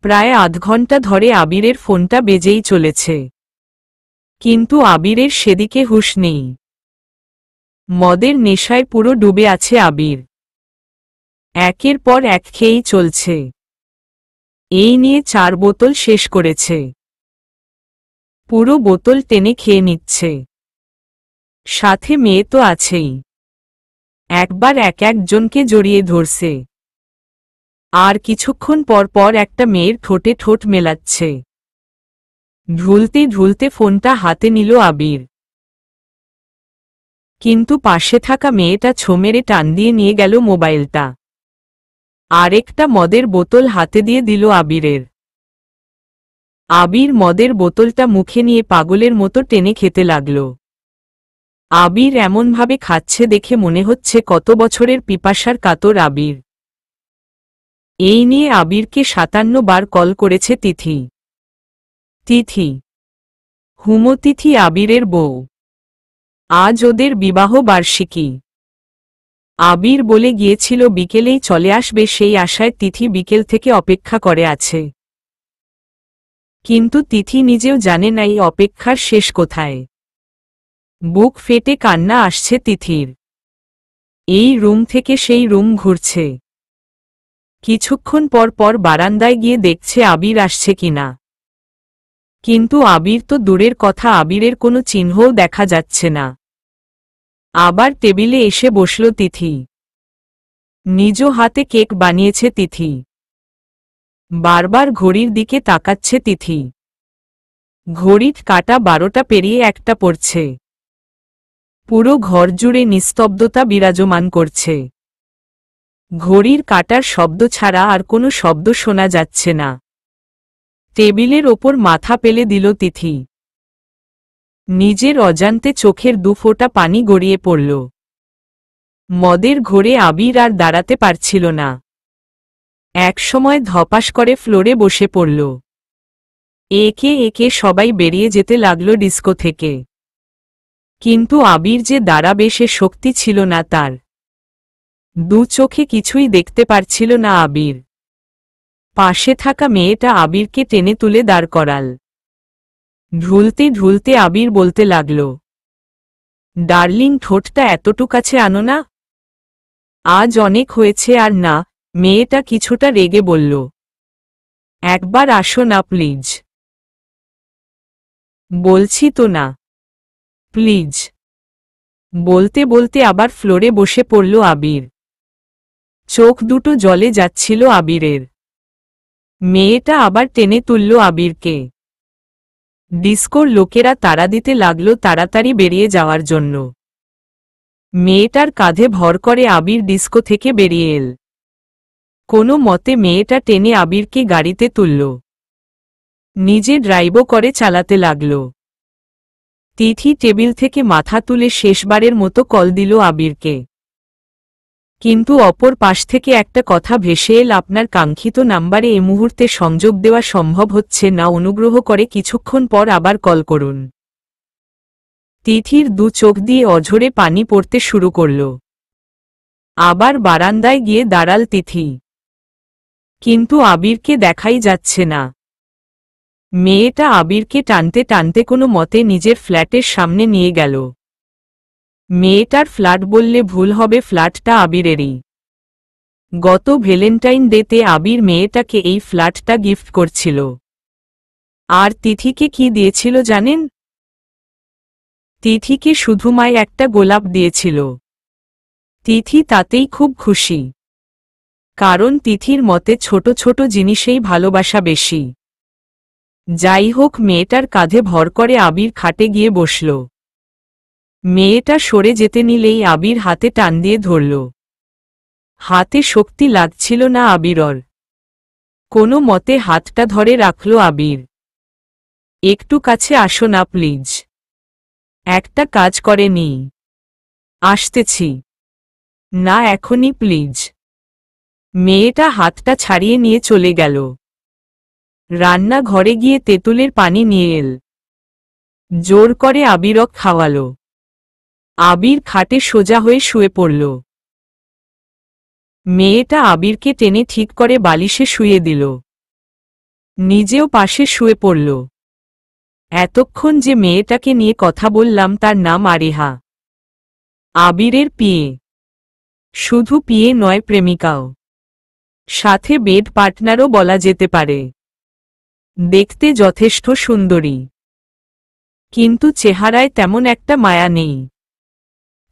প্রায় আধ ঘন্টা ধরে আবিরের ফোনটা বেজেই চলেছে, কিন্তু আবিরের সেদিকে হুঁশ নেই। মদের নেশায় পুরো ডুবে আছে আবির। একের পর এক খেয়েই চলছে। এই নিয়ে 4 বোতল শেষ করেছে। পুরো বোতল টেনে খেয়ে নিচ্ছে। সাথে মেয়ে তো আছেই। একবার একজনকে জড়িয়ে ধরছে, আর কিছুক্ষণ পর পর একটা মেয়ের ঠোঁটে ঠোঁট মেলাচ্ছে। ঢুলতে ঢুলতে ফোনটা হাতে নিল আবির, কিন্তু পাশে থাকা মেয়েটা ছো মেরে টান দিয়ে নিয়ে গেল মোবাইলটা। আরেকটা মদের বোতল হাতে দিয়ে দিল আবিরের। আবির মদের বোতলটা মুখে নিয়ে পাগলের মতো টেনে খেতে লাগল। আবির এমনভাবে খাচ্ছে দেখে মনে হচ্ছে কত বছরের পিপাসার কাতর আবির। এই নিয়ে আবিরকে 57 বার কল করেছে তিথি। তিথি, হুমতিথি আবিরের বউ। আজ ওদের বিবাহ বার্ষিকী। আবির বলে গিয়েছিল বিকেলেই চলে আসবে, সেই আশায় তিথি বিকেল থেকে অপেক্ষা করে আছে। কিন্তু তিথি নিজেও জানে না এই অপেক্ষার শেষ কোথায়। বুক ফেটে কান্না আসছে তিথির। এই রুম থেকে সেই রুম ঘুরছে। কিছুক্ষণ পর পর বারান্দায় গিয়ে দেখছে আবির আসছে কিনা, কিন্তু আবির তো দূরের কথা, আবিরের কোনো চিহ্নও দেখা যাচ্ছে না। আবার টেবিলে এসে বসল তিথি। নিজ হাতে কেক বানিয়েছে তিথি। বারবার ঘড়ির দিকে তাকাচ্ছে তিথি। ঘড়ির কাঁটা 12টা পেরিয়ে 1টা পড়ছে। পুরো ঘর জুড়ে নিস্তব্ধতা বিরাজমান করছে। ঘড়ির কাঁটার শব্দ ছাড়া আর কোনো শব্দ শোনা যাচ্ছে না। টেবিলের ওপর মাথা পেলে দিল তিথি। নিজের অজান্তে চোখের 2 ফোঁটা পানি গড়িয়ে পড়ল। মদের ঘোরে আবির আর দাঁড়াতে পারছিল না। একসময় ধপাস করে ফ্লোরে বসে পড়ল। একে একে সবাই বেরিয়ে যেতে লাগলো ডিস্কো থেকে। কিন্তু আবির যে দাঁড়াবে সে শক্তি ছিল না তার। 2 চোখে কিছুই দেখতে পারছিল না আবির। পাশে থাকা মেয়েটা আবিরকে টেনে তুলে দাঁড় করাল। ঢুলতে ঢুলতে আবির বলতে লাগল, ডার্লিং, ঠোঁটটা এতটুকু কাছে আনো না। আজ অনেক হয়েছে আর না। মেয়েটা কিছুটা রেগে বলল, একবার আসো না প্লিজ। বলছি তো না, প্লিজ। বলতে বলতে আবার ফ্লোরে বসে পড়ল আবির। চোখ দুটো জলে যাচ্ছিল আবিরের। মেয়েটা আবার টেনে তুলল আবিরকে। ডিস্কোর লোকেরা তাড়া দিতে লাগলো তাড়াতাড়ি বেরিয়ে যাওয়ার জন্য। মেয়েটার কাঁধে ভর করে আবির ডিস্কো থেকে বেরিয়ে এল। কোনো মতে মেয়েটা টেনে আবিরকে গাড়িতে তুলল। নিজে ড্রাইভও করে চালাতে লাগল। তিথি টেবিল থেকে মাথা তুলে শেষবারের মতো কল দিল আবিরকে। কিন্তু অপর পাশ থেকে একটা কথা ভেসে এল, আপনার কাঙ্ক্ষিত নাম্বারে এই মুহূর্তে সংযোগ দেওয়া সম্ভব হচ্ছে না, অনুগ্রহ করে কিছুক্ষণ পর আবার কল করুন। তিথির 2 চোখ দিয়ে অঝরে পানি পড়তে শুরু করল। আবার বারান্দায় গিয়ে দাঁড়াল তিথি। কিন্তু আবিরকে দেখাই যাচ্ছে না। মেয়েটা আবিরকে টানতে টানতে কোনো মতে নিজের ফ্ল্যাটের সামনে নিয়ে গেল। মেয়েটার ফ্ল্যাট বললে ভুল হবে, ফ্ল্যাটটা আবিরেরই। গত ভ্যালেন্টাইন ডেতে আবির মেয়েটাকে এই ফ্ল্যাটটা গিফট করছিল। আর তিথিকে কি দিয়েছিল জানেন? তিথিকে শুধুমাত্র একটা গোলাপ দিয়েছিল। তিথি তাতেই খুব খুশি, কারণ তিথির মতে ছোট ছোট জিনিসেই ভালোবাসা বেশি। যাই হোক, মেয়েটার কাঁধে ভর করে আবির খাটে গিয়ে বসল। মেয়েটা সরে যেতে নিলেই আবির হাতে টান দিয়ে ধরল। হাতে শক্তি লাগছিল না আবিরর। কোনো মতে হাতটা ধরে রাখল আবির। একটু কাছে আসো না প্লিজ। একটা কাজ করে নি। আসতেছি। না এখনই প্লিজ। মেয়েটা হাতটা ছাড়িয়ে নিয়ে চলে গেল। রান্না ঘরে গিয়ে তেঁতুলের পানি নিয়ে এল। জোর করে আবিরক খাওয়ালো। আবির খাটে সোজা হয়ে শুয়ে পড়ল। মেয়েটা আবিরকে টেনে ঠিক করে বালিশে শুয়ে দিল। নিজেও পাশে শুয়ে পড়ল। এতক্ষণ যে মেয়েটাকে নিয়ে কথা বললাম তার নাম আরিহা। আবিরের পিয়ে। শুধু পিয়ে নয়, প্রেমিকাও, সাথে বেড পার্টনারও বলা যেতে পারে। দেখতে যথেষ্ট সুন্দরী, কিন্তু চেহারায় তেমন একটা মায়া নেই।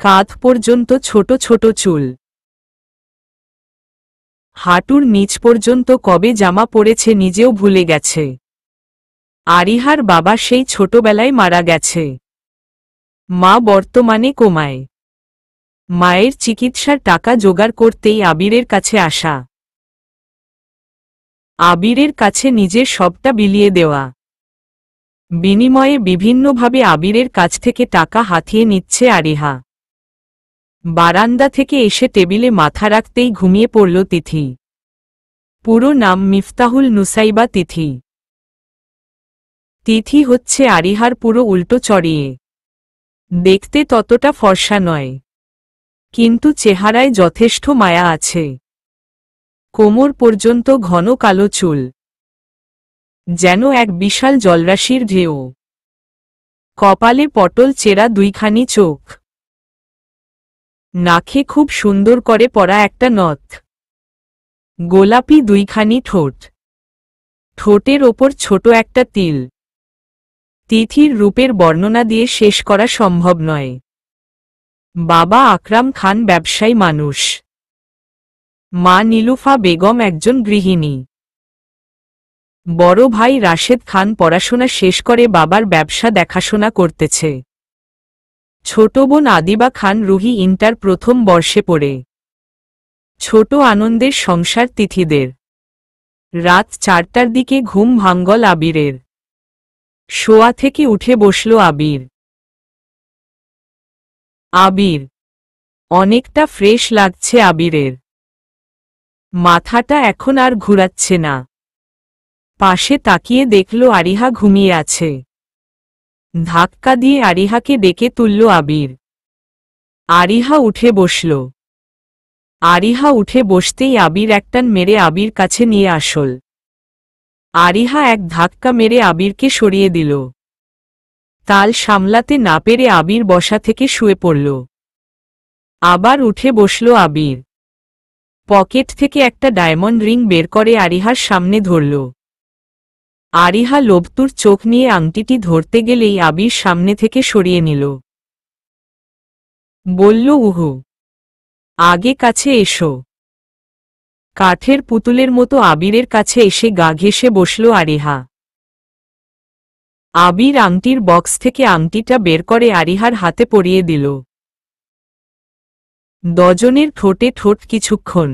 কাঁধ পর্যন্ত ছোট ছোট চুল, হাঁটুর নিচ পর্যন্ত কবে জামা পরেছে নিজেও ভুলে গেছে। আরিহার বাবা সেই ছোটবেলায় মারা গেছে। মা বর্তমানে কোমায়। মায়ের চিকিৎসার টাকা জোগাড় করতেই আবিরের কাছে আসা, আবিরের কাছে নিজের সবটা বিলিয়ে দেওয়া। বিনিময়ে বিভিন্নভাবে আবিরের কাছ থেকে টাকা হাতিয়ে নিচ্ছে আরিহা। বারান্দা থেকে এসে টেবিলে মাথা রাখতেই ঘুমিয়ে পড়ল তিথি। পুরো নাম মিফতাহুল নুসাইবা তিথি। তিথি হচ্ছে আরিহার পুরো উল্টো চড়িয়ে। দেখতে ততটা ফর্সা নয়, কিন্তু চেহারায় যথেষ্ট মায়া আছে। কোমর পর্যন্ত ঘন কালো চুল, যেন এক বিশাল জলরাশির ঢেউ। কপালে পটল চেরা দুইখানি চোখ, নাকে খুব সুন্দর করে পরা একটা নথ, গোলাপি দুইখানি ঠোঁট, ঠোঁটের ওপর ছোট একটা তিল। তিথির রূপের বর্ণনা দিয়ে শেষ করা সম্ভব নয়। বাবা আকরাম খান ব্যবসায়ী মানুষ, মা নীলুফা বেগম একজন গৃহিণী। বড় ভাই রাশেদ খান পড়াশোনা শেষ করে বাবার ব্যবসা দেখাশোনা করতেছে। ছোট বোন আদিবা খান রুহি ইন্টার প্রথম বর্ষে পড়ে। ছোট আনন্দের সংসার তিথিদের। রাত 4টার দিকে ঘুম ভাঙ্গল আবিরের। শোয়া থেকে উঠে বসল আবির। আবির অনেকটা ফ্রেশ লাগছে আবিরের। মাথাটা এখন আর ঘুরাচ্ছে না। পাশে তাকিয়ে দেখল আরিহা ঘুমিয়ে আছে। ধাক্কা দিয়ে আরিহাকে ডেকে তুলল আবির। আরিহা উঠে বসল। আরিহা উঠে বসতেই আবির একটান মেরে আবির কাছে নিয়ে আসল। আরিহা এক ধাক্কা মেরে আবিরকে সরিয়ে দিল। তাল সামলাতে না পেরে আবির বসা থেকে শুয়ে পড়ল। আবার উঠে বসল আবির। পকেট থেকে একটা ডায়মন্ড রিং বের করে আরিহার সামনে ধরল। আরিহা লোভতুর চোখ নিয়ে আংটিটি ধরতে গেলেই আবির সামনে থেকে সরিয়ে নিল। বলল, উহু, আগে কাছে এসো। কাঠের পুতুলের মতো আবিরের কাছে এসে গা ঘেঁষে বসল আরিহা। আবির আংটির বক্স থেকে আংটিটা বের করে আরিহার হাতে পরিয়ে দিল। দজনের ঠোঁটে ঠোঁট কিছুক্ষণ।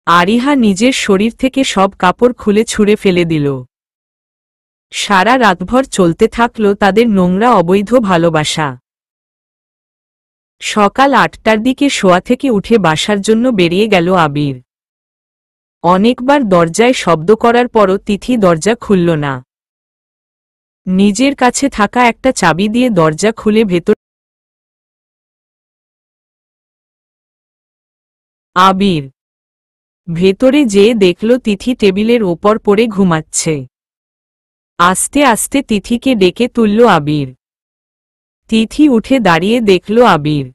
আরিহা নিজের শরীর থেকে সব কাপড় খুলে ছুঁড়ে ফেলে দিল। সারা রাতভর চলতে থাকল তাদের নোংরা অবৈধ ভালোবাসা। সকাল 8টার দিকে শোয়া থেকে উঠে বাসার জন্য বেরিয়ে গেল আবির। অনেকবার দরজায় শব্দ করার পরও তিথি দরজা খুলল না। নিজের কাছে থাকা একটা চাবি দিয়ে দরজা খুলে ভেতর আবির ভেতরে যেয়ে দেখল তিথি টেবিলের ওপর পড়ে ঘুমাচ্ছে। আস্তে আস্তে তিথিকে ডেকে তুলল আবির। তিথি উঠে দাঁড়িয়ে দেখল আবির।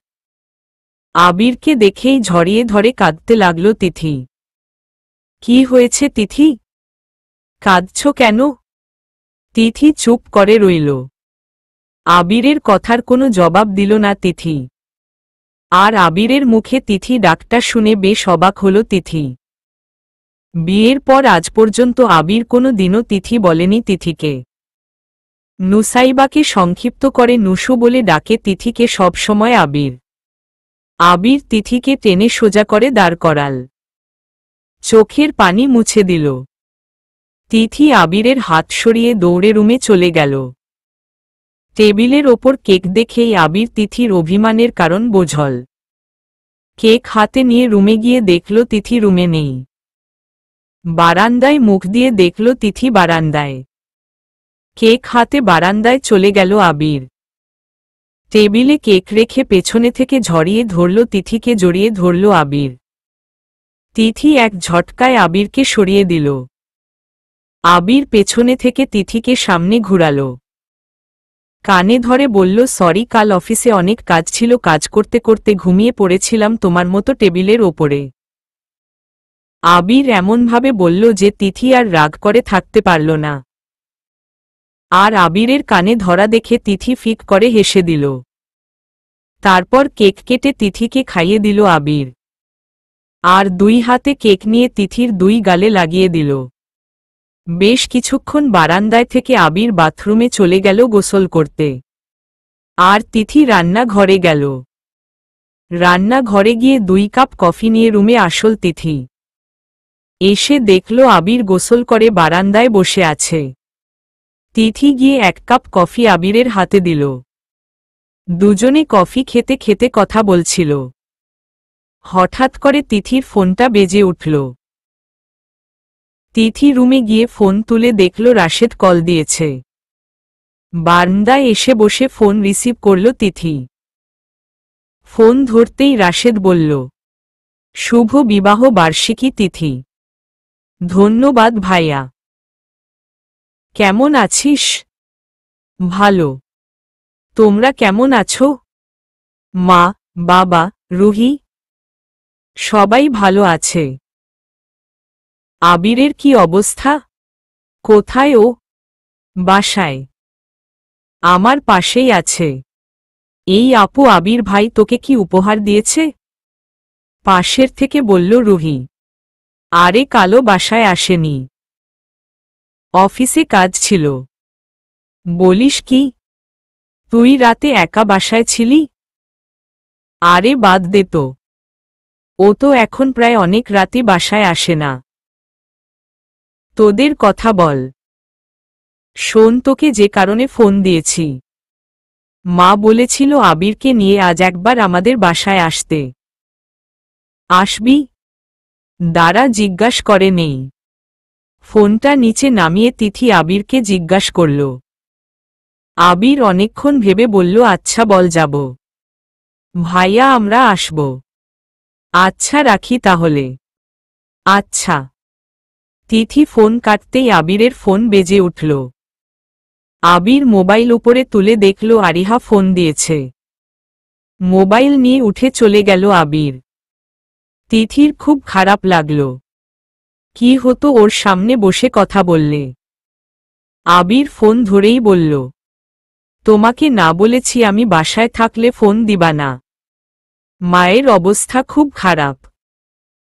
আবিরকে দেখেই ঝরিয়ে ধরে কাঁদতে লাগল তিথি। কি হয়েছে তিথি? কাঁদছ কেন? তিথি চুপ করে রইল। আবিরের কথার কোনো জবাব দিল না তিথি। আর আবিরের মুখে তিথি ডাকটা শুনে বেশ অবাক হল তিথি। বিয়ের পর আজ পর্যন্ত আবির কোনো দিনও তিথি বলেনি তিথিকে। নুসাইবাকে সংক্ষিপ্ত করে নুসু বলে ডাকে তিথিকে সবসময় আবির। আবির তিথিকে টেনে সোজা করে দাঁড় করাল। চোখের পানি মুছে দিল। তিথি আবিরের হাত সরিয়ে দৌড়ে রুমে চলে গেল। টেবিলের ওপর কেক দেখেই আবির তিথির অভিমানের কারণ বোঝল। কেক হাতে নিয়ে রুমে গিয়ে দেখল তিথি রুমে নেই। বারান্দায় মুখ দিয়ে দেখল তিথি বারান্দায়। কেক হাতে বারান্দায় চলে গেল আবির। টেবিলে কেক রেখে পেছনে থেকে ঝরিয়ে ধরল তিথিকে, জড়িয়ে ধরল আবির। তিথি এক ঝটকায় আবিরকে সরিয়ে দিল। আবির পেছনে থেকে তিথিকে সামনে ঘুরালো। কানে ধরে বলল, সরি, কাল অফিসে অনেক কাজ ছিল, কাজ করতে করতে ঘুমিয়ে পড়েছিলাম তোমার মতো টেবিলের ওপরে। আবির এমনভাবে বলল যে তিথি আর রাগ করে থাকতে পারল না। আর আবিরের কানে ধরা দেখে তিথি ফিক করে হেসে দিল। তারপর কেক কেটে তিথিকে খাইয়ে দিল আবির। আর 2 হাতে কেক নিয়ে তিথির 2 গালে লাগিয়ে দিল। বেশ কিছুক্ষণ বারান্দায় থেকে আবির বাথরুমে চলে গেল গোসল করতে। আর তিথি রান্নাঘরে গেল। রান্নাঘরে গিয়ে 2 কাপ কফি নিয়ে রুমে আসল তিথি। এসে দেখল আবির গোসল করে বারান্দায় বসে আছে। তিথি গিয়ে 1 কাপ কফি আবিরের হাতে দিল। দুজনে কফি খেতে খেতে কথা বলছিল। হঠাৎ করে তিথির ফোনটা বেজে উঠল। তিথি রুমে গিয়ে ফোন তুলে দেখল রাশেদ কল দিয়েছে। বারান্দায় এসে বসে ফোন রিসিভ করল তিথি। ফোন ধরতেই রাশেদ বলল, শুভ বিবাহ বার্ষিকী তিথি। ধন্যবাদ ভাইয়া। কেমন আছিস? ভালো। তোমরা কেমন আছো? মা, বাবা, রুহি সবাই ভালো আছে। আবিরের কি অবস্থা? কোথায় ও? বাসায়। আমার পাশেই আছে। এই আপু, আবির ভাই তোকে কি উপহার দিয়েছে? পাশের থেকে বলল রুহি। আরে কালো বাসায় আসেনি, অফিসে কাজ ছিল। বলিস কি, তুই রাতে একা বাসায় ছিলি? আরে বাদ দে তো, ও তো এখন প্রায় অনেক রাতে বাসায় আসে না। তোদের কথা বল। শোন, তোকে যে কারণে ফোন দিয়েছি, মা বলেছিল আবিরকে নিয়ে আজ একবার আমাদের বাসায় আসতে। আসবি? দাঁড়া, জিজ্ঞাস করে নেই। ফোনটা নিচে নামিয়ে তিথি আবিরকে জিজ্ঞাস করল। আবির অনেকক্ষণ ভেবে বলল, আচ্ছা বল, যাব। ভাইয়া, আমরা আসব। আচ্ছা, রাখি তাহলে। আচ্ছা। তিথি ফোন কাটতেই আবিরের ফোন বেজে উঠল। আবির মোবাইল উপরে তুলে দেখল আরিহা ফোন দিয়েছে। মোবাইল নিয়ে উঠে চলে গেল আবির। তিথির খুব খারাপ লাগল। কি হতো ওর সামনে বসে কথা বললে? আবির ফোন ধরেই বলল, তোমাকে না বলেছি আমি বাসায় থাকলে ফোন দিবা না? মায়ের অবস্থা খুব খারাপ,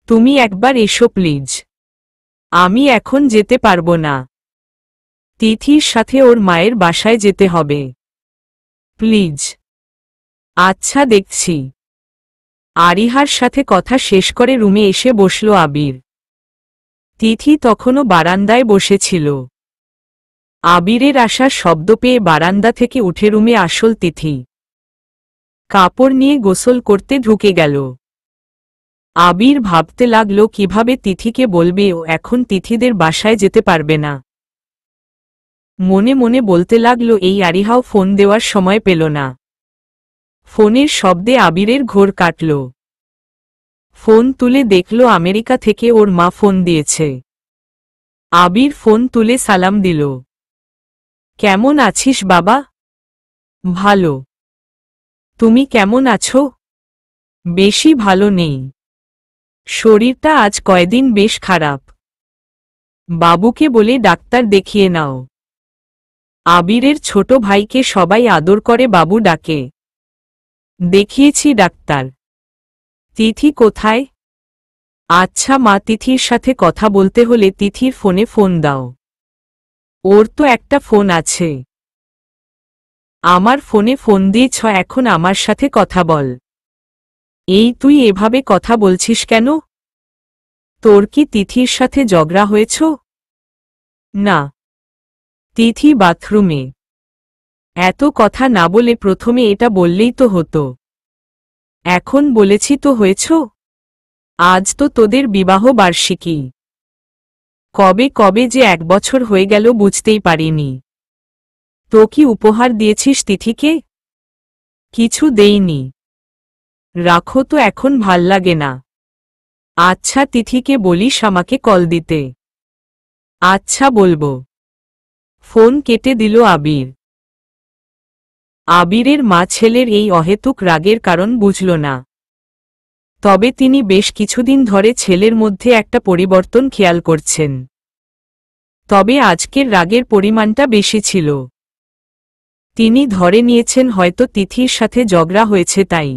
তুমি একবার এসো প্লিজ। আমি এখন যেতে পারবো না। তিথির সাথে ওর মায়ের বাসায় যেতে হবে, প্লিজ। আচ্ছা, দেখছি। আরিহার সাথে কথা শেষ করে রুমে এসে বসল আবির। তিথি তখনও বারান্দায় বসেছিল। আবিরের আসার শব্দ পেয়ে বারান্দা থেকে উঠে রুমে আসল তিথি। কাপড় নিয়ে গোসল করতে ঢুকে গেল। আবির ভাবতে লাগল কিভাবে তিথিকে বলবে ও এখন তিথিদের বাসায় যেতে পারবে না। মনে মনে বলতে লাগল এই আরিহাও ফোন দেওয়ার সময় পেল না। ফোনের শব্দে আবিরের ঘোর কাটল। ফোন তুলে দেখল আমেরিকা থেকে ওর মা ফোন দিয়েছে। আবির ফোন তুলে সালাম দিল। কেমন আছিস বাবা? ভালো। তুমি কেমন আছো? বেশি ভালো নেই, শরীরটা আজ কয়দিন বেশ খারাপ। বাবুকে বলে ডাক্তার দেখিয়ে নাও। আবিরের ছোট ভাইকে সবাই আদর করে বাবু ডাকে। দেখিয়েছি ডাক্তার। তিথি কোথায়? আচ্ছা মা, তিথির সাথে কথা বলতে হলে তিথির ফোনে ফোন দাও। ওর তো একটা ফোন আছে। আমার ফোনে ফোন দিয়েছ, এখন আমার সাথে কথা বল। এই তুই এভাবে কথা বলছিস কেন? তোর কি তিথির সাথে ঝগড়া হয়েছ? না, তিথি বাথরুমে। এত কথা না বলে প্রথমে এটা বললেই তো হতো। এখন বলেছি তো হয়েছ। আজ তো তোদের বিবাহ বার্ষিকী। কবে কবে যে 1 বছর হয়ে গেল বুঝতেই পারিনি। তো কি উপহার দিয়েছিস তিথিকে? কিছু দেইনি। রাখো তো, এখন ভাল লাগে না। আচ্ছা, তিথিকে বলিস আমাকে কল দিতে। আচ্ছা বলবো। ফোন কেটে দিল আবির। আবিরের মা ছেলের এই অহেতুক রাগের কারণ বুঝল না। তবে তিনি বেশ কিছুদিন ধরে ছেলের মধ্যে একটা পরিবর্তন খেয়াল করছেন। তবে আজকের রাগের পরিমাণটা বেশি ছিল। তিনি ধরে নিয়েছেন হয়তো তিথির সাথে ঝগড়া হয়েছে তাই।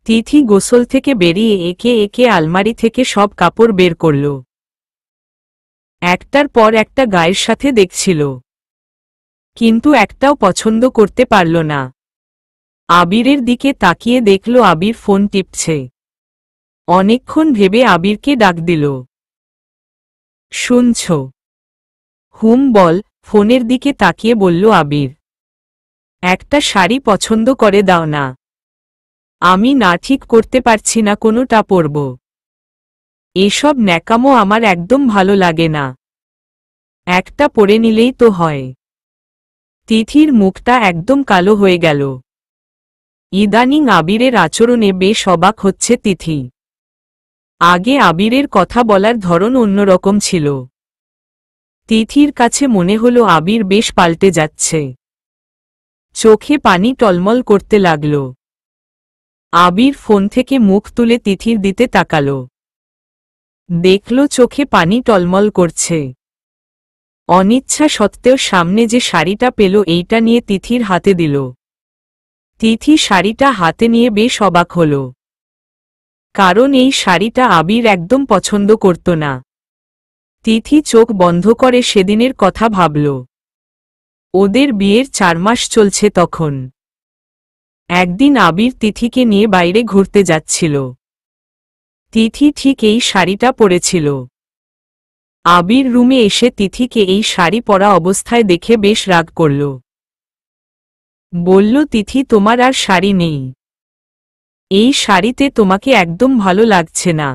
তিথি গোসল থেকে বেরিয়ে একে একে আলমারি থেকে সব কাপড় বের করল। একটার পর একটা গায়ের সাথে দেখছিল, কিন্তু একটাও পছন্দ করতে পারল না। আবিরের দিকে তাকিয়ে দেখল আবির ফোন টিপছে। অনেকক্ষণ ভেবে আবিরকে ডাক দিল। শুনছ? হুম বল, ফোনের দিকে তাকিয়ে বলল আবির। একটা শাড়ি পছন্দ করে দাও না। আমি না ঠিক করতে পারছি না কোনোটা পরব। এসব ন্যাকামো আমার একদম ভালো লাগে না। একটা পরে নিলেই তো হয়। তিথির মুখটা একদম কালো হয়ে গেল। ইদানিং আবিরের আচরণে বেশ অবাক হচ্ছে তিথি। আগে আবিরের কথা বলার ধরন অন্যরকম ছিল। তিথির কাছে মনে হলো আবির বেশ পাল্টে যাচ্ছে। চোখে পানি টলমল করতে লাগল। আবির ফোন থেকে মুখ তুলে তিথির দিতে তাকাল। দেখল চোখে পানি টলমল করছে। অনিচ্ছা সত্ত্বেও সামনে যে শাড়িটা পেল এইটা নিয়ে তিথির হাতে দিল। তিথি শাড়িটা হাতে নিয়ে বেশ অবাক হল। কারণ এই শাড়িটা আবির একদম পছন্দ করত না। তিথি চোখ বন্ধ করে সেদিনের কথা ভাবল। ওদের বিয়ের 4 মাস চলছে তখন। একদিন আবির তিথিকে নিয়ে বাইরে ঘুরতে যাচ্ছিল। তিথি ঠিক এই শাড়িটা পরেছিল। আবির রুমে এসে তিথিকে এই শাড়ি পরা অবস্থায় দেখে বেশ রাগ করল। বলল, তিথি তোমার আর শাড়ি নেই। এই শাড়িতে তোমাকে একদম ভালো লাগছে না।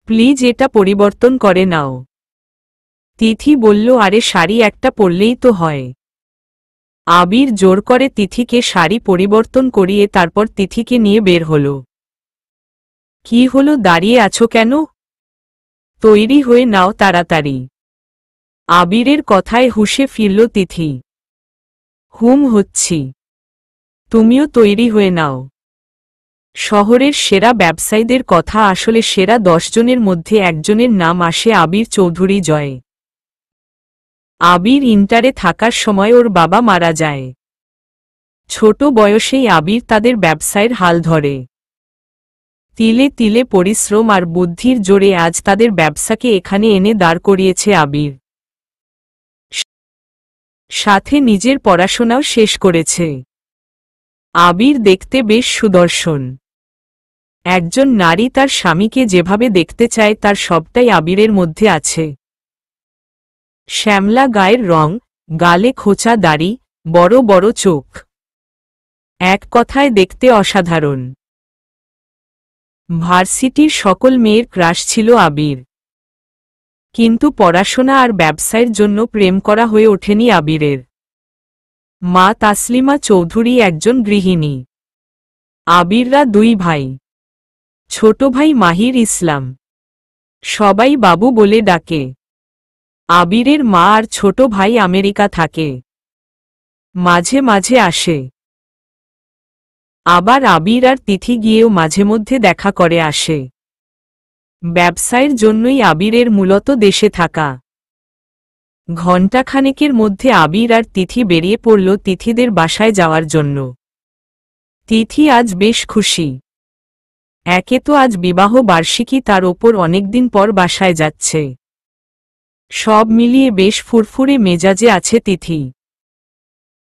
প্লিজ এটা পরিবর্তন করে নাও। তিথি বলল, আরে শাড়ি একটা পরলেই তো হয়। আবির জোর করে তিথিকে শাড়ি পরিবর্তন করিয়ে তারপর তিথিকে নিয়ে বের হল। কি হলো, দাঁড়িয়ে আছো কেন? তৈরি হয়ে নাও তাড়াতাড়ি। আবিরের কথায় হুঁশে ফিরল তিথি। হুম হচ্ছি। তুমিও তৈরি হয়ে নাও। শহরের সেরা ব্যবসায়ীদের কথা আসলে সেরা 10 জনের মধ্যে একজনের নাম আসে আবির চৌধুরী জয়। আবির ইন্টারে থাকার সময় ওর বাবা মারা যায়। ছোট বয়সেই আবির তাদের ব্যবসায়ের হাল ধরে। তিলে তিলে পরিশ্রম আর বুদ্ধির জোরে আজ তাদের ব্যবসাকে এখানে এনে দাঁড় করিয়েছে আবির। সাথে নিজের পড়াশোনাও শেষ করেছে। আবির দেখতে বেশ সুদর্শন। একজন নারী তার স্বামীকে যেভাবে দেখতে চায় তার সবটাই আবিরের মধ্যে আছে। শ্যামলা গায়ের রং, গালে খোঁচা দাড়ি, বড় বড় চোখ। এক কথায় দেখতে অসাধারণ। ভার্সিটির সকল মেয়ের ক্রাশ ছিল আবির। কিন্তু পড়াশোনা আর ব্যবসায়ের জন্য প্রেম করা হয়ে ওঠেনি আবিরের। মা তাসলিমা চৌধুরী একজন গৃহিণী। আবিররা 2 ভাই। ছোট ভাই মাহির ইসলাম। সবাই বাবু বলে ডাকে। আবিরের মা আর ছোট ভাই আমেরিকা থাকে। মাঝে মাঝে আসে। আবার আবির আর তিথি গিয়েও মাঝে মধ্যে দেখা করে আসে। ব্যবসায়ের জন্যই আবিরের মূলত দেশে থাকা। ঘণ্টাখানেকের মধ্যে আবির আর তিথি বেরিয়ে পড়ল তিথিদের বাসায় যাওয়ার জন্য। তিথি আজ বেশ খুশি। একে তো আজ বিবাহ বার্ষিকী, তার ওপর অনেকদিন পর বাসায় যাচ্ছে। সব মিলিয়ে বেশ ফুরফুরে মেজাজে আছে তিথি।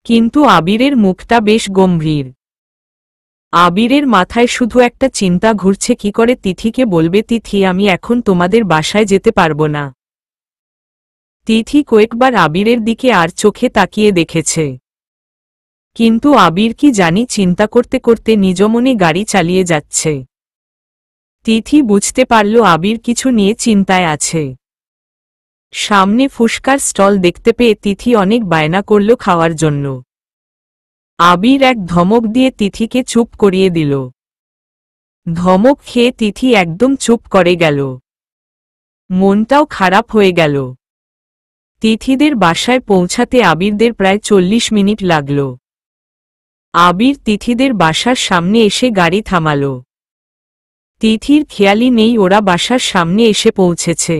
কিন্তু আবিরের মুখটা বেশ গম্ভীর। আবিরের মাথায় শুধু একটা চিন্তা ঘুরছে, কি করে তিথিকে বলবে, তিথি আমি এখন তোমাদের বাসায় যেতে পারবো না। তিথি কয়েকবার আবিরের দিকে আর চোখে তাকিয়ে দেখেছে। কিন্তু আবির কি জানি চিন্তা করতে করতে নিজ মনে গাড়ি চালিয়ে যাচ্ছে। তিথি বুঝতে পারল আবির কিছু নিয়ে চিন্তায় আছে। সামনে ফুসকার স্টল দেখতে পেয়ে তিথি অনেক বায়না করল খাওয়ার জন্য। আবির এক ধমক দিয়ে তিথিকে চুপ করিয়ে দিল। ধমক খেয়ে তিথি একদম চুপ করে গেল। মনটাও খারাপ হয়ে গেল। তিথিদের বাসায় পৌঁছাতে আবিরদের প্রায় 40 মিনিট লাগল। আবির তিথিদের বাসার সামনে এসে গাড়ি থামাল। তিথির খেয়ালই নেই ওরা বাসার সামনে এসে পৌঁছেছে।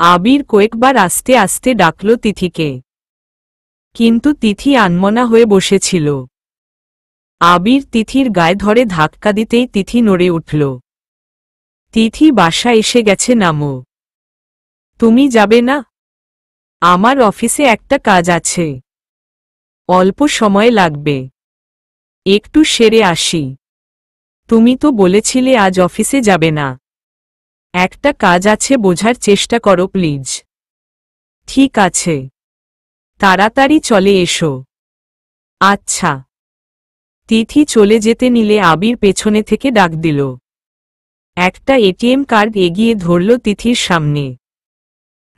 আবির কয়েকবার আস্তে আস্তে ডাকল তিথিকে, কিন্তু তিথি আনমনা হয়ে বসেছিল। আবির তিথির গায়ে ধরে ধাক্কা দিতেই তিথি নড়ে উঠল। তিথি, বাসা এসে গেছে, নামো। তুমি যাবে না? আমার অফিসে একটা কাজ আছে, অল্প সময় লাগবে, একটু সেরে আসি। তুমি তো বলেছিলে আজ অফিসে যাবে না। একটা কাজ আছে, বোঝার চেষ্টা করো প্লিজ। ঠিক আছে, তাড়াতাড়ি চলে এসো। আচ্ছা। তিথি চলে যেতে নিলে আবির পেছনে থেকে ডাক দিল। একটা এটিএম কার্ড এগিয়ে ধরল তিথির সামনে।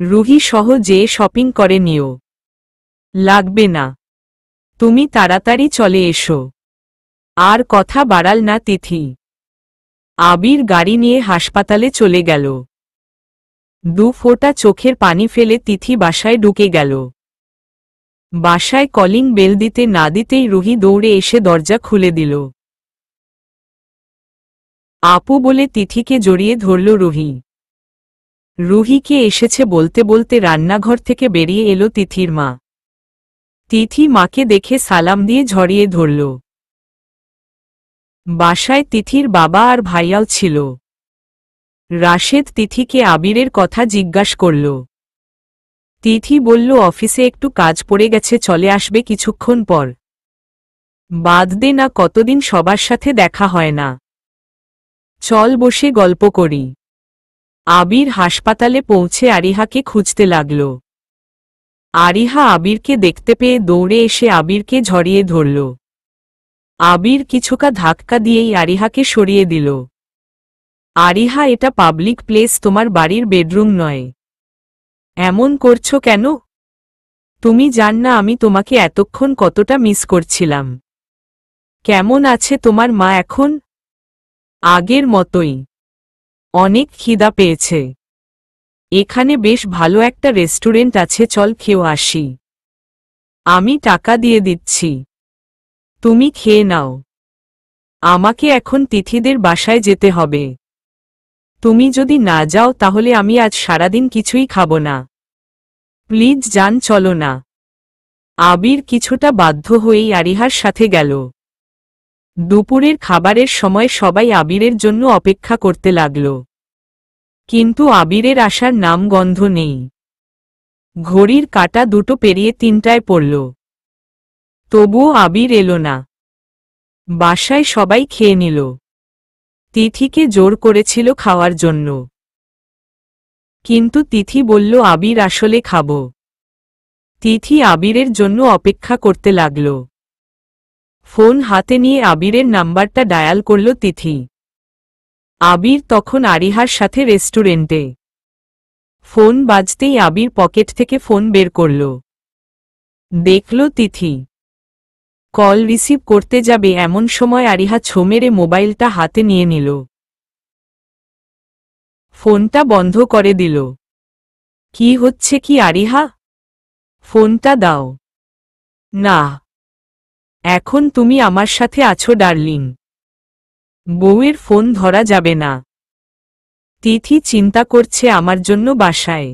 রুহি সহ যে শপিং করে নিও। লাগবে না, তুমি তাড়াতাড়ি চলে এসো। আর কথা বাড়াল না তিথি। আবির গাড়ি নিয়ে হাসপাতালে চলে গেল। 2 ফোঁটা চোখের পানি ফেলে তিথি বাসায় ঢুকে গেল। বাসায় কলিং বেল দিতে না দিতেই রুহি দৌড়ে এসে দরজা খুলে দিল। আপু বলে তিথিকে জড়িয়ে ধরল রুহি। রুহিকে এসেছে বলতে বলতে রান্নাঘর থেকে বেরিয়ে এলো তিথির মা। তিথি মাকে দেখে সালাম দিয়ে ঝরিয়ে ধরল। বাসায় তিথির বাবা আর ভাইয়াও ছিল। রাশেদ তিথিকে আবিরের কথা জিজ্ঞাসা করল। তিথি বলল অফিসে একটু কাজ পড়ে গেছে, চলে আসবে কিছুক্ষণ পর। বাদ দে না, কতদিন সবার সাথে দেখা হয় না। চল বসে গল্প করি। আবির হাসপাতালে পৌঁছে আরিহাকে খুঁজতে লাগল। আরিহা আবিরকে দেখতে পেয়ে দৌড়ে এসে আবিরকে ঝরিয়ে ধরল। আবির কিছুটা ধাক্কা দিয়েই আরিহাকে সরিয়ে দিল। আরিহা, এটা পাবলিক প্লেস, তোমার বাড়ির বেডরুম নয়। এমন করছো কেন? তুমি জান না আমি তোমাকে এতক্ষণ কতটা মিস করছিলাম। কেমন আছে তোমার মা এখন? আগের মতোই। অনেক খিদা পেয়েছে। এখানে বেশ ভালো একটা রেস্টুরেন্ট আছে, চল খেয়ে আসি। আমি টাকা দিয়ে দিচ্ছি, তুমি খেয়ে নাও। আমাকে এখন তিথিদের বাসায় যেতে হবে। তুমি যদি না যাও তাহলে আমি আজ সারাদিন কিছুই খাবো না। প্লিজ জান, চলো না। আবির কিছুটা বাধ্য হয়েই আরিহার সাথে গেল। দুপুরের খাবারের সময় সবাই আবিরের জন্য অপেক্ষা করতে লাগল, কিন্তু আবিরের আসার নাম গন্ধ নেই। ঘড়ির কাঁটা 2টো পেরিয়ে 3টায় পড়ল, তবুও আবির এলো না। বাসায় সবাই খেয়ে নিল। তিথিকে জোর করেছিল খাওয়ার জন্য, কিন্তু তিথি বলল আবির আসলে খাব। তিথি আবিরের জন্য অপেক্ষা করতে লাগল। ফোন হাতে নিয়ে আবিরের নাম্বারটা ডায়াল করল তিথি। আবির তখন আরিহার সাথে রেস্টুরেন্টে। ফোন বাজতেই আবির পকেট থেকে ফোন বের করল। দেখল তিথি। কল রিসিভ করতে যাবে এমন সময় আরিহা ছো মেরে মোবাইলটা হাতে নিয়ে নিল। ফোনটা বন্ধ করে দিল। কি হচ্ছে কি আরিহা? ফোনটা দাও। না, এখন তুমি আমার সাথে আছো ডার্লিং, বউয়ের ফোন ধরা যাবে না। তিথি চিন্তা করছে আমার জন্য বাসায়।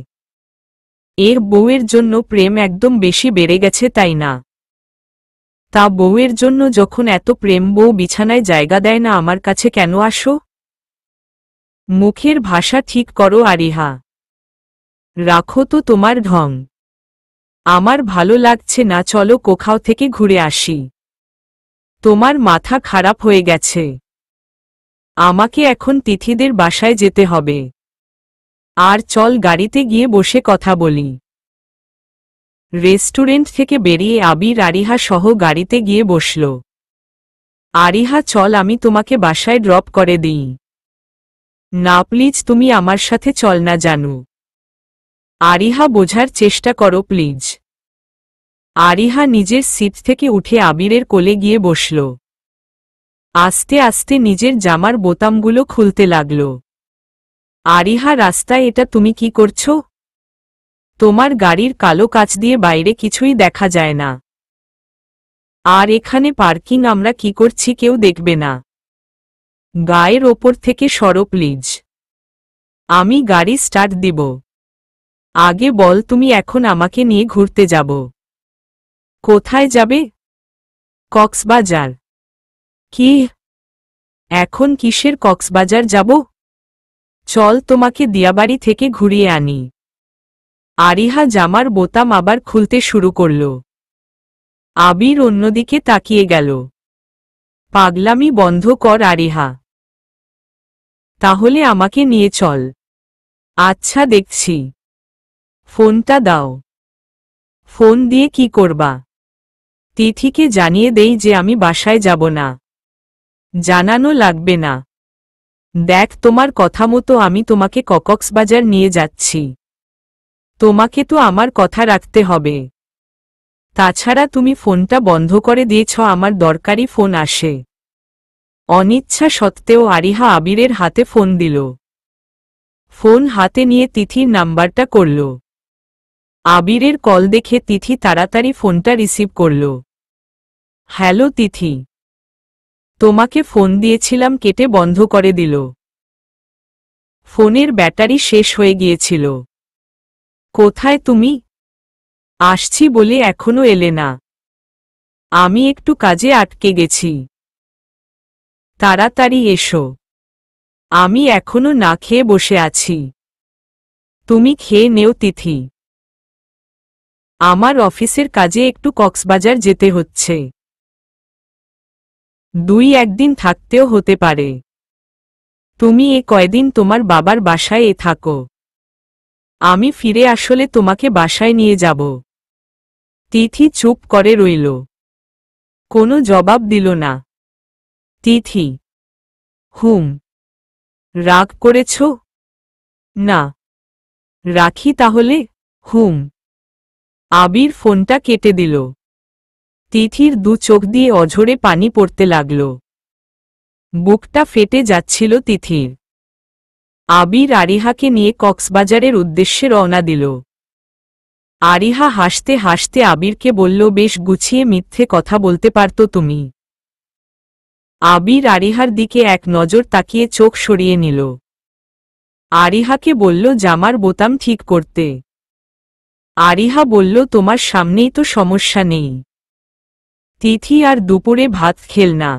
এর বউয়ের জন্য প্রেম একদম বেশি বেড়ে গেছে, তাই না? তা বউয়ের জন্য যখন এত প্রেম, বউ বিছানায় জায়গা দেয় না, আমার কাছে কেন আসো? মুখের ভাষা ঠিক করো আরিহা, রাখো তো তোমার ঢং। আমার ভালো লাগছে না, চলো কোথাও থেকে ঘুরে আসি। তোমার মাথা খারাপ হয়ে গেছে। আমাকে এখন তিথিদের বাসায় যেতে হবে। আর চল গাড়িতে গিয়ে বসে কথা বলি। রেস্টুরেন্ট থেকে বেরিয়ে আবির আরিহা সহ গাড়িতে গিয়ে বসল। আরিহা, চল আমি তোমাকে বাসায় ড্রপ করে দিই। না প্লিজ, তুমি আমার সাথে চল না জানু। আরিহা, বোঝার চেষ্টা করো প্লিজ। আরিহা নিজের সিট থেকে উঠে আবিরের কোলে গিয়ে বসল। আস্তে আস্তে নিজের জামার বোতামগুলো খুলতে লাগল। আরিহা, রাস্তায় এটা তুমি কি করছো? তোমার গাড়ির কালো কাচ দিয়ে বাইরে কিছুই দেখা যায় না। আর এখানে পার্কিং আমরা কি করছি কেউ দেখবে না। গায়ের ওপর থেকে সরো প্লিজ। আমি গাড়ি স্টার্ট দিব। আগে বল, তুমি এখন আমাকে নিয়ে ঘুরতে যাব? কোথায় যাবে? কক্সবাজার। কি? এখন কিসের কক্সবাজার যাব? চল তোমাকে দিয়াবাড়ি থেকে ঘুরিয়ে আনি। আরিহা জামার বোতাম আবার খুলতে শুরু করল। আবির অন্যদিকে তাকিয়ে গেল। পাগলামি বন্ধ কর আরিহা। তাহলে আমাকে নিয়ে চল। আচ্ছা দেখছি। ফোনটা দাও। ফোন দিয়ে কি করবা? তিথিকে জানিয়ে দেই যে আমি বাসায় যাব না। জানানো লাগবে না। দেখ, তোমার কথা মতো আমি তোমাকে কক্সবাজার নিয়ে যাচ্ছি। তোমাকে তো আমার কথা রাখতে হবে। তাছাড়া তুমি ফোনটা বন্ধ করে দিয়েছ, আমার দরকারি ফোন আসে। অনিচ্ছা সত্ত্বেও আরিহা আবিরের হাতে ফোন দিল। ফোন হাতে নিয়ে তিথির নাম্বারটা করল। আবিরের কল দেখে তিথি তাড়াতাড়ি ফোনটা রিসিভ করল। হ্যালো তিথি, তোমাকে ফোন দিয়েছিলাম, কেটে বন্ধ করে দিল। ফোনের ব্যাটারি শেষ হয়ে গিয়েছিল। কোথায় তুমি? আসছি বলে এখনো এলে না। আমি একটু কাজে আটকে গেছি। তাড়াতাড়ি এসো। আমি এখনো না খেয়ে বসে আছি। তুমি খেয়ে নেও তিথি। আমার অফিসের কাজে একটু কক্সবাজার যেতে হচ্ছে। 2-1 দিন থাকতেও হতে পারে। তুমি এ কয়দিন তোমার বাবার বাসায় থাকো। আমি ফিরে আসলে তোমাকে বাসায় নিয়ে যাব। তিথি চুপ করে রইল। কোনো জবাব দিল না। তিথি। হুম। রাগ করেছ? না। রাখি তাহলে? হুম। আবির ফোনটা কেটে দিল। তিথির দু চোখ দিয়ে অঝরে পানি পড়তে লাগল। বুকটা ফেটে যাচ্ছিল তিথির। আবির আরিহাকে নিয়ে কক্সবাজারের উদ্দেশ্যে রওনা দিল। আরিহা হাসতে হাসতে আবিরকে বলল, বেশ গুছিয়ে মিথ্যে কথা বলতে পারতো তুমি। আবির আরিহার দিকে এক নজর তাকিয়ে চোখ সরিয়ে নিল। আরিহাকে বলল জামার বোতাম ঠিক করতে। আরিহা বলল, তোমার সামনেই তো সমস্যা নেই। তিথি আর দুপুরে ভাত খেল না।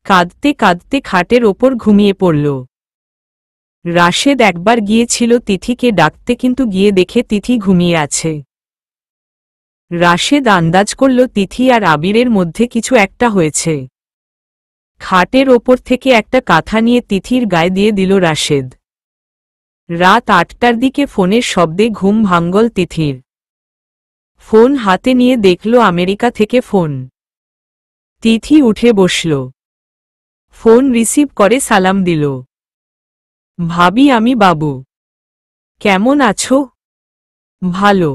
কাঁদতে কাঁদতে খাটের ওপর ঘুমিয়ে পড়ল। রাশেদ একবার গিয়েছিল তিথিকে ডাকতে, কিন্তু গিয়ে দেখে তিথি ঘুমিয়ে আছে। রাশেদ আন্দাজ করল তিথি আর আবিরের মধ্যে কিছু একটা হয়েছে। খাটের ওপর থেকে একটা কাঁথা নিয়ে তিথির গায়ে দিয়ে দিল রাশেদ। রাত 8টার দিকে ফোনের শব্দে ঘুম ভাঙ্গল তিথির। ফোন হাতে নিয়ে দেখল আমেরিকা থেকে ফোন। তিথি উঠে বসল। ফোন রিসিভ করে সালাম দিল। ভাবি, আমি বাবু। কেমন আছো? ভালো।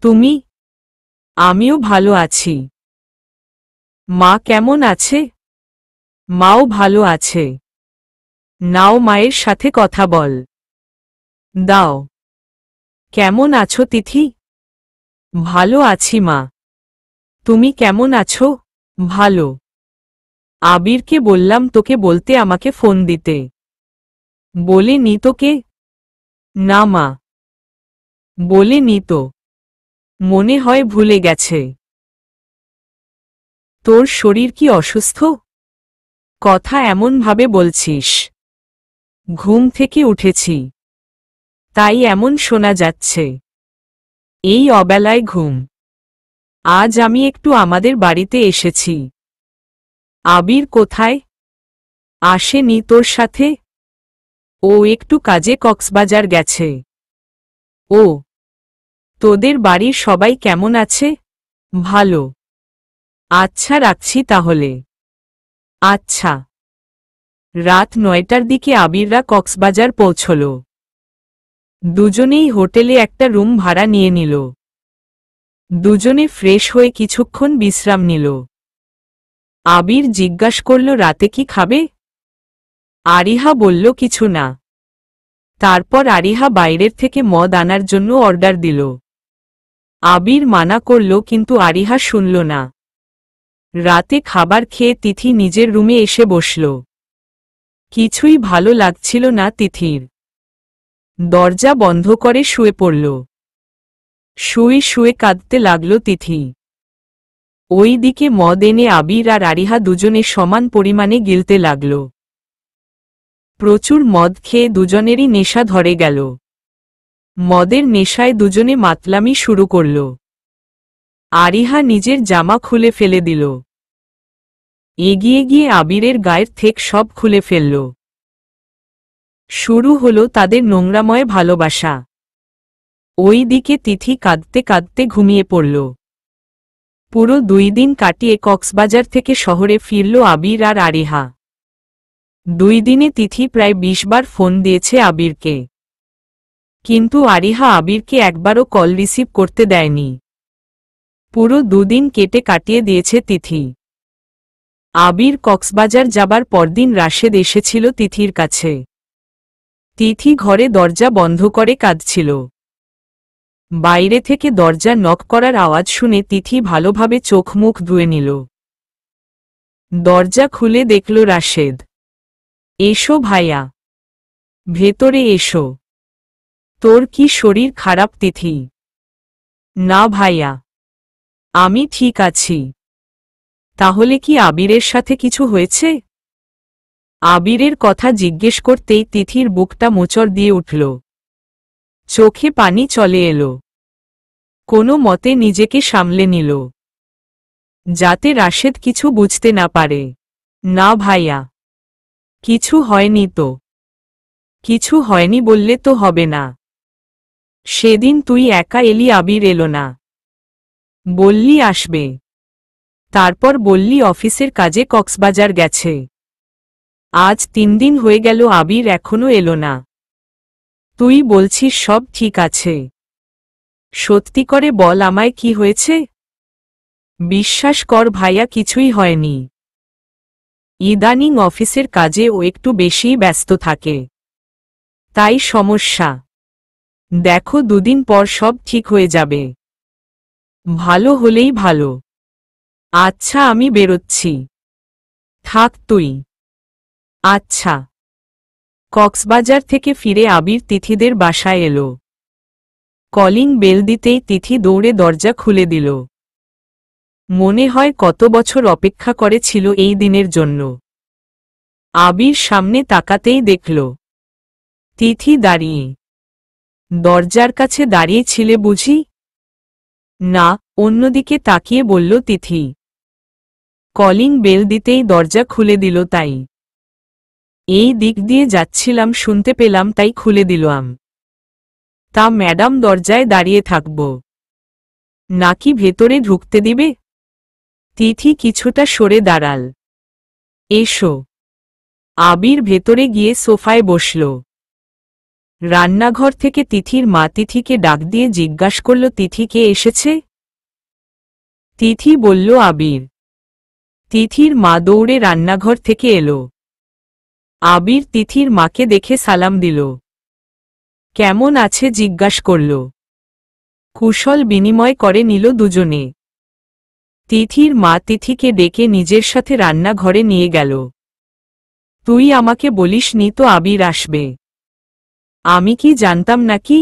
তুমি? আমিও ভালো আছি। মা কেমন আছে? মাও ভালো আছে। নাও, মায়ের সাথে কথা বল। দাও। কেমন আছো তিথি? ভালো আছি মা। তুমি কেমন আছো? ভালো। আবিরকে বললাম তোকে বলতে আমাকে ফোন দিতে। বলে নি তোকে? না মা, বলে নি তো। মনে হয় ভুলে গেছে। তোর শরীর কি অসুস্থ? কথা এমনভাবে বলছিস। ঘুম থেকে উঠেছি, তাই এমন শোনা যাচ্ছে। এই অবেলায় ঘুম? আজ আমি একটু আমাদের বাড়িতে এসেছি। আবির কোথায়? আসেনি তোর সাথে? ও একটু কাজে কক্সবাজার গেছে। ও, তোদের বাড়ির সবাই কেমন আছে? ভালো। আচ্ছা, রাখছি তাহলে। আচ্ছা। রাত 9টার দিকে আবিররা কক্সবাজার পৌঁছল। দুজনেই হোটেলে একটা রুম ভাড়া নিয়ে নিল। দুজনে ফ্রেশ হয়ে কিছুক্ষণ বিশ্রাম নিল। আবির জিজ্ঞাসা করল, রাতে কি খাবে? আরিহা বলল, কিছু না। তারপর আরিহা বাইরের থেকে মদ আনার জন্য অর্ডার দিল। আবির মানা করল কিন্তু আরিহা শুনল না। রাতে খাবার খেয়ে তিথি নিজের রুমে এসে বসল। কিছুই ভালো লাগছিল না তিথির। দরজা বন্ধ করে শুয়ে পড়ল। শুয়ে শুয়ে কাঁদতে লাগল তিথি। ওই দিকে মদ এনে আবির আর আরিহা দুজনে সমান পরিমাণে গিলতে লাগল। প্রচুর মদ খেয়ে দুজনেরই নেশা ধরে গেল। মদের নেশায় দুজনে মাতলামি শুরু করল। আরিহা নিজের জামা খুলে ফেলে দিল। এগিয়ে গিয়ে আবিরের গায়ের থেকে সব খুলে ফেলল। শুরু হলো তাদের নোংরাময় ভালোবাসা। ওই দিকে তিথি কাঁদতে কাঁদতে ঘুমিয়ে পড়ল। পুরো 2 দিন কাটিয়ে কক্সবাজার থেকে শহরে ফিরল আবির আর আরিহা। 2 দিনে তিথি প্রায় 20 বার ফোন দিয়েছে আবিরকে। কিন্তু আরিহা আবিরকে একবারও কল রিসিভ করতে দেয়নি। পুরো 2 দিন কেটে কাটিয়ে দিয়েছে তিথি। আবির কক্সবাজার যাবার পরদিন রাশেদ এসেছিল তিথির কাছে। তিথি ঘরে দরজা বন্ধ করে কাঁদছিল। বাইরে থেকে দরজা নক করার আওয়াজ শুনে তিথি ভালোভাবে চোখ মুখ ধুয়ে নিল। দরজা খুলে দেখল রাশেদ। এসো ভাইয়া, ভেতরে এসো। তোর কি শরীর খারাপ তিথি? না ভাইয়া, আমি ঠিক আছি। তাহলে কি আবিরের সাথে কিছু হয়েছে? আবিরের কথা জিজ্ঞেস করতেই তিথির বুকটা মোচড় দিয়ে উঠল। চোখে পানি চলে এলো। কোনো মতে নিজেকে সামলে নিল, যাতে রাশেদ কিছু বুঝতে না পারে। না ভাইয়া, কিছু হয়নি তো। কিছু হয়নি বললে তো হবে না। সেদিন তুই একা এলি, আবির এলো না। বললি আসবে, তারপর বললি অফিসের কাজে কক্সবাজার গেছে। আজ 3 দিন হয়ে গেল, আবির এখনো এলো না। তুই বলছিস সব ঠিক আছে। সত্যি করে বল আমায় কি হয়েছে? বিশ্বাস কর ভাইয়া, কিছুই হয়নি। ইদানিং অফিসের কাজে ও একটু বেশিই ব্যস্ত থাকে, তাই সমস্যা। দেখো 2 দিন পর সব ঠিক হয়ে যাবে। ভালো হলেই ভালো। আচ্ছা আমি বেরোচ্ছি, থাক তুই। আচ্ছা। কক্সবাজার থেকে ফিরে আবির তিথিদের বাসায় এলো। কলিং বেল দিতেই তিথি দৌড়ে দরজা খুলে দিল। মনে হয় কত বছর অপেক্ষা করেছিল এই দিনের জন্য। আবির সামনে তাকাতেই দেখল তিথি দাঁড়িয়ে। দরজার কাছে দাঁড়িয়ে ছিলে বুঝি? না, অন্যদিকে তাকিয়ে বলল তিথি। কলিং বেল দিতেই দরজা খুলে দিল তাই। এই দিক দিয়ে যাচ্ছিলাম, শুনতে পেলাম তাই খুলে দিলাম। তা ম্যাডাম দরজায় দাঁড়িয়ে থাকব নাকি ভেতরে ঢুকতে দিবে? তিথি কিছুটা সরে দাঁড়াল। এসো। আবির ভেতরে গিয়ে সোফায় বসল। রান্নাঘর থেকে তিথির মা তিথিকে ডাক দিয়ে জিজ্ঞাসা করল তিথি কে এসেছে? তিথি বলল আবির। তিথির মা দৌড়ে রান্নাঘর থেকে এলো। আবির তিথির মাকে দেখে সালাম দিল। কেমন আছে জিজ্ঞাসা করল। কুশল বিনিময় করে নিল দুজনে। তিথির মা তিথিকে ডেকে নিজের সাথে রান্নাঘরে নিয়ে গেল। তুই আমাকে বলিসনি তো আবির আসবে? আমি কি জানতাম নাকি?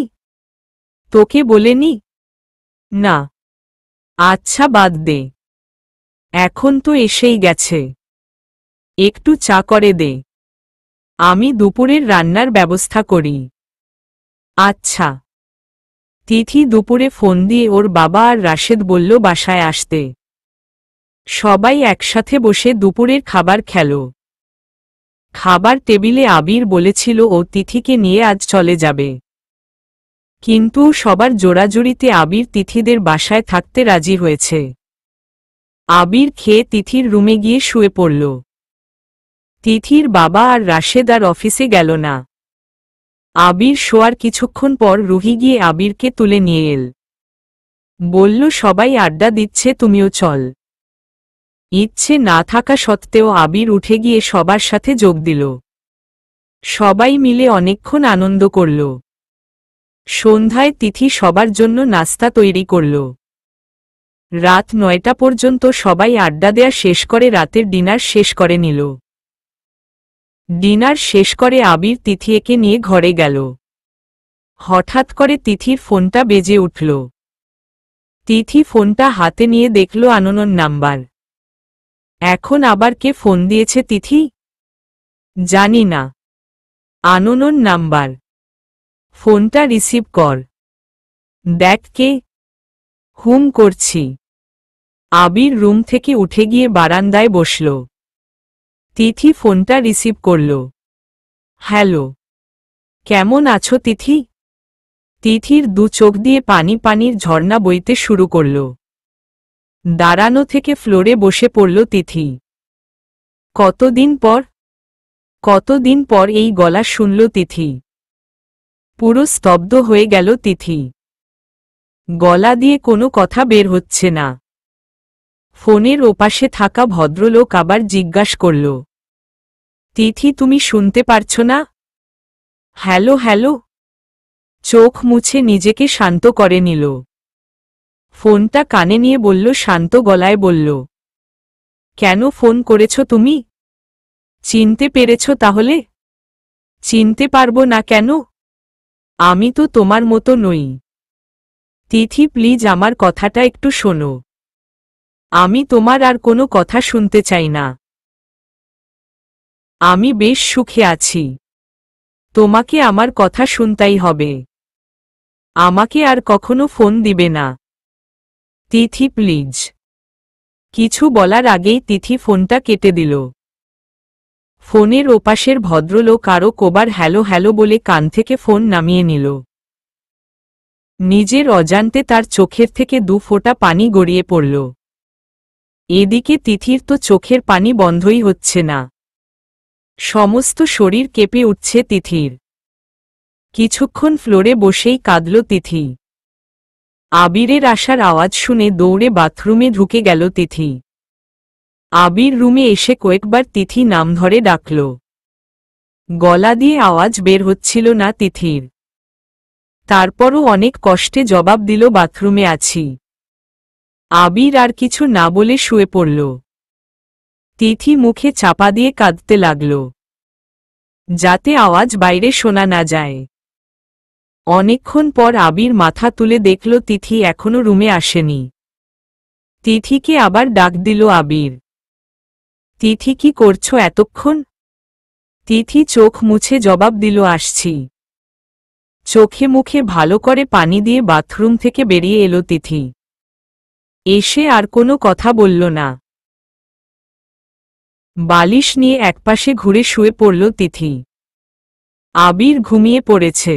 তোকে বলেনি? না। আচ্ছা বাদ দে, এখন তো এসেই গেছে। একটু চা করে দে, আমি দুপুরের রান্নার ব্যবস্থা করি। আচ্ছা। তিথি দুপুরে ফোন দিয়ে ওর বাবা আর রাশেদ বলল বাসায় আসতে। সবাই একসাথে বসে দুপুরের খাবার খেল। খাবার টেবিলে আবির বলেছিল ও তিথিকে নিয়ে আজ চলে যাবে, কিন্তু সবার জোরাজুরিতে আবির তিথিদের বাসায় থাকতে রাজি হয়েছে। আবির খেয়ে তিথির রুমে গিয়ে শুয়ে পড়ল। তিথির বাবা আর রাশেদ আর অফিসে গেল না। আবির শোয়ার কিছুক্ষণ পর রুহি গিয়ে আবিরকে তুলে নিয়ে এল। বলল সবাই আড্ডা দিচ্ছে, তুমিও চল। ইচ্ছে না থাকা সত্ত্বেও আবির উঠে গিয়ে সবার সাথে যোগ দিল। সবাই মিলে অনেকক্ষণ আনন্দ করল। সন্ধ্যায় তিথি সবার জন্য নাস্তা তৈরি করল। রাত 9টা পর্যন্ত সবাই আড্ডা দেয়া শেষ করে রাতের ডিনার শেষ করে নিল। ডিনার শেষ করে আবির তিথি একে নিয়ে ঘরে গেল। হঠাৎ করে তিথির ফোনটা বেজে উঠল। তিথি ফোনটা হাতে নিয়ে দেখল আননোন নাম্বার। এখন আবার কে ফোন দিয়েছে তিথি? জানি না। Unknown number. ফোনটা রিসিভ কর। দেখ কে। হুম করছি। আবির রুম থেকে উঠে গিয়ে বারান্দায় বসল। তিথি ফোনটা রিসিভ করল। হ্যালো। কেমন আছো তিথি? তিথির দু চোখ দিয়ে পানির ঝর্ণা বইতে শুরু করল। দাঁড়ানো থেকে ফ্লোরে বসে পড়ল তিথি। কতদিন পর এই গলা শুনল তিথি। পুরো স্তব্ধ হয়ে গেল তিথি। গলা দিয়ে কোনো কথা বের হচ্ছে না। ফোনের ওপাশে থাকা ভদ্রলোক আবার জিজ্ঞাসা করল, তিথি তুমি শুনতে পারছো না? Hello hello. চোখ মুছে নিজেকে শান্ত করে নিল। ফোনটা কানে নিয়ে বলল, শান্ত গলায় বলল, কেন ফোন করেছ তুমি? চিনতে পেরেছ তাহলে? চিনতে পারবো না কেন? আমি তো তোমার মতো নই। তিথি প্লিজ আমার কথাটা একটু শোনো। আমি তোমার আর কোনো কথা শুনতে চাই না। আমি বেশ সুখে আছি। তোমাকে আমার কথা শুনতেই হবে। আমাকে আর কখনো ফোন দিবে না। তিথি প্লিজ। কিছু বলার আগেই তিথি ফোনটা কেটে দিল। ফোনের ওপাশের ভদ্রলোক আরও কবার হ্যালো হ্যালো বলে কান থেকে ফোন নামিয়ে নিল। নিজের অজান্তে তার চোখের থেকে 2 ফোঁটা পানি গড়িয়ে পড়ল। এদিকে তিথির তো চোখের পানি বন্ধই হচ্ছে না। সমস্ত শরীর কেঁপে উঠছে তিথির। কিছুক্ষণ ফ্লোরে বসেই কাঁদল তিথি। আবিরের আসার আওয়াজ শুনে দৌড়ে বাথরুমে ঢুকে গেল তিথি। আবির রুমে এসে কয়েকবার তিথি নাম ধরে ডাকল। গলা দিয়ে আওয়াজ বের হচ্ছিল না তিথির। তারপরও অনেক কষ্টে জবাব দিল, বাথরুমে আছি। আবির আর কিছু না বলে শুয়ে পড়ল। তিথি মুখে চাপা দিয়ে কাঁদতে লাগল, যাতে আওয়াজ বাইরে শোনা না যায়। অনেকক্ষণ পর আবির মাথা তুলে দেখল তিথি এখনো রুমে আসেনি। তিথিকে আবার ডাক দিল আবির। তিথি কি করছো এতক্ষণ? তিথি চোখ মুছে জবাব দিল, আসছি। চোখে মুখে ভালো করে পানি দিয়ে বাথরুম থেকে বেরিয়ে এলো তিথি। এসে আর কোনো কথা বলল না। বালিশ নিয়ে একপাশে ঘুরে শুয়ে পড়ল তিথি। আবির ঘুমিয়ে পড়েছে,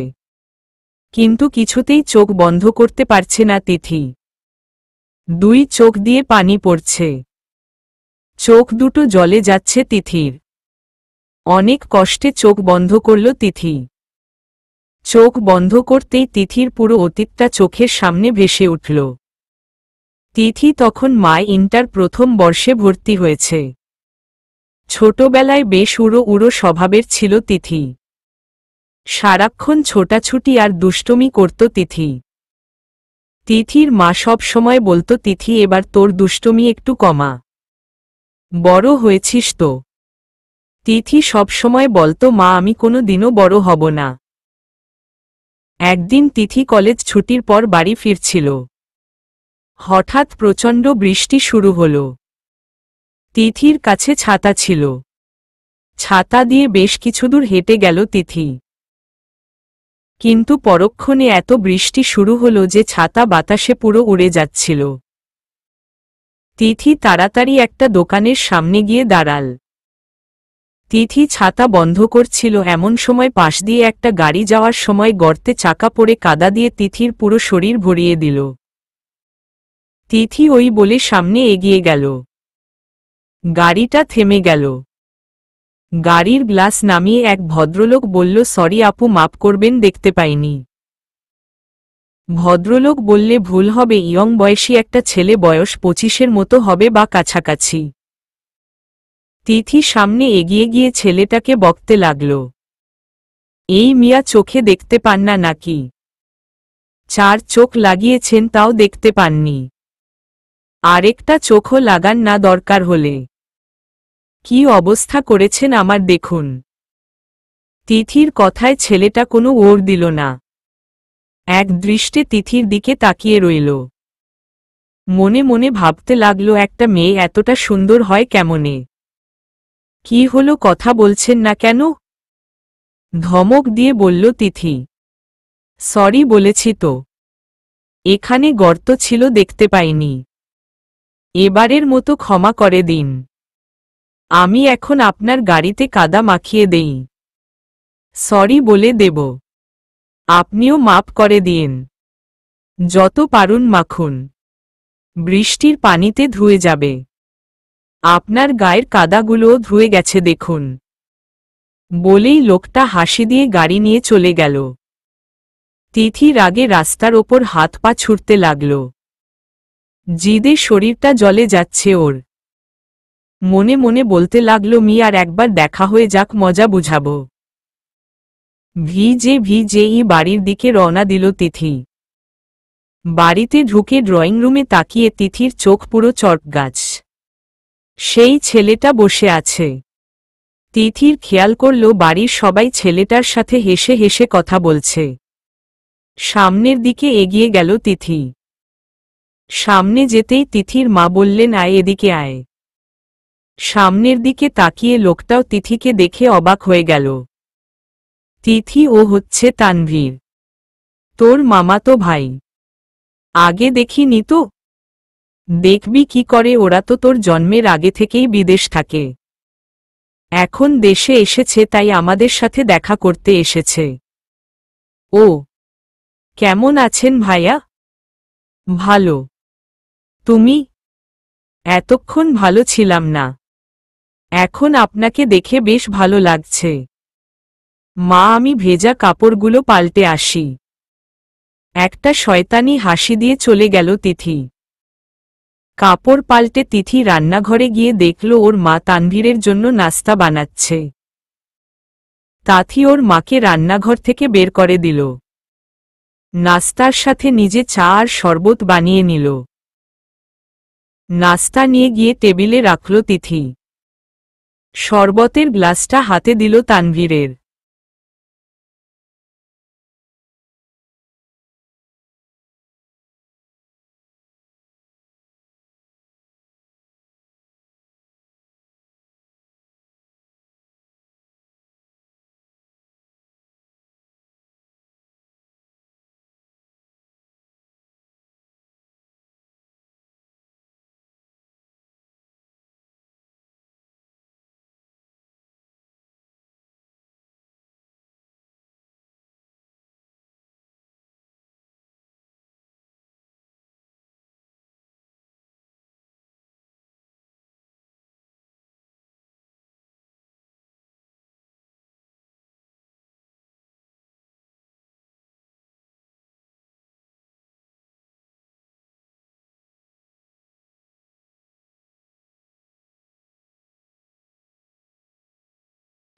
কিন্তু কিছুতেই চোখ বন্ধ করতে পারছে না তিথি। 2 চোখ দিয়ে পানি পড়ছে। চোখ দুটো জলে যাচ্ছে তিথির। অনেক কষ্টে চোখ বন্ধ করল তিথি। চোখ বন্ধ করতেই তিথির পুরো অতীতটা চোখের সামনে ভেসে উঠল। তিথি তখন ইন্টার প্রথম বর্ষে ভর্তি হয়েছে। ছোটবেলায় বেশ উড়ো স্বভাবের ছিল তিথি। সারাক্ষণ ছোটাছুটি আর দুষ্টুমি করত তিথি। তিথির মা সব সময় বলতো, তিথি এবার তোর দুষ্টুমি একটু কমা, বড় হয়েছিস তো। তিথি সব সময় বলতো, মা আমি কোনো দিনও বড় হব না। একদিন তিথি কলেজ ছুটির পর বাড়ি ফিরছিল। হঠাৎ প্রচণ্ড বৃষ্টি শুরু হল। তিথির কাছে ছাতা ছিল। ছাতা দিয়ে বেশ কিছুদূর হেঁটে গেল তিথি। কিন্তু পরক্ষণে এত বৃষ্টি শুরু হল যে ছাতা বাতাসে পুরো উড়ে যাচ্ছিল। তিথি তাড়াতাড়ি একটা দোকানের সামনে গিয়ে দাঁড়াল। তিথি ছাতা বন্ধ করছিল, এমন সময় পাশ দিয়ে একটা গাড়ি যাওয়ার সময় গর্তে চাকা পড়ে কাদা দিয়ে তিথির পুরো শরীর ভরিয়ে দিল। তিথি ওই বলে সামনে এগিয়ে গেল। গাড়িটা থেমে গেল। গাড়ির গ্লাস নামিয়ে এক ভদ্রলোক বলল, সরি আপু, মাপ করবেন, দেখতে পাইনি। ভদ্রলোক বললে, ভুল হবে, ইয়ং বয়সী একটা ছেলে, বয়স 25-এর মতো হবে বা কাছাকাছি। তিথি সামনে এগিয়ে গিয়ে ছেলেটাকে বকতে লাগল। এই মিয়া চোখে দেখতে পান না নাকি? 4 চোখ লাগিয়েছেন তাও দেখতে পাননি। আরেকটা চোখও লাগান না দরকার হলে। কি অবস্থা করেছেন আমার দেখুন। তিথির কথায় ছেলেটা কোনো ওড় দিল না। এক দৃষ্টে তিথির দিকে তাকিয়ে রইল। মনে মনে ভাবতে লাগলো একটা মেয়ে এতটা সুন্দর হয় কেমনে? কি হলো, কথা বলছেন না কেন? ধমক দিয়ে বলল তিথি। সরি বলেছি তো। এখানে গর্ত ছিল দেখতে পাইনি। এবারের মতো ক্ষমা করে দিন। আমি এখন আপনার গাড়িতে কাদা মাখিয়ে দেই। সরি বলে দেব। আপনিও মাপ করে দিন। যত পারুন মাখুন। বৃষ্টির পানিতে ধুয়ে যাবে। আপনার গায়ের কাদাগুলোও ধুয়ে গেছে দেখুন। বলেই লোকটা হাসি দিয়ে গাড়ি নিয়ে চলে গেল। তিথি রাগে রাস্তার ওপর হাত পা ছুটতে লাগল। জিদে শরীরটা জলে যাচ্ছে ওর। মনে মনে বলতে লাগলো আর একবার দেখা হয়ে যাক, মজা বুঝাবো। ভিজেই বাড়ির দিকে রওনা দিল তিথি। বাড়িতে ঢুকে ড্রয়িং রুমে তাকিয়ে তিথির চোখ পুরো চটগাছ। সেই ছেলেটা বসে আছে। তিথির খেয়াল করল বাড়ির সবাই ছেলেটার সাথে হেসে হেসে কথা বলছে। সামনের দিকে এগিয়ে গেল তিথি। সামনে যেতেই তিথির মা বললেন, আয় এদিকে আয়। সামনের দিকে তাকিয়ে লোকটাও তিথিকে দেখে অবাক হয়ে গেল। তিথি, ও হচ্ছে তানভীর, তোর মামাতো ভাই। আগে দেখিনি তো। দেখবি কি করে, ওরা তো তোর জন্মের আগে থেকেই বিদেশ থাকে। এখন দেশে এসেছে তাই আমাদের সাথে দেখা করতে এসেছে। ও, কেমন আছেন ভাইয়া? ভালো। তুমি? এতক্ষণ ভালো ছিলাম না। এখন আপনাকে দেখে বেশ ভালো লাগছে। মা, আমি ভেজা কাপড়গুলো পাল্টে আসি। একটা শয়তানি হাসি দিয়ে চলে গেল তিথি। কাপড় পাল্টে তিথি রান্নাঘরে গিয়ে দেখল ওর মা তানভীরের জন্য নাস্তা বানাচ্ছে। তাথি ওর মাকে রান্নাঘর থেকে বের করে দিল। নাস্তার সাথে নিজে চা আর শরবত বানিয়ে নিল। নাস্তা নিয়ে গিয়ে টেবিলে রাখল তিথি। শরবতের গ্লাসটা হাতে দিল তানভীরের।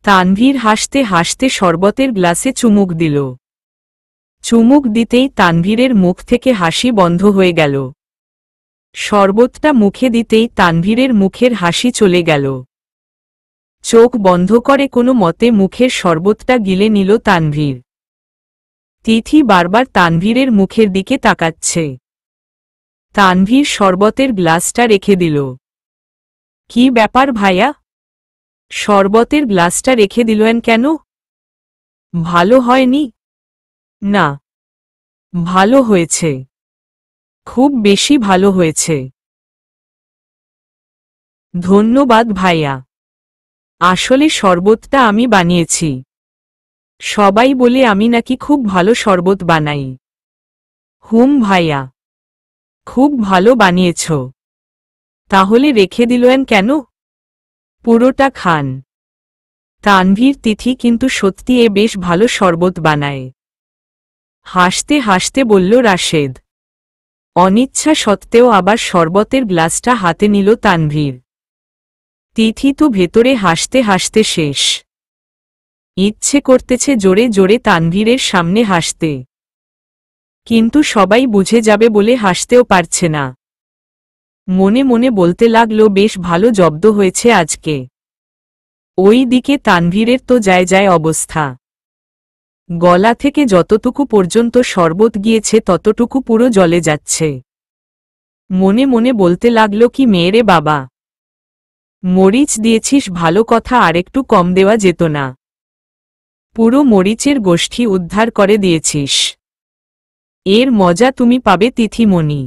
তানভীর হাসতে হাসতে শরবতের গ্লাসে চুমুক দিল। চুমুক দিতেই তানভীরের মুখ থেকে হাসি বন্ধ হয়ে গেল। শরবতটা মুখে দিতেই তানভীরের মুখের হাসি চলে গেল। চোখ বন্ধ করে কোনো মতে মুখের শরবতটা গিলে নিল তানভীর। তিথি বারবার তানভীরের মুখের দিকে তাকাচ্ছে। তানভীর শরবতের গ্লাসটা রেখে দিল। কি ব্যাপার ভাইয়া? শরবতের গ্লাসটা রেখে দিলেন কেন? ভালো হয়নি? না, ভালো হয়েছে। খুব বেশি ভালো হয়েছে। ধন্যবাদ ভাইয়া। আসলে শরবতটা আমি বানিয়েছি। সবাই বলে আমি নাকি খুব ভালো শরবত বানাই। হুম ভাইয়া, খুব ভালো বানিয়েছ। তাহলে রেখে দিলেন কেন? পুরোটা খান। তানভীর, তিথি কিন্তু সত্যি বেশ ভালো শরবত বানায়। হাসতে হাসতে বলল রাশেদ। অনিচ্ছা সত্ত্বেও আবার শরবতের গ্লাসটা হাতে নিল তানভীর। তিথি তো ভেতরে হাসতে হাসতে শেষ। ইচ্ছে করতেছে জোরে জোরে তানভীরের সামনে হাসতে, কিন্তু সবাই বুঝে যাবে বলে হাসতেও পারছে না। মনে মনে বলতে লাগলো বেশ ভালো জব্দ হয়েছে আজকে। ওই দিকে তানভীরের তো যায় যায় অবস্থা। গলা থেকে যতটুকু পর্যন্ত শরবত গিয়েছে ততটুকু পুরো জলে যাচ্ছে। মনে মনে বলতে লাগলো কি মেয়েরে বাবা, মরিচ দিয়েছিস ভালো কথা, আরেকটু কম দেওয়া যেত না? পুরো মরিচের গোষ্ঠী উদ্ধার করে দিয়েছিস। এর মজা তুমি পাবে তিথিমণি।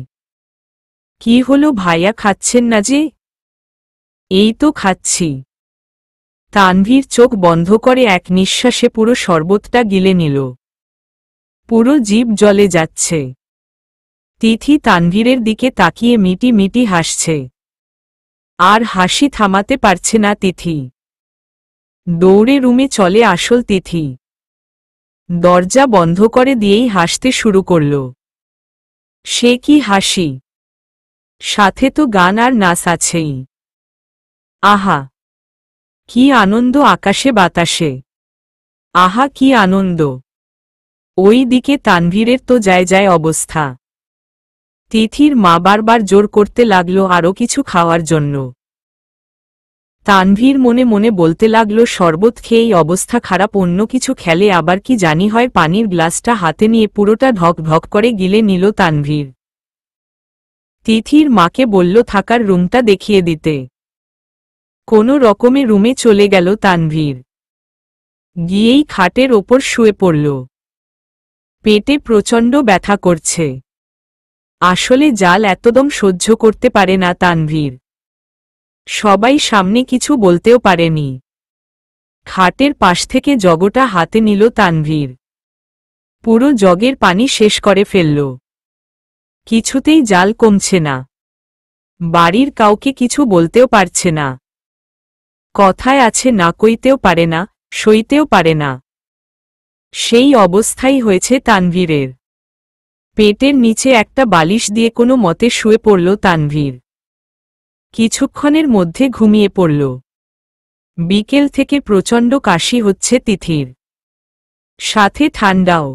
কি হলো ভাইয়া, খাচ্ছেন না যে? এই তো খাচ্ছি। তানভীর চোখ বন্ধ করে এক নিঃশ্বাসে পুরো শরবতটা গিলে নিল। পুরো জিভ জ্বলে যাচ্ছে। তিথি তানভীরের দিকে তাকিয়ে মিটি মিটি হাসছে। আর হাসি থামাতে পারছে না তিথি। দৌড়ে রুমে চলে আসল তিথি। দরজা বন্ধ করে দিয়েই হাসতে শুরু করল। সে কি হাসি, সাথে তো গান আর নাচ আছেই। আহা কি আনন্দ আকাশে বাতাসে, আহা কি আনন্দ। ওই দিকে তানভীরের তো যায় যায় অবস্থা। তিথির মা বারবার জোর করতে লাগলো আরও কিছু খাওয়ার জন্য। তানভীর মনে মনে বলতে লাগলো শরবত খেয়েই অবস্থা খারাপ, অন্য কিছু খেলে আবার কি জানি হয়। পানির গ্লাসটা হাতে নিয়ে পুরোটা ঢক ঢক করে গিলে নিল তানভীর। তিথির মাকে বলল থাকার রুমটা দেখিয়ে দিতে। কোনো রকমে রুমে চলে গেল তানভীর। গিয়েই খাটের ওপর শুয়ে পড়ল। পেটে প্রচণ্ড ব্যথা করছে। আসলে জাল এতদম সহ্য করতে পারে না তানভীর। সবাই সামনে কিছু বলতেও পারেনি। খাটের পাশ থেকে জগটা হাতে নিল তানভীর। পুরো জগের পানি শেষ করে ফেলল। কিছুতেই জাল কমছে না। বাড়ির কাউকে কিছু বলতেও পারছে না। কথায় আছে না কইতেও পারে না, সইতেও পারে না। সেই অবস্থাই হয়েছে তানভীরের। পেটের নিচে একটা বালিশ দিয়ে কোনো মতে শুয়ে পড়ল তানভীর। কিছুক্ষণের মধ্যে ঘুমিয়ে পড়ল। বিকেল থেকে প্রচণ্ড কাশি হচ্ছে তিথির, সাথে ঠান্ডাও।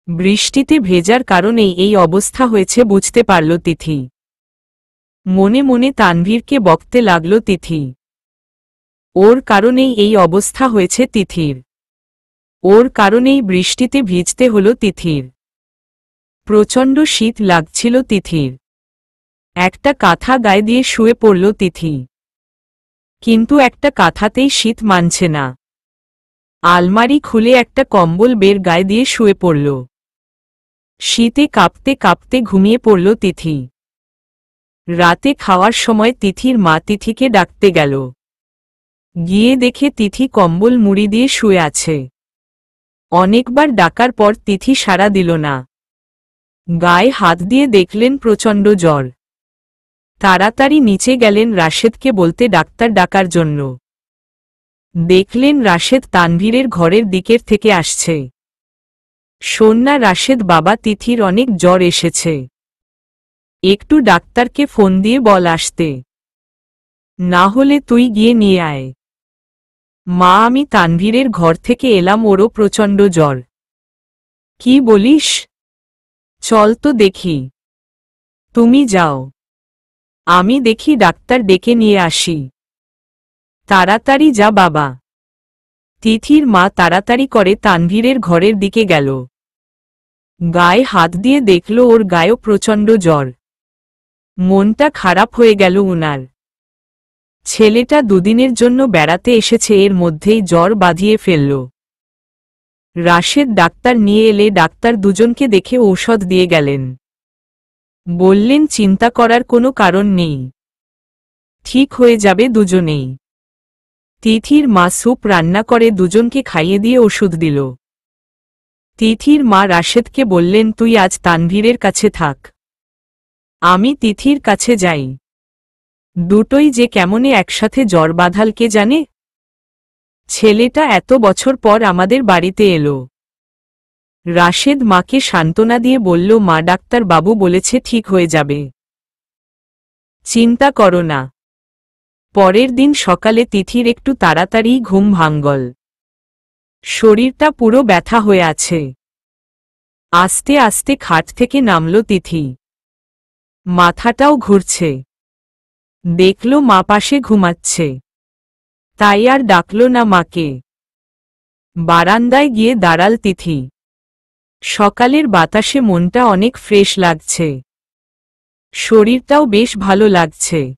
বৃষ্টিতে ভেজার কারণেই এই অবস্থা হয়েছে বুঝতে পারল তিথি। মনে মনে তানভীরকে বকতে লাগল তিথি। ওর কারণেই এই অবস্থা হয়েছে তিথির। ওর কারণেই বৃষ্টিতে ভিজতে হল তিথির। প্রচণ্ড শীত লাগছিল তিথির। একটা কাঁথা গায়ে দিয়ে শুয়ে পড়ল তিথি। কিন্তু একটা কাঁথাতেই শীত মানছে না। আলমারি খুলে একটা কম্বল বের গায়ে দিয়ে শুয়ে পড়ল। শীতে কাঁপতে কাঁপতে ঘুমিয়ে পড়ল তিথি। রাতে খাওয়ার সময় তিথির মা তিথিকে ডাকতে গেল। গিয়ে দেখে তিথি কম্বল মুড়ি দিয়ে শুয়ে আছে। অনেকবার ডাকার পর তিথি সাড়া দিল না। গায়ে হাত দিয়ে দেখলেন প্রচণ্ড জ্বর। তাড়াতাড়ি নিচে গেলেন রাশেদকে বলতে ডাক্তার ডাকার জন্য। দেখলেন রাশেদ তানভীরের ঘরের দিকের থেকে আসছে। শোন না রাশেদ বাবা, তিথির অনেক জ্বর এসেছে, একটু ডাক্তারকে ফোন দিয়ে বল আসতে। না হলে তুই গিয়ে নিয়ে আয়। মা আমি তানভীরের ঘর থেকে এলাম, ওরও প্রচণ্ড জ্বর। কি বলিস? চল তো দেখি। তুমি যাও, আমি দেখি ডাক্তার ডেকে নিয়ে আসি। তাড়াতাড়ি যা বাবা। তিথির মা তাড়াতাড়ি করে তানভীরের ঘরের দিকে গেল। গায়ে হাত দিয়ে দেখল ওর গায়েও প্রচণ্ড জ্বর। মনটা খারাপ হয়ে গেল উনার। ছেলেটা দুদিনের জন্য বেড়াতে এসেছে, এর মধ্যেই জ্বর বাঁধিয়ে ফেলল। রাশেদ ডাক্তার নিয়ে এলে ডাক্তার দুজনকে দেখে ঔষধ দিয়ে গেলেন। বললেন চিন্তা করার কোনো কারণ নেই, ঠিক হয়ে যাবে দুজনেই। তিথির মা স্যুপ রান্না করে দুজনকে খাইয়ে দিয়ে ওষুধ দিল। তিথির মা রাশেদকে বললেন তুই আজ তানভীরের কাছে থাক, আমি তিথির কাছে যাই। দুটোই যে কেমনে একসাথে জ্বর বাঁধাল কে জানে। ছেলেটা এত বছর পর আমাদের বাড়িতে এলো। রাশেদ মাকে সান্ত্বনা দিয়ে বলল মা ডাক্তার বাবু বলেছে ঠিক হয়ে যাবে, চিন্তা করো না। পরের দিন সকালে তিথির একটু তাড়াতাড়ি ঘুম ভাঙল। শরীরটা পুরো ব্যথা হয়ে আছে। আস্তে আস্তে খাট থেকে নামল তিথি। মাথাটাও ঘুরছে। দেখল মা পাশে ঘুমাচ্ছে। তাই আর ডাকল না মাকে। বারান্দায় গিয়ে দাঁড়াল তিথি। সকালের বাতাসে মনটা অনেক ফ্রেশ লাগছে। শরীরটাও বেশ ভালো লাগছে।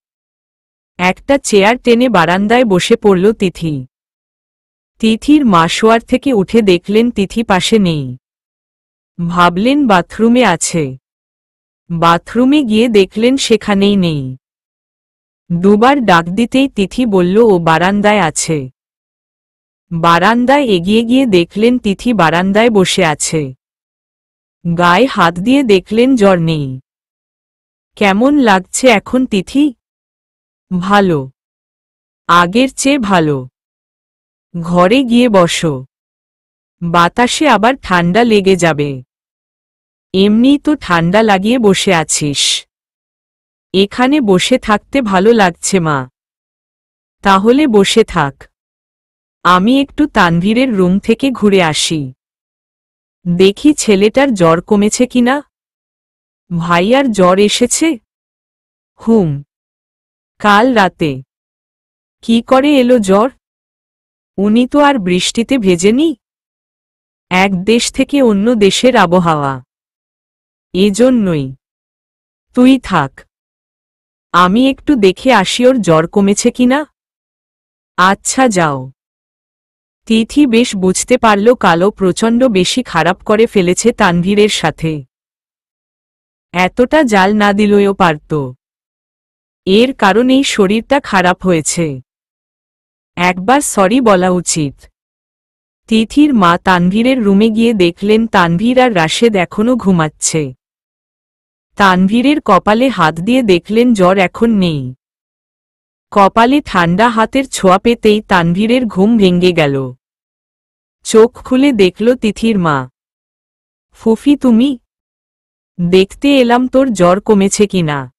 একটা চেয়ার টেনে বারান্দায় বসে পড়ল তিথি। তিথির মা শোয়ার থেকে উঠে দেখলেন তিথি পাশে নেই। ভাবলেন বাথরুমে আছে। বাথরুমে গিয়ে দেখলেন সেখানেই নেই। দুবার ডাক দিতেই তিথি বলল ও বারান্দায় আছে। বারান্দায় এগিয়ে গিয়ে দেখলেন তিথি বারান্দায় বসে আছে। গায়ে হাত দিয়ে দেখলেন জ্বর নেই। কেমন লাগছে এখন তিথি? ভালো। আগের চেয়ে ভালো। ঘরে গিয়ে বসো। বাতাসে আবার ঠান্ডা লেগে যাবে। এমনিই তো ঠান্ডা লাগিয়ে বসে আছিস। এখানে বসে থাকতে ভালো লাগছে মা। তাহলে বসে থাক। আমি একটু তানভীরের রুম থেকে ঘুরে আসি। দেখি ছেলেটার জ্বর কমেছে কিনা। ভাইয়ার জ্বর এসেছে? হুম। কাল রাতে। কি করে এলো জ্বর? উনি তো আর বৃষ্টিতে ভেজেনি। এক দেশ থেকে অন্য দেশের আবহাওয়া। এজন্যই। তুই থাক। আমি একটু দেখে আসি ওর জ্বর কমেছে কিনা। আচ্ছা যাও। তিথি বেশ বুঝতে পারল কালো প্রচণ্ড বেশি খারাপ করে ফেলেছে তানভীরের সাথে। এতটা জাল না দিলেও পারত। এর কারণেই শরীরটা খারাপ হয়েছে। একবার সরি বলা উচিত। তিথির মা তানভীরের রুমে গিয়ে দেখলেন তানভীর আর রাশেদ এখনো ঘুমাচ্ছে। তানভীরের কপালে হাত দিয়ে দেখলেন জ্বর এখন নেই। কপালে ঠান্ডা হাতের ছোঁয়া পেতেই তানভীরের ঘুম ভেঙে গেল। চোখ খুলে দেখল তিথির মা। ফুফি তুমি? দেখতে এলাম তোর জ্বর কমেছে কিনা।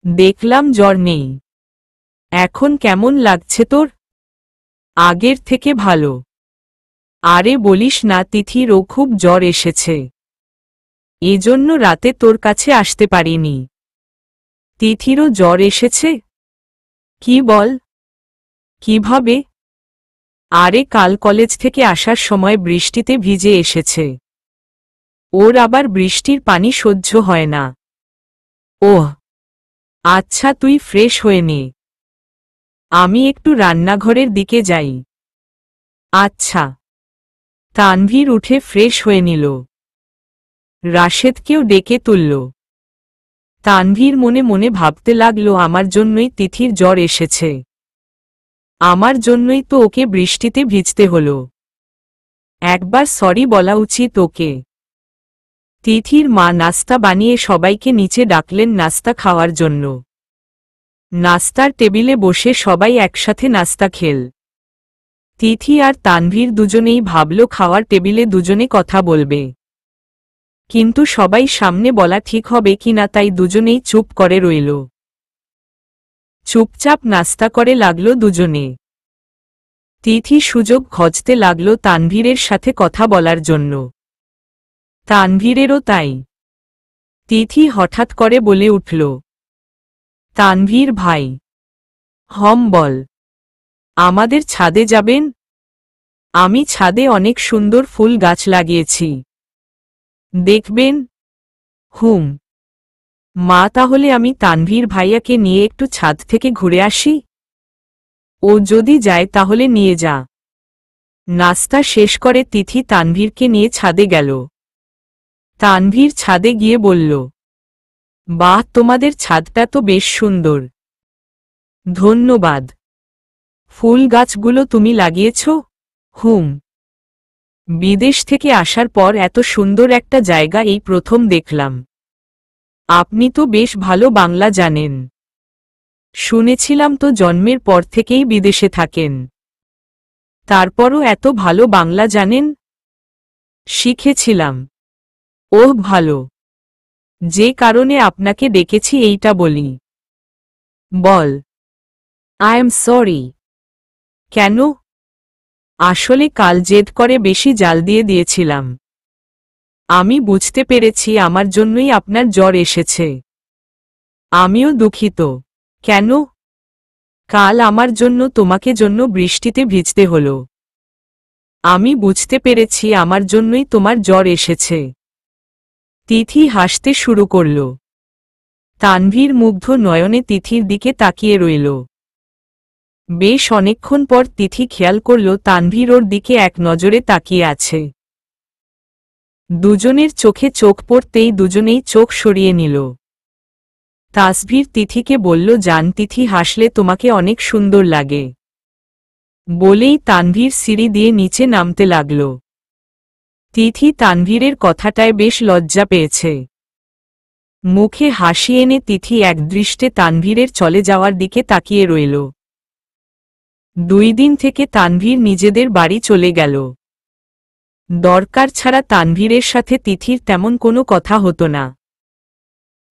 দেখলাম জ্বর নেই। এখন কেমন লাগছে তোর? আগের থেকে ভালো। আরে বলিস না তিথিরও খুব জ্বর এসেছে। এজন্য রাতে তোর কাছে আসতে পারিনি। তিথিরও জ্বর এসেছে? কি বল? কিভাবে? আরে কাল কলেজ থেকে আসার সময় বৃষ্টিতে ভিজে এসেছে। ওর আবার বৃষ্টির পানি সহ্য হয় না। ওহ আচ্ছা তুই ফ্রেশ হয়ে নে। আমি একটু রান্নাঘরের দিকে যাই। আচ্ছা। তানভীর উঠে ফ্রেশ হয়ে নিল। রাশেদকেও ডেকে তুলল। তানভীর মনে মনে ভাবতে লাগল আমার জন্যই তিথির জ্বর এসেছে। আমার জন্যই তো ওকে বৃষ্টিতে ভিজতে হলো। একবার সরি বলা উচিত ওকে। তিথির মা নাস্তা বানিয়ে সবাইকে নিচে ডাকলেন নাস্তা খাওয়ার জন্য। নাস্তার টেবিলে বসে সবাই একসাথে নাস্তা খেল। তিথি আর তানভীর দুজনেই ভাবল খাওয়ার টেবিলে দুজনে কথা বলবে। কিন্তু সবাই সামনে বলা ঠিক হবে কিনা তাই দুজনেই চুপ করে রইল। চুপচাপ নাস্তা করে লাগল দুজনে। তিথি সুযোগ খুঁজতে লাগল তানভীরের সাথে কথা বলার জন্য। তানভীরেরও তাই। তিথি হঠাৎ করে বলে উঠল, তানভীর ভাই। হম বল। আমাদের ছাদে যাবেন? আমি ছাদে অনেক সুন্দর ফুল গাছ লাগিয়েছি। দেখবেন? হুম। মা তাহলে আমি তানভীর ভাইয়াকে নিয়ে একটু ছাদ থেকে ঘুরে আসি? ও যদি যায় তাহলে নিয়ে যা। নাস্তা শেষ করে তিথি তানভীরকে নিয়ে ছাদে গেল। তানভীর ছাদে গিয়ে বলল, বাহ তোমাদের ছাদটা তো বেশ সুন্দর। ধন্যবাদ। ফুল গাছগুলো তুমি লাগিয়েছ? হুম। বিদেশ থেকে আসার পর এত সুন্দর একটা জায়গা এই প্রথম দেখলাম। আপনি তো বেশ ভালো বাংলা জানেন। শুনেছিলাম তো জন্মের পর থেকেই বিদেশে থাকেন। তারপরও এত ভালো বাংলা জানেন? শিখেছিলাম। ওহ ভালো। যে কারণে আপনাকে ডেকেছি এইটা বলি। বল। I am sorry. কেন? আসলে কাল জেদ করে বেশি জাল দিয়েছিলাম। আমি বুঝতে পেরেছি আমার জন্যই আপনার জ্বর এসেছে। আমিও দুঃখিত। কেন? কাল আমার জন্য তোমাকে জন্য বৃষ্টিতে ভিজতে হলো। আমি বুঝতে পেরেছি আমার জন্যই তোমার জ্বর এসেছে। তিথি হাসতে শুরু করল। তানভীর মুগ্ধ নয়নে তিথির দিকে তাকিয়ে রইল। বেশ অনেকক্ষণ পর তিথি খেয়াল করল তানভীর ওর দিকে এক নজরে তাকিয়ে আছে। দুজনের চোখে চোখ পড়তেই দুজনেই চোখ সরিয়ে নিল। তাসভীর তিথিকে বলল, জান, তিথি হাসলে তোমাকে অনেক সুন্দর লাগে। বলেই তানভীর সিঁড়ি দিয়ে নিচে নামতে লাগল। তিথি তানভীরের কথাটায় বেশ লজ্জা পেয়েছে। মুখে হাসি এনে তিথি একদৃষ্টে তানভীরের চলে যাওয়ার দিকে তাকিয়ে রইল। 2 দিন থেকে তানভীর নিজেদের বাড়ি চলে গেল। দরকার ছাড়া তানভীরের সাথে তিথির তেমন কোনো কথা হতো না।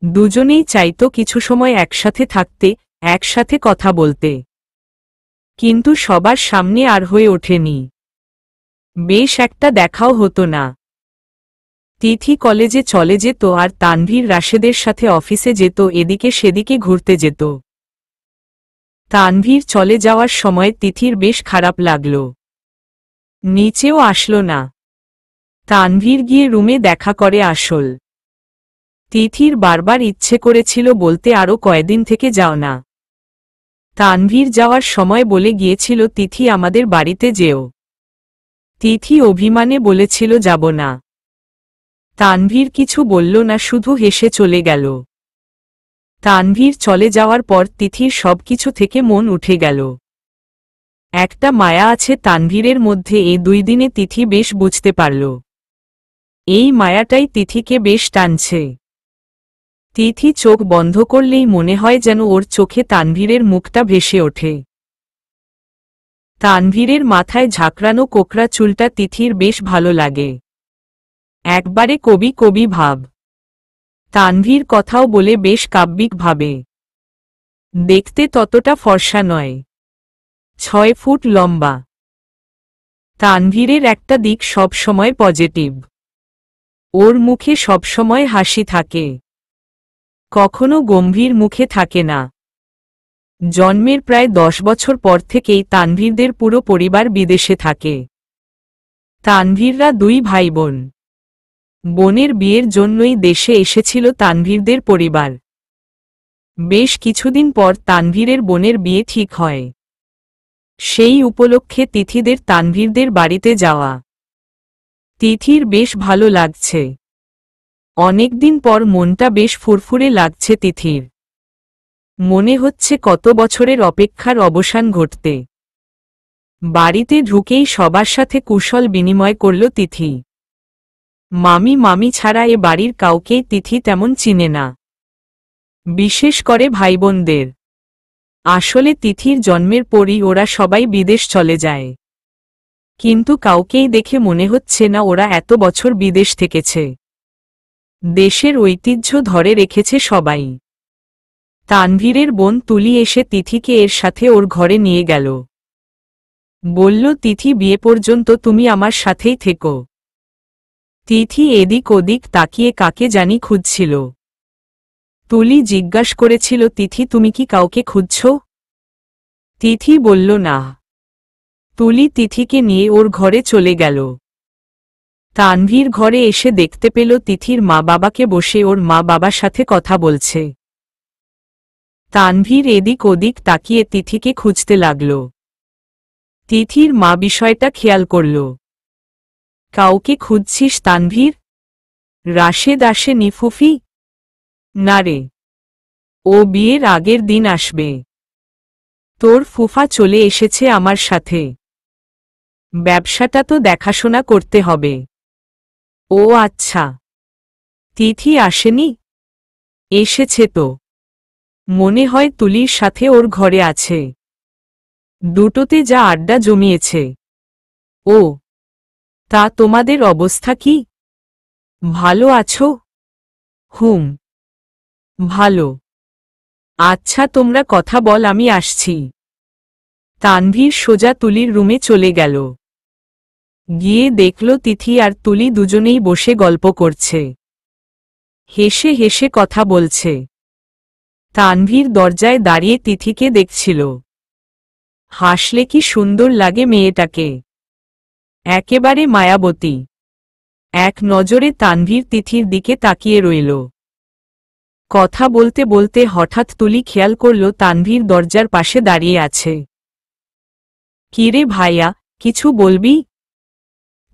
দুজনেই চাইতো কিছু সময় একসাথে থাকতে, একসাথে কথা বলতে। কিন্তু সবার সামনে আর হয়ে ওঠেনি। বেশ একটা দেখাও হতো না। তিথি কলেজে চলে যেত আর তানভীর রাশেদের সাথে অফিসে যেত, এদিকে সেদিকে ঘুরতে যেত। তানভীর চলে যাওয়ার সময় তিথির বেশ খারাপ লাগল। নিচেও আসলো না। তানভীর গিয়ে রুমে দেখা করে আসল। তিথির বারবার ইচ্ছে করেছিল বলতে, আরও কয়েকদিন থেকে যাও না। তানভীর যাওয়ার সময় বলে গিয়েছিল, তিথি আমাদের বাড়িতে যেও। তিথি অভিমানে বলেছিল, যাব না। তানভীর কিছু বলল না, শুধু হেসে চলে গেল। তানভীর চলে যাওয়ার পর তিথির সবকিছু থেকে মন উঠে গেল। একটা মায়া আছে তানভীরের মধ্যে, এই 2 দিনে তিথি বেশ বুঝতে পারল। এই মায়াটাই তিথিকে বেশ টানছে। তিথি চোখ বন্ধ করলেই মনে হয় যেন ওর চোখে তানভীরের মুখটা ভেসে ওঠে। তানভীরের মাথায় ঝাঁকড়ানো কোকড়া চুলটা তিথির বেশ ভালো লাগে। একবারে কবি কবি ভাব। তানভীর কথাও বলে বেশ কাব্যিক ভাবে। দেখতে ততটা ফর্সা নয়, 6 ফুট লম্বা। তানভীরের একটা দিক সব সময় পজিটিভ। ওর মুখে সবসময় হাসি থাকে, কখনো গম্ভীর মুখে থাকে না। জন্মের প্রায় 10 বছর পর থেকেই তানভীরদের পুরো পরিবার বিদেশে থাকে। তানভীররা 2 ভাই বোন। বোনের বিয়ের জন্যই দেশে এসেছিল তানভীরদের পরিবার। বেশ কিছুদিন পর তানভীরের বোনের বিয়ে ঠিক হয়। সেই উপলক্ষে তিথিদের তানভীরদের বাড়িতে যাওয়া। তিথির বেশ ভালো লাগছে। অনেকদিন পর মনটা বেশ ফুরফুরে লাগছে তিথির। মনে হচ্ছে কত বছরের অপেক্ষার অবসান ঘটতে। বাড়িতে ঢুকেই সবার সাথে কুশল বিনিময় করল তিথি। মামি ছাড়া এ বাড়ির কাউকেই তিথি তেমন চিনে না, বিশেষ করে ভাইবোনদের। আসলে তিথির জন্মের পরই ওরা সবাই বিদেশ চলে যায়, কিন্তু কাউকেই দেখে মনে হচ্ছে না ওরা এত বছর বিদেশ থেকেছে। দেশের ঐতিহ্য ধরে রেখেছে সবাই। তানভীরের বোন তুলি এসে তিথিকে এর সাথে ওর ঘরে নিয়ে গেল। বলল, তিথি, বিয়ে পর্যন্ত তুমি আমার সাথেই থেকো। তিথি এদিক ওদিক তাকিয়ে কাকে জানি খুঁজছিল। তুলি জিজ্ঞাসা করেছিল, তিথি, তুমি কি কাউকে খুঁজছ? তিথি বলল না। তুলি তিথিকে নিয়ে ওর ঘরে চলে গেল। তানভীর ঘরে এসে দেখতে পেল তিথির মা বাবাকে বসে ওর মা বাবার সাথে কথা বলছে। তানভীর এদিক ওদিক তাকিয়ে তিথিকে খুঁজতে লাগল। তিথির মা বিষয়টা খেয়াল করল। কাউকে খুঁজছিস তানভীর? রাশেদ আসেনি ফুফি? না রে, ও বিয়ের আগের দিন আসবে। তোর ফুফা চলে এসেছে আমার সাথে। ব্যবসাটা তো দেখাশোনা করতে হবে। ও আচ্ছা, তিথি আসেনি? এসেছে তো, মনে হয় তুলির সাথে ওর ঘরে আছে। দুটোতে যা আড্ডা জমিয়েছে। ও, তা তোমাদের অবস্থা কি? ভালো আছো? হুম, ভালো। আচ্ছা, তোমরা কথা বল, আমি আসছি। তানভীর সোজা তুলির রুমে চলে গেল। গিয়ে দেখল তিথি আর তুলি দুজনেই বসে গল্প করছে, হেসে হেসে কথা বলছে। তানভীর দরজায় দাঁড়িয়ে তিথিকে দেখছিল। হাসলে কি সুন্দর লাগে মেয়েটাকে, একেবারে মায়াবতী। এক নজরে তানভীর তিথির দিকে তাকিয়ে রইল। কথা বলতে বলতে হঠাৎ তুলি খেয়াল করল তানভীর দরজার পাশে দাঁড়িয়ে আছে। কিরে ভাইয়া, কিছু বলবি?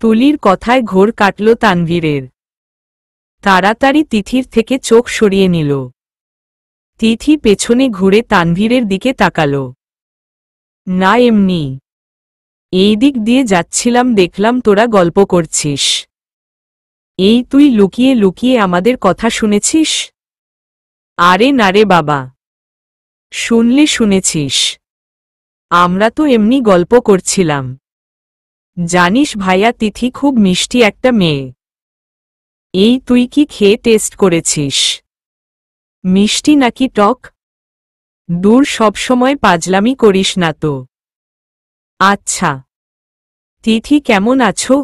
তুলির কথায় ঘোর কাটল তানভীরের। তাড়াতাড়ি তিথির থেকে চোখ সরিয়ে নিল। তিথি পেছনে ঘুরে তানভীরের দিকে তাকাল। না, এমনি এই দিক দিয়ে যাচ্ছিলাম, দেখলাম তোরা গল্প করছিস। এই তুই লুকিয়ে লুকিয়ে আমাদের কথা শুনেছিস? আরে না রে বাবা, শুনলে শুনেছিস, আমরা তো এমনি গল্প করছিলাম। জানিস ভাইয়া, তিথি খুব মিষ্টি একটা মেয়ে। এই তুই কি খেয়ে টেস্ট করেছিস? মিষ্টি নাকি টক? দূর, সবসময় পাজলামি করিস না তো। আচ্ছা, তিথি কেমন আছো?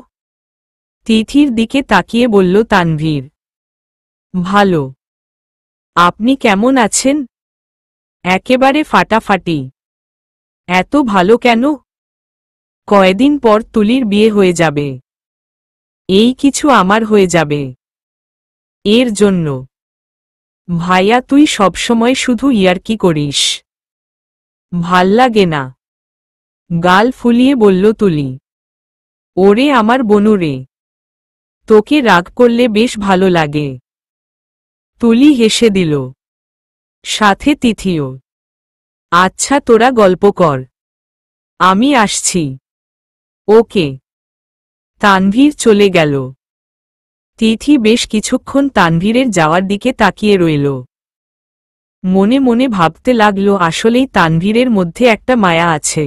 তিথির দিকে তাকিয়ে বলল তানভীর। ভালো। আপনি কেমন আছেন? একেবারে ফাটাফাটি। এত ভালো কেন? কয়দিন পর তুলির বিয়ে হয়ে যাবে। এই কিছু আমার হয়ে যাবে। এর জন্য। ভাইয়া, তুই সবসময় শুধু ইয়ার্কি করিস, ভাল লাগে না। গাল ফুলিয়ে বলল তুলি। ওরে আমার বনুরে, তোকে রাগ করলে বেশ ভালো লাগে। তুলি হেসে দিল, সাথে তিথিও। আচ্ছা, তোরা গল্প কর, আমি আসছি। ওকে। তানভীর চলে গেল। তিথি বেশ কিছুক্ষণ তানভীরের যাওয়ার দিকে তাকিয়ে রইল। মনে মনে ভাবতে লাগল, আসলেই তানভীরের মধ্যে একটা মায়া আছে।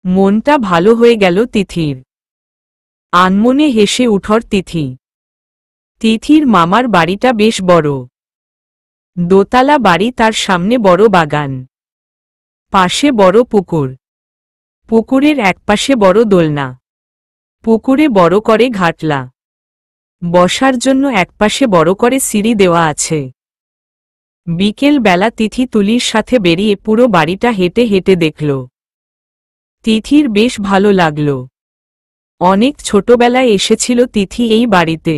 মনটা ভালো হয়ে গেল তিথির। আনমনে হেসে উঠর তিথি। তিথির মামার বাড়িটা বেশ বড়। দোতলা বাড়ি, তার সামনে বড় বাগান, পাশে বড় পুকুর। পুকুরের একপাশে বড় দোলনা, পুকুরে বড় করে ঘাটলা, বসার জন্য একপাশে বড় করে সিঁড়ি দেওয়া আছে। বিকেল বেলা তিথি তুলির সাথে বেরিয়ে পুরো বাড়িটা হেঁটে হেঁটে দেখল। তিথির বেশ ভালো লাগল। অনেক ছোটবেলায় এসেছিল তিথি এই বাড়িতে।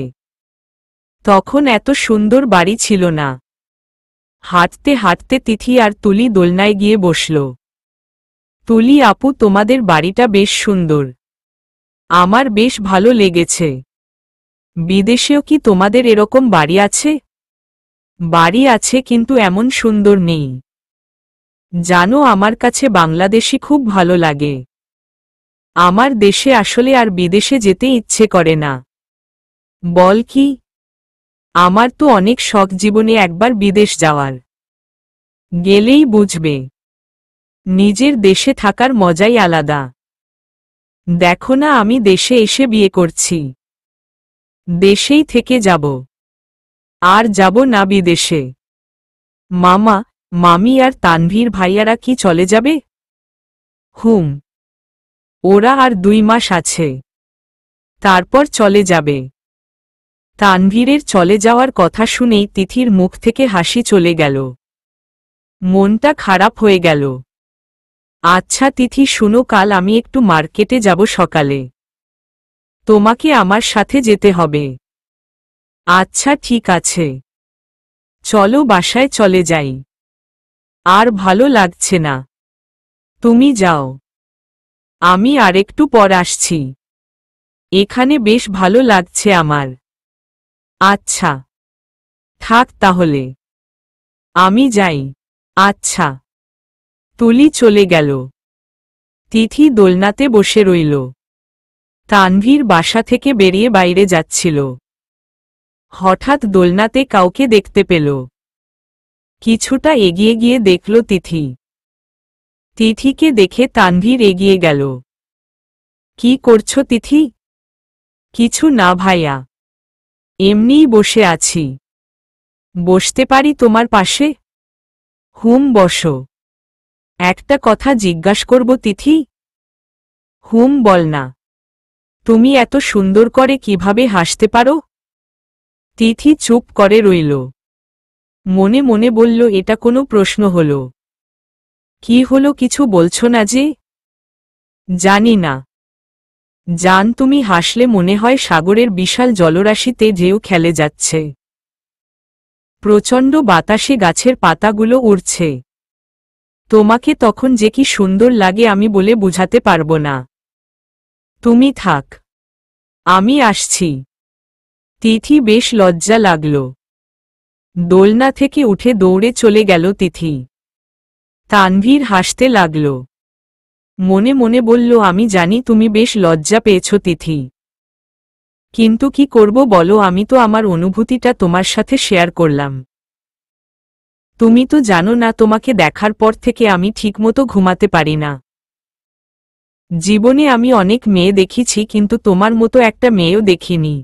তখন এত সুন্দর বাড়ি ছিল না। হাঁটতে হাঁটতে তিথি আর তুলি দোলনায় গিয়ে বসল। তুলি আপু, তোমাদের বাড়িটা বেশ সুন্দর, আমার বেশ ভালো লেগেছে। বিদেশেও কি তোমাদের এরকম বাড়ি আছে? বাড়ি আছে, কিন্তু এমন সুন্দর নেই। জানো, আমার কাছে বাংলাদেশি খুব ভালো লাগে। আমার দেশে আসলে আর বিদেশে যেতে ইচ্ছে করে না। বল কি? আমার তো অনেক শখ জীবনে একবার বিদেশ যাওয়ার। গেলেই বুঝবে, নিজের দেশে থাকার মজাই আলাদা। দেখো না, আমি দেশে এসে বিয়ে করছি। দেশেই থেকে যাব, আর যাব না বিদেশে। মামা, মামি আর তানভীর ভাইয়ারা কি চলে যাবে? হুম, ওরা আর 2 মাস আছে, তারপর চলে যাবে। তানভীরের চলে যাওয়ার কথা শুনেই তিথির মুখ থেকে হাসি চলে গেল। মনটা খারাপ হয়ে গেল। আচ্ছা তিথি, শুনো, কাল আমি একটু মার্কেটে যাব সকালে। তোমাকে আমার সাথে যেতে হবে। আচ্ছা ঠিক আছে, চলো বাসায় চলে যাই। আর ভালো লাগছে না, তুমি যাও, আমি আরেকটু পর আসছি। এখানে বেশ ভালো লাগছে আমার। আচ্ছা, থাক তাহলে, আমি যাই। আচ্ছা। তুলি চলে গেল। তিথি দোলনাতে বসে রইল। তানভীর বাসা থেকে বেরিয়ে বাইরে যাচ্ছিল। হঠাৎ দোলনাতে কাউকে দেখতে পেল। কিছুটা এগিয়ে গিয়ে দেখল তিথি। তিথিকে দেখে তানভীর এগিয়ে গেল। কি করছো তিথি? কিছু না ভাইয়া, এমনিই বসে আছি। বসতে পারি তোমার পাশে? হুম, বসো। একটা কথা জিজ্ঞাস করব তিথি? হুম, বল না। তুমি এত সুন্দর করে কিভাবে হাসতে পারো? তিথি চুপ করে রইল। মনে মনে বলল, এটা কোনো প্রশ্ন হলো? কি হলো, কিছু বলছো না যে? জানি না জান, তুমি হাসলে মনে হয় সাগরের বিশাল জলরাশিতে ঢেউ খেলে যাচ্ছে। প্রচণ্ড বাতাসে গাছের পাতাগুলো উড়ছে। তোমাকে তখন যে কি সুন্দর লাগে আমি বলে বুঝাতে পারবো না। তুমি থাক, আমি আসছি। তিথি বেশ লজ্জা লাগল। দোলনা থেকে উঠে দৌড়ে চলে গেল তিথি। তানভীর হাসতে লাগল। মনে মনে বলল, আমি জানি তুমি বেশ লজ্জা পেয়েছ তিথি, কিন্তু কি করব বলো, আমি তো আমার অনুভূতিটা তোমার সাথে শেয়ার করলাম। তুমি তো জানো না, তোমাকে দেখার পর থেকে আমি ঠিকমতো ঘুমাতে পারি না। জীবনে আমি অনেক মেয়ে দেখেছি, কিন্তু তোমার মতো একটা মেয়েও দেখিনি,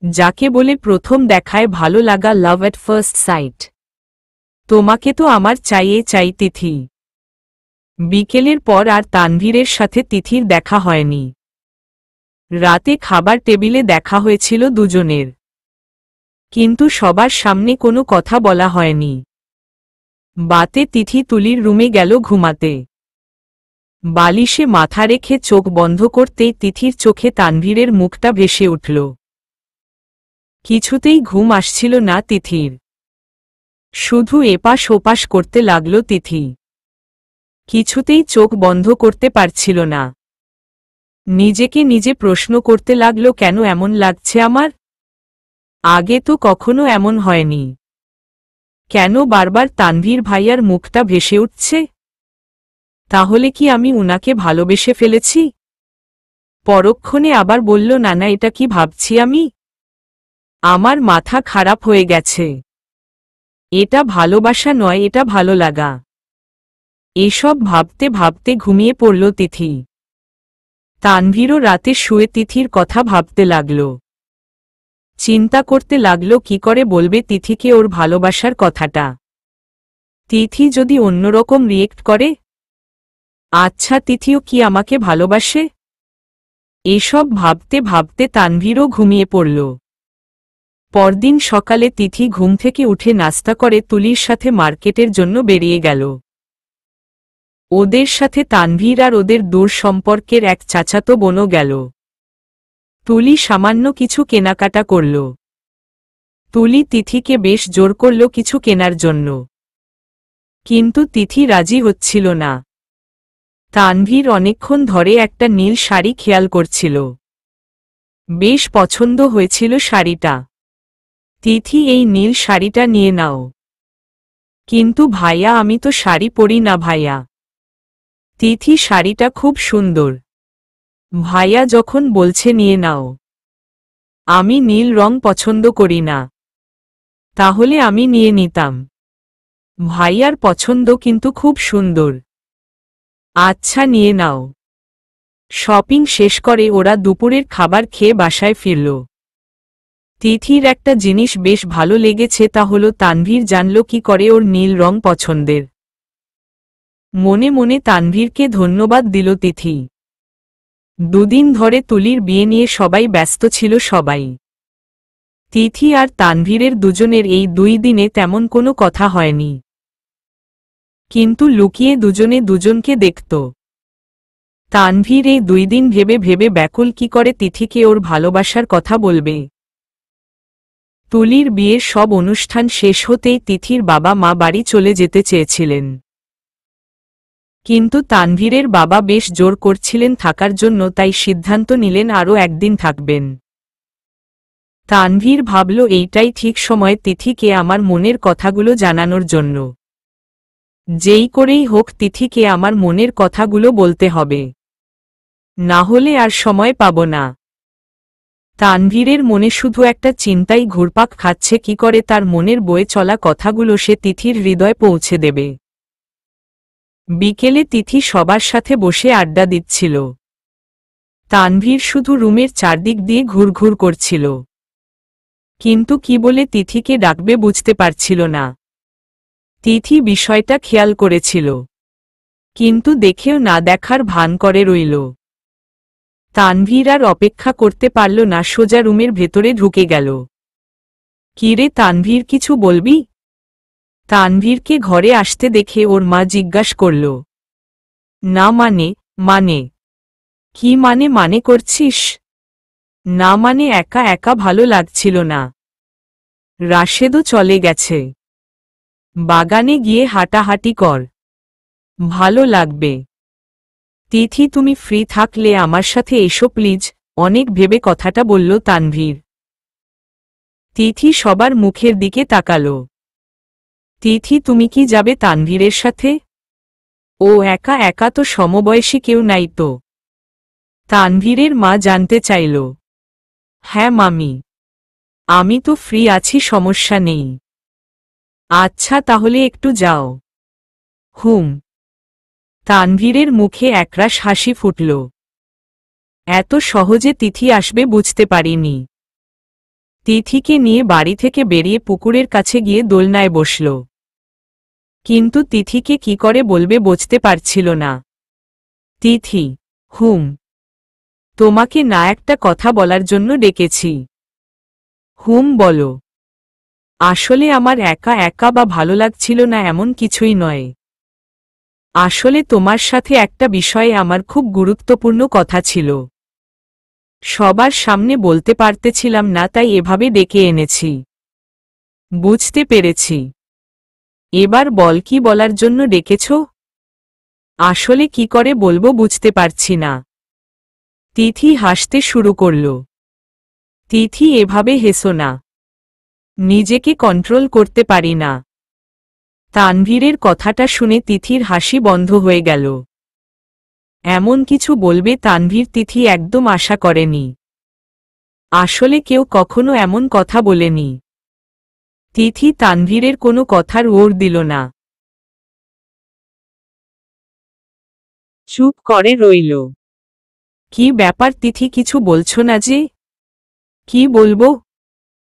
যাকে বলে প্রথম দেখায় ভালো লাগা, লাভ এট ফার্স্ট সাইট। তোমাকে তো আমার চাই তিথি। বিকেলের পর আর তানভীরের সাথে তিথির দেখা হয়নি। রাতে খাবার টেবিলে দেখা হয়েছিল দুজনের, কিন্তু সবার সামনে কোনো কথা বলা হয়নি। বাতে তিথি তুলির রুমে গেল ঘুমাতে। বালিশে মাথা রেখে চোখ বন্ধ করতেই তিথির চোখে তানভীরের মুখটা ভেসে উঠল। কিছুতেই ঘুম আসছিল না তিথির। শুধু এপাশ ওপাশ করতে লাগল তিথি। কিছুতেই চোখ বন্ধ করতে পারছিল না। নিজেকে নিজে প্রশ্ন করতে লাগল, কেন এমন লাগছে আমার? আগে তো কখনো এমন হয়নি। কেন বারবার তানভীর ভাইয়ার মুখটা ভেসে উঠছে? তাহলে কি আমি উনাকে ভালোবেসে ফেলেছি? পরক্ষণে আবার বলল, না না, এটা কি ভাবছি আমি? আমার মাথা খারাপ হয়ে গেছে। এটা ভালোবাসা নয়, এটা ভালো লাগা। এসব ভাবতে ভাবতে ঘুমিয়ে পড়ল তিথি। তানভীরও রাতে শুয়ে তিথির কথা ভাবতে লাগল। চিন্তা করতে লাগল, কি করে বলবে তিথিকে ওর ভালোবাসার কথাটা। তিথি যদি অন্যরকম রিয়েক্ট করে? আচ্ছা, তিথিও কি আমাকে ভালোবাসে? এসব ভাবতে ভাবতে তানভীরও ঘুমিয়ে পড়ল। পরদিন সকালে তিথি ঘুম থেকে উঠে নাস্তা করে তুলির সাথে মার্কেটের জন্য বেরিয়ে গেল। ওদের সাথে তানভীর আর ওদের দূর সম্পর্কের এক চাচাতো বোনও গেল। তুলি সামান্য কিছু কেনাকাটা করল। তুলি তিথিকে বেশ জোর করল কিছু কেনার জন্য, কিন্তু তিথি রাজি হচ্ছিল না। তানভীর অনেকক্ষণ ধরে একটা নীল শাড়ি খেয়াল করছিল। বেশ পছন্দ হয়েছিল শাড়িটা। তিথি, এই নীল শাড়িটা নিয়ে নাও। কিন্তু ভাইয়া, আমি তো শাড়ি পরি না ভাইয়া। তিথি, শাড়িটা খুব সুন্দর। ভাইয়া যখন বলছে নিয়ে নাও। আমি নীল রং পছন্দ করি না। তাহলে আমি নিয়ে নিতাম। ভাইয়ার পছন্দ কিন্তু খুব সুন্দর। আচ্ছা, নিয়ে নাও। শপিং শেষ করে ওরা দুপুরের খাবার খেয়ে বাসায় ফিরল। তিথির একটা জিনিস বেশ ভালো লেগেছে, তা হলো তানভীর জানল কি করে ওর নীল রং পছন্দের। মনে মনে তানভীরকে ধন্যবাদ দিল তিথি। দুদিন ধরে তুলির বিয়ে নিয়ে সবাই ব্যস্ত ছিল সবাই। তিথি আর তানভীরের দুজনের এই 2 দিনে তেমন কোনো কথা হয়নি, কিন্তু লুকিয়ে দুজনে দুজনকে দেখত। তানভীর এই 2 দিন ভেবে ভেবে ব্যাকুল, কি করে তিথিকে ওর ভালোবাসার কথা বলবে। তুলির বিয়ের সব অনুষ্ঠান শেষ হতেই তিথির বাবা মা বাড়ি চলে যেতে চেয়েছিলেন, কিন্তু তানভীরের বাবা বেশ জোর করছিলেন থাকার জন্য, তাই সিদ্ধান্ত নিলেন আরও একদিন থাকবেন। তানভীর ভাবল, এইটাই ঠিক সময় তিথিকে আমার মনের কথাগুলো জানানোর জন্য। যেই করেই হোক তিথিকে আমার মনের কথাগুলো বলতে হবে, না হলে আর সময় পাব না। তানভীরের মনে শুধু একটা চিন্তাই ঘুরপাক খাচ্ছে, কি করে তার মনের বয়ে চলা কথাগুলো সে তিথির হৃদয়ে পৌঁছে দেবে। বিকেলে তিথি সবার সাথে বসে আড্ডা দিচ্ছিল। তানভীর শুধু রুমের চারদিক দিয়ে ঘুরঘুর করছিল, কিন্তু কি বলে তিথিকে ডাকবে বুঝতে পারছিল না। তিথি বিষয়টা খেয়াল করেছিল, কিন্তু দেখেও না দেখার ভান করে রইল। তানভীর আর অপেক্ষা করতে পারল না, সোজা রুমের ভেতরে ঢুকে গেল। কিরে তানভীর, কিছু বলবি? তানভীরকে ঘরে আসতে দেখে ওর মা জিজ্ঞাসা করল। না মানে কি মানে করছিস? না মানে একা একা ভালো লাগছিল না। রাশেদও চলে গেছে। বাগানে গিয়ে হাঁটাহাঁটি কর, ভালো লাগবে। তিথি, তুমি ফ্রি থাকলে আমার সাথে এসো প্লিজ, অনেক ভেবে কথাটা বলল তানভীর। তিথি সবার মুখের দিকে তাকালো। তিথি, তুমি কি যাবে তানভীরের সাথে? ও একা একা তো সমবয়সী কেউ নাই তো? তানভীরের মা জানতে চাইল। হ্যাঁ মামি, আমি তো ফ্রি আছি, সমস্যা নেই। আচ্ছা তাহলে একটু যাও। হুম। তানভীরের মুখে একরাশ হাসি ফুটল। এত সহজে তিথি আসবে বুঝতে পারিনি। তিথিকে নিয়ে বাড়ি থেকে বেরিয়ে পুকুরের কাছে গিয়ে দোলনায় বসল। কিন্তু তিথিকে কি করে বলবে বুঝতে পারছিল না। তিথি, হুম। তোমাকে না একটা কথা বলার জন্য ডেকেছি। হুম বলো। আসলে আমার একা একা বা ভালো লাগছিল না এমন কিছুই নয়। আসলে তোমার সাথে একটা বিষয়ে আমার খুব গুরুত্বপূর্ণ কথা ছিল। সবার সামনে বলতে পারতেছিলাম না, তাই এভাবে ডেকে এনেছি। বুঝতে পেরেছি। এবার বল, কি বলার জন্য ডেকেছ? আসলে কি করে বলবো বুঝতে পারছি না। তিথি হাসতে শুরু করল। তিথি, এভাবে হেসো না, নিজেকে কন্ট্রোল করতে পারি না। তানভীরের কথাটা শুনে তিথির হাসি বন্ধ হয়ে গেল। এমন কিছু বলবে তানভীর তিথি একদম আশা করেনি। আসলে কেউ কখনো এমন কথা বলেনি। তিথি তানভীরের কোনো কথার ওর দিল না। চুপ করে রইল। কি ব্যাপার তিথি, কিছু বলছো না যে? কি বলবো?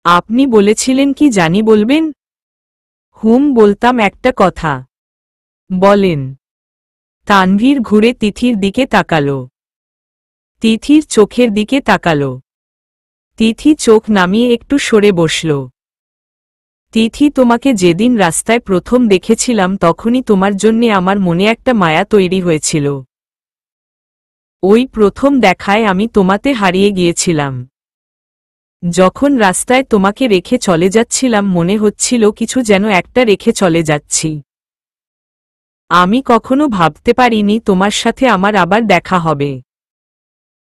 আপনি বলেছিলেন কি জানি বলবেন। হুম, বলতাম একটা কথা। বলেন। তানভীর ঘুরে তিথির দিকে তাকালো। তিথির চোখের দিকে তাকালো। তিথি চোখ নামিয়ে একটু সরে বসল। তিথি, তোমাকে যেদিন রাস্তায় প্রথম দেখেছিলাম তখনই তোমার জন্যে আমার মনে একটা মায়া তৈরি হয়েছিল। ওই প্রথম দেখায় আমি তোমাতে হারিয়ে গিয়েছিলাম। যখন রাস্তায় তোমাকে রেখে চলে যাচ্ছিলাম মনে হচ্ছিল কিছু যেন একটা রেখে চলে যাচ্ছি। আমি কখনো ভাবতে পারিনি তোমার সাথে আমার আবার দেখা হবে।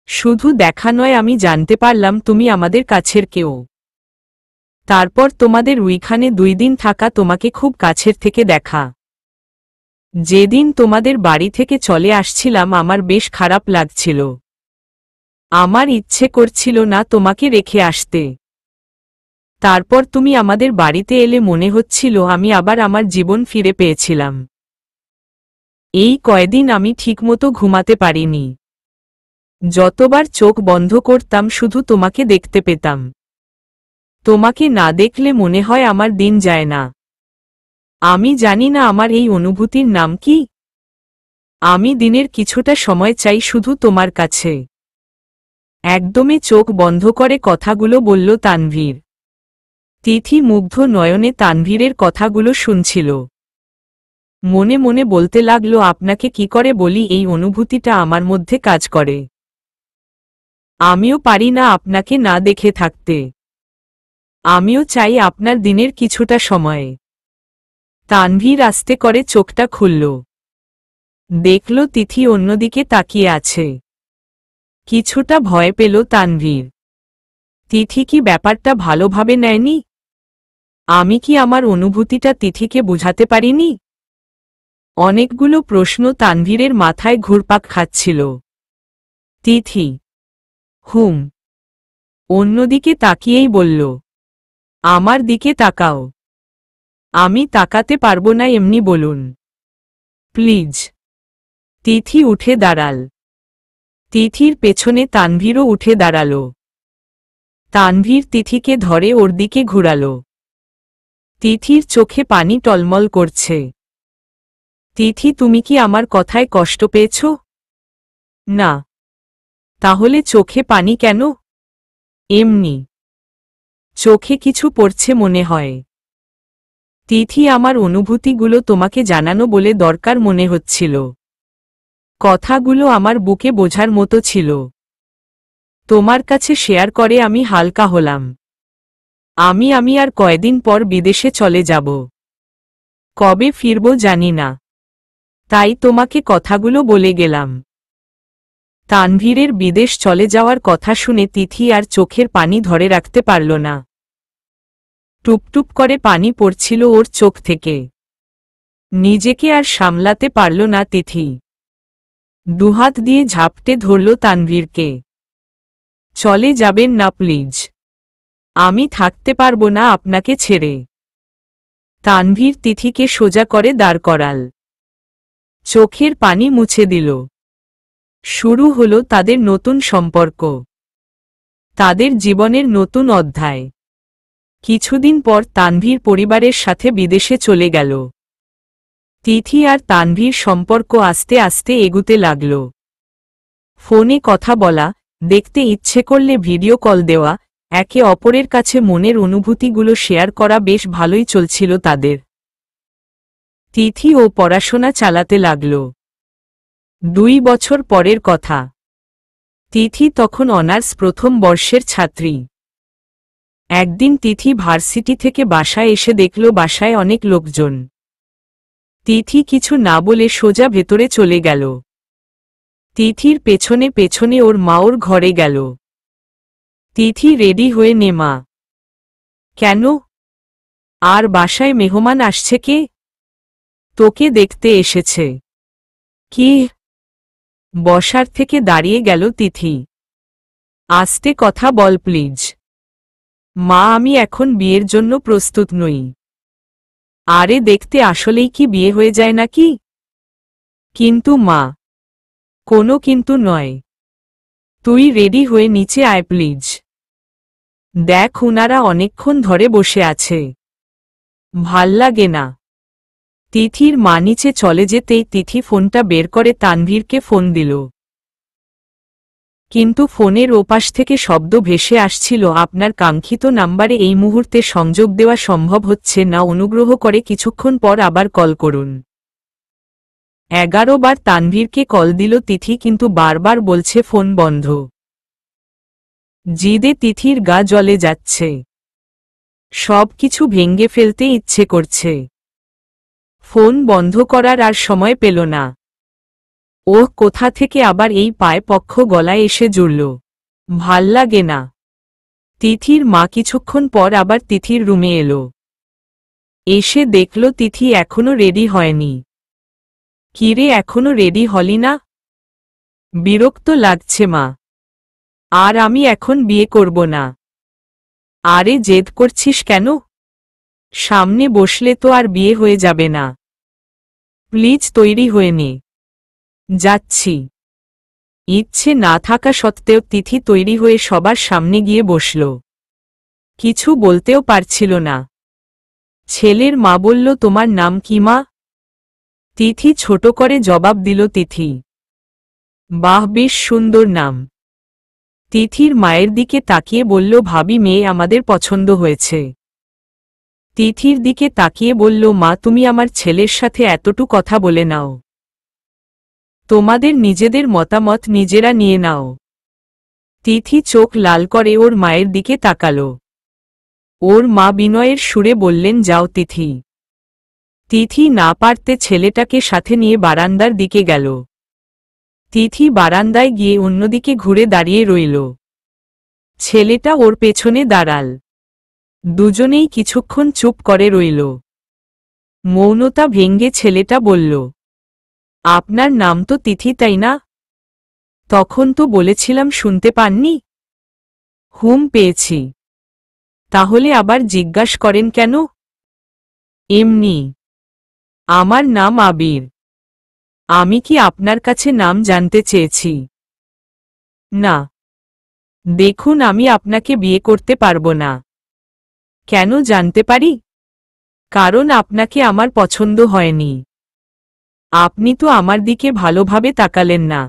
শুধু দেখা নয়, আমি জানতে পারলাম তুমি আমাদের কাছের কেউ। তারপর তোমাদের ওইখানে 2 দিন থাকা, তোমাকে খুব কাছের থেকে দেখা। যেদিন তোমাদের বাড়ি থেকে চলে আসছিলাম আমার বেশ খারাপ লাগছিল। আমার ইচ্ছে করছিল না তোমাকে রেখে আসতে। তারপর তুমি আমাদের বাড়িতে এলে মনে হচ্ছিল আমি আবার আমার জীবন ফিরে পেয়েছিলাম। এই কয়দিন আমি ঠিকমতো ঘুমাতে পারিনি। যতবার চোখ বন্ধ করতাম শুধু তোমাকে দেখতে পেতাম। তোমাকে না দেখলে মনে হয় আমার দিন যায় না। আমি জানি না আমার এই অনুভূতির নাম কি। আমি দিনের কিছুটা সময় চাই শুধু তোমার কাছে। একদমই চোখ বন্ধ করে কথাগুলো বলল তানভীর। তিথি মুগ্ধ নয়নে তানভীরের কথাগুলো শুনছিল। মনে মনে বলতে লাগলো, আপনাকে কি করে বলি এই অনুভূতিটা আমার মধ্যে কাজ করে। আমিও পারি না আপনাকে না দেখে থাকতে। আমিও চাই আপনার দিনের কিছুটা সময়ে। তানভীর আস্তে করে চোখটা খুলল। দেখল তিথি অন্যদিকে তাকিয়ে আছে। কিছুটা ভয় পেল তানভীর। তিথি কি ব্যাপারটা ভালোভাবে নেয়নি? আমি কি আমার অনুভূতিটা তিথিকে বুঝাতে পারিনি? অনেকগুলো প্রশ্ন তানভীরের মাথায় ঘুরপাক খাচ্ছিল। তিথি, হুম। অন্যদিকে তাকিয়েই বলল, আমার দিকে তাকাও। আমি তাকাতে পারবো না, এমনি বলুন প্লিজ। তিথি উঠে দাঁড়াল। তিথির পেছনে তানভীরও উঠে দাঁড়াল। তানভীর তিথিকে ধরে ওর দিকে ঘুরাল। তিথির চোখে পানি টলমল করছে। তিথি, তুমি কি আমার কথায় কষ্ট পেয়েছ? না। তাহলে চোখে পানি কেন? এমনি চোখে কিছু পড়ছে মনে হয়। তিথি, আমার অনুভূতিগুলো তোমাকে জানানো বলে দরকার মনে হচ্ছিল। কথাগুলো আমার বুকে বোঝার মতো ছিল। তোমার কাছে শেয়ার করে আমি হালকা হলাম। আমি আর কয়দিন পর বিদেশে চলে যাব। কবে ফিরব জানি না, তাই তোমাকে কথাগুলো বলে গেলাম। তানভীরের বিদেশ চলে যাওয়ার কথা শুনে তিথি আর চোখের পানি ধরে রাখতে পারল না। টুপটুপ করে পানি পড়ছিল ওর চোখ থেকে। নিজেকে আর সামলাতে পারল না তিথি। দুহাত দিয়ে ঝাপটে ধরল তানভীরকে। চলে যাবেন না প্লিজ, আমি থাকতে পারবো না আপনাকে ছেড়ে। তানভীর তিথিকে সোজা করে দাঁড় করাল। চোখের পানি মুছে দিল। শুরু হলো তাদের নতুন সম্পর্ক, তাদের জীবনের নতুন অধ্যায়। কিছুদিন পর তানভীর পরিবারের সাথে বিদেশে চলে গেল। তিথি আর তানভীর সম্পর্ক আস্তে আস্তে এগুতে লাগল। ফোনে কথা বলা, দেখতে ইচ্ছে করলে ভিডিও কল দেওয়া, একে অপরের কাছে মনের অনুভূতিগুলো শেয়ার করা বেশ ভালোই চলছিল তাদের। তিথি ও পড়াশোনা চালাতে লাগল। 2 বছর পরের কথা। তিথি তখন অনার্স প্রথম বর্ষের ছাত্রী। একদিন তিথি ভার্সিটি থেকে বাসায় এসে দেখল বাসায় অনেক লোকজন। তিথি কিছু না বলে সোজা ভেতরে চলে গেল। তিথির পেছনে পেছনে ওর মা ওর ঘরে গেল। তিথি রেডি হয়ে নে মা। কেন? আর বাসায় মেহমান আসছে কে? তোকে দেখতে এসেছে। কি? বসার থেকে দাঁড়িয়ে গেল তিথি। আস্তে কথা বল প্লিজ। মা, আমি এখন বিয়ের জন্য প্রস্তুত নই। আরে দেখতে আসলেই কি বিয়ে হয়ে যায় নাকি? কিন্তু মা। কোনো কিন্তু নয়। তুই রেডি হয়ে নিচে আয় প্লিজ। দেখ উনারা অনেকক্ষণ ধরে বসে আছে, ভাল লাগে না। তিথির মা নিচে চলে যেতেই তিথি ফোনটা বের করে তানভীরকে ফোন দিল। কিন্তু ফোনের ওপাশ থেকে শব্দ ভেসে আসছিল, আপনার কাঙ্ক্ষিত নাম্বারে এই মুহূর্তে সংযোগ দেওয়া সম্ভব হচ্ছে না, অনুগ্রহ করে কিছুক্ষণ পর আবার কল করুন। 11 বার তানভীরকে কল দিল তিথি, কিন্তু বারবার বলছে ফোন বন্ধ। জিদে তিথির গা জ্বলে যাচ্ছে। সব কিছু ভেঙে ফেলতে ইচ্ছে করছে। ফোন বন্ধ করার আর সময় পেল না। ও কোথা থেকে আবার এই পায় পক্ষ গলায় এসে জুড়ল। ভাল লাগে না। তিথির মা কিছুক্ষণ পর আবার তিথির রুমে এলো। এসে দেখল তিথি এখনো রেডি হয়নি। কিরে, এখনো রেডি হলি না? বিরক্ত লাগছে মা। আর আমি এখন বিয়ে করব না। আরে জেদ করছিস কেন? সামনে বসলে তো আর বিয়ে হয়ে যাবে না। প্লিজ তৈরি হয়ে নে। যাচ্ছি। ইচ্ছে না থাকা সত্ত্বেও তিথি তৈরি হয়ে সবার সামনে গিয়ে বসল। কিছু বলতেও পারছিল না। ছেলের মা বলল, তোমার নাম কি মা? তিথি ছোট করে জবাব দিল, তিথি। বাহ, বেশ সুন্দর নাম। তিথির মায়ের দিকে তাকিয়ে বলল, ভাবি মেয়ে আমাদের পছন্দ হয়েছে। তিথির দিকে তাকিয়ে বলল, মা তুমি আমার ছেলের সাথে এতটুকু কথা বলে নাও। তোমাদের নিজেদের মতামত নিজেরা নিয়ে নাও। তিথি চোখ লাল করে ওর মায়ের দিকে তাকালো। ওর মা বিনয়ের সুরে বললেন, যাও তিথি। তিথি না পারতে ছেলেটাকে সাথে নিয়ে বারান্দার দিকে গেল। তিথি বারান্দায় গিয়ে অন্যদিকে ঘুরে দাঁড়িয়ে রইল। ছেলেটা ওর পেছনে দাঁড়াল। দুজনেই কিছুক্ষণ চুপ করে রইল। মৌনতা ভেঙ্গে ছেলেটা বলল, আপনার নাম তো তিথি তাই না? তখন তো বলেছিলাম শুনতে পাননি। হুম, পেয়েছি। তাহলে আবার জিজ্ঞাস করেন কেন? এমনি। আমার নাম আবির। আমি কি আপনার কাছে নাম জানতে চেয়েছি? না। দেখুন, আমি আপনাকে বিয়ে করতে পারবো না। কেন জানতে পারি? কারণ আপনাকে আমার পছন্দ হয়নি। আপনি তো আমার দিকে ভালোভাবে তাকালেন না।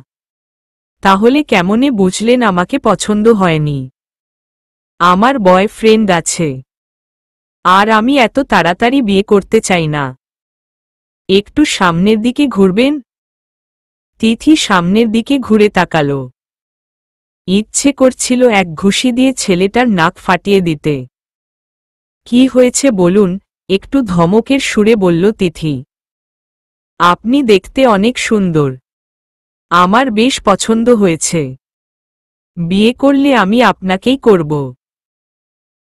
তাহলে কেমনে বুঝলেন আমাকে পছন্দ হয়নি? আমার বয়ফ্রেন্ড আছে, আর আমি এত তাড়াতাড়ি বিয়ে করতে চাই না। একটু সামনের দিকে ঘুরবেন? তিথি সামনের দিকে ঘুরে তাকাল। ইচ্ছে করছিল এক ঘুষি দিয়ে ছেলেটার নাক ফাটিয়ে দিতে। কি হয়েছে বলুন, একটু ধমকের সুরে বলল তিথি। আপনি দেখতে অনেক সুন্দর, আমার বেশ পছন্দ হয়েছে। বিয়ে করলে আমি আপনাকেই করব।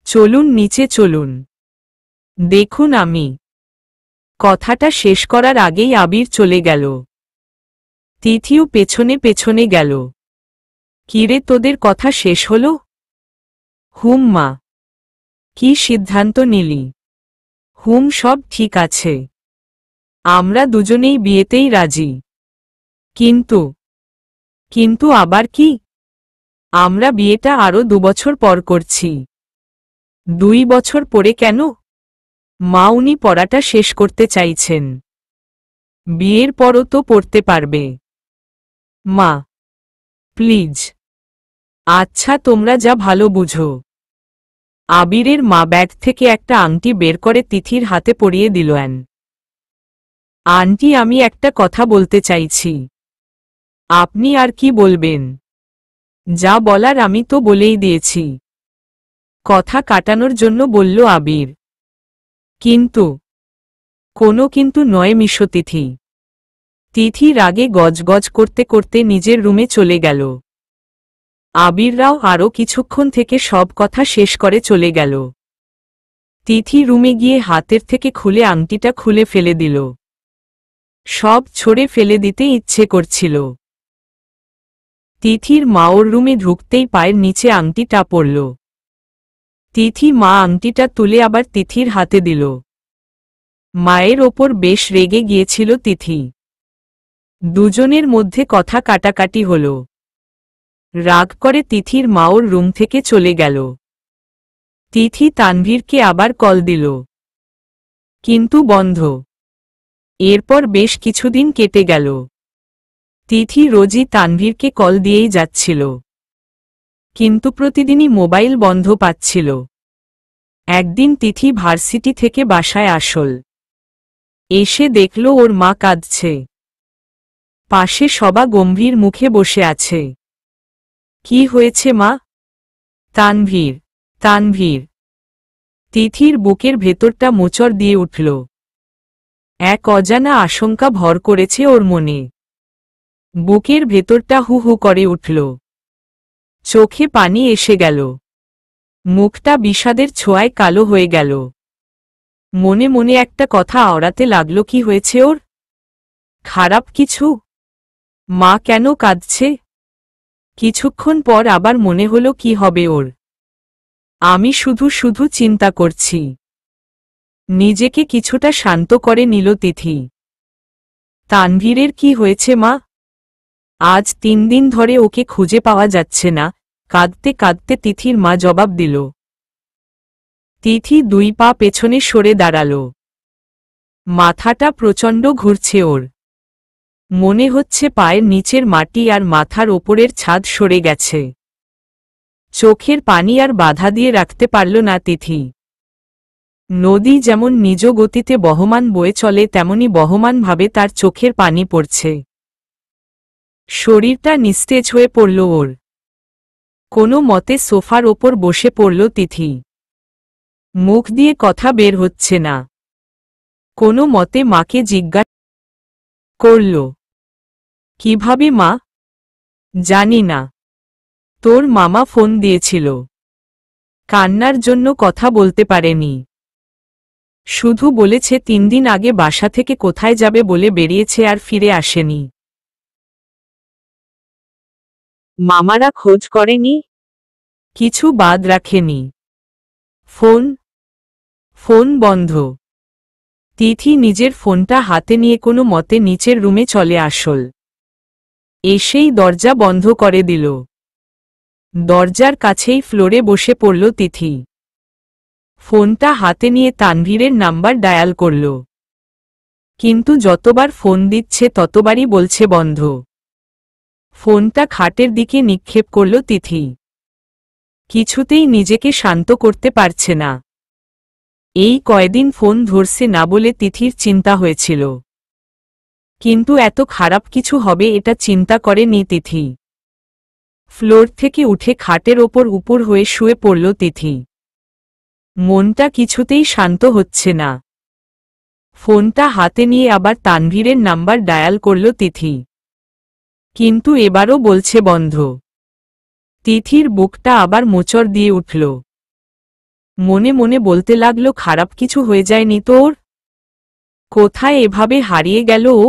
চলুন নিচে চলুন, দেখুন আমি। কথাটা শেষ করার আগেই আবির চলে গেল। তিথিও পেছনে পেছনে গেল। কিরে, তোদের কথা শেষ হলো? হুম মা। কি সিদ্ধান্ত নিলি? হুম, সব ঠিক আছে, আমরা দুজনেই বিয়েতেই রাজি। কিন্তু কিন্তু আবার কি? আমরা বিয়েটা আরো 2 বছর পর করছি। 2 বছর পরে কেন? মা, উনি পড়াটা শেষ করতে চাইছেন। বিয়ের পরও তো পড়তে পারবে। মা প্লিজ। আচ্ছা, তোমরা যা ভালো বুঝো। আবিরের মা ব্যাগ থেকে একটা আংটি বের করে তিথির হাতে পরিয়ে দিল। আন্টি, আমি একটা কথা বলতে চাইছি। আপনি আর কি বলবেন? যা বলার আমি তো বলেই দিয়েছি। কথা কাটানোর জন্য বলল আবির। কিন্তু কোনো কিন্তু নয় মিশো তিথি। তিথি রাগে গজগজ করতে করতে নিজের রুমে চলে গেল। আবিররাও আরও কিছুক্ষণ থেকে সব কথা শেষ করে চলে গেল। তিথি রুমে গিয়ে হাতের থেকে খুলে আংটিটা খুলে ফেলে দিল। সব ছড়ে ফেলে দিতে ইচ্ছে করছিল। তিথির মা ওর রুমে ঢুকতেই পায়ের নিচে আংটিটা পড়ল। তিথি মা আংটিটা তুলে আবার তিথির হাতে দিল। মায়ের ওপর বেশ রেগে গিয়েছিল তিথি। দুজনের মধ্যে কথা কাটাকাটি হল। রাগ করে তিথির মা ওর রুম থেকে চলে গেল। তিথি তানভীরকে আবার কল দিল, কিন্তু বন্ধ। এরপর বেশ কিছুদিন কেটে গেল। তিথি রোজই তানভীরকে কল দিয়েই যাচ্ছিল, কিন্তু প্রতিদিনই মোবাইল বন্ধ পাচ্ছিল। একদিন তিথি ভার্সিটি থেকে বাসায় এসে দেখল ওর মা কাঁদছে। পাশে সবা গম্ভীর মুখে বসে আছে। কি হয়েছে মা? তানভীর, তানভীর। তিথির বুকের ভেতরটা মোচড় দিয়ে উঠল। এক অজানা আশঙ্কা ভর করেছে ওর মনে। বুকের ভেতরটা হু হু করে উঠল। চোখে পানি এসে গেল। মুখটা বিষাদের ছোঁয়ায় কালো হয়ে গেল। মনে মনে একটা কথা আওড়াতে লাগল, কি হয়েছে ওর? খারাপ কিছু? মা কেন কাঁদছে? কিছুক্ষণ পর আবার মনে হলো, কি হবে ওর? আমি শুধু শুধু চিন্তা করছি। নিজেকে কিছুটা শান্ত করে নিল তিথি। তানভীরের কি হয়েছে মা? আজ 3 দিন ধরে ওকে খুঁজে পাওয়া যাচ্ছে না, কাঁদতে কাঁদতে তিথির মা জবাব দিল। তিথি 2 পা পেছনে সরে দাঁড়াল। মাথাটা প্রচণ্ড ঘুরছে ওর। মনে হচ্ছে পায়ের নিচের মাটি আর মাথার ওপরের ছাদ সরে গেছে। চোখের পানি আর বাধা দিয়ে রাখতে পারল না তিথি। নদী যেমন নিজ গতিতে বহমান বয়ে চলে, তেমনি বহমানভাবে তার চোখের পানি পড়ছে। শরীরটা নিস্তেজ হয়ে পড়ল ওর। কোনো মতে সোফার ওপর বসে পড়ল তিথি। মুখ দিয়ে কথা বের হচ্ছে না। কোনো মতে মাকে জিজ্ঞাসা করল, কিভাবে মা? জানি না, তোর মামা ফোন দিয়েছিল। কান্নার জন্য কথা বলতে পারেনি। শুধু বলেছে 3 দিন আগে বাসা থেকে কোথায় যাবে বলে বেরিয়েছে আর ফিরে আসেনি। মামারা খোঁজ করেনি? কিছু বাদ রাখেনি? ফোন ফোন বন্ধ। তিথি নিজের ফোনটা হাতে নিয়ে কোনো মতে নিচের রুমে চলে এসেই দরজা বন্ধ করে দিল। দরজার কাছেই ফ্লোরে বসে পড়ল তিথি। ফোনটা হাতে নিয়ে তানভীরের নাম্বার ডায়াল করল, কিন্তু যতবার ফোন দিচ্ছে ততবারই বলছে বন্ধ। ফোনটা খাটের দিকে নিক্ষেপ করল তিথি। কিছুতেই নিজেকে শান্ত করতে পারছে না। এই কয়দিন ফোন ধরছে না বলে তিথির চিন্তা হয়েছিল, কিন্তু এত খারাপ কিছু হবে এটা চিন্তা করেনি তিথি। ফ্লোর থেকে উঠে খাটের ওপর উপর হয়ে শুয়ে পড়ল তিথি। মনটা কিছুতেই শান্ত হচ্ছে না। ফোনটা হাতে নিয়ে আবার তানভীরের নাম্বার ডায়াল করল তিথি, কিন্তু এবারও বলছে বন্ধ। তিথির বুকটা আবার মোচড় দিয়ে উঠল। মনে মনে বলতে লাগল, খারাপ কিছু হয়ে যায়নি তোর? কোথায় এভাবে হারিয়ে গেল ও?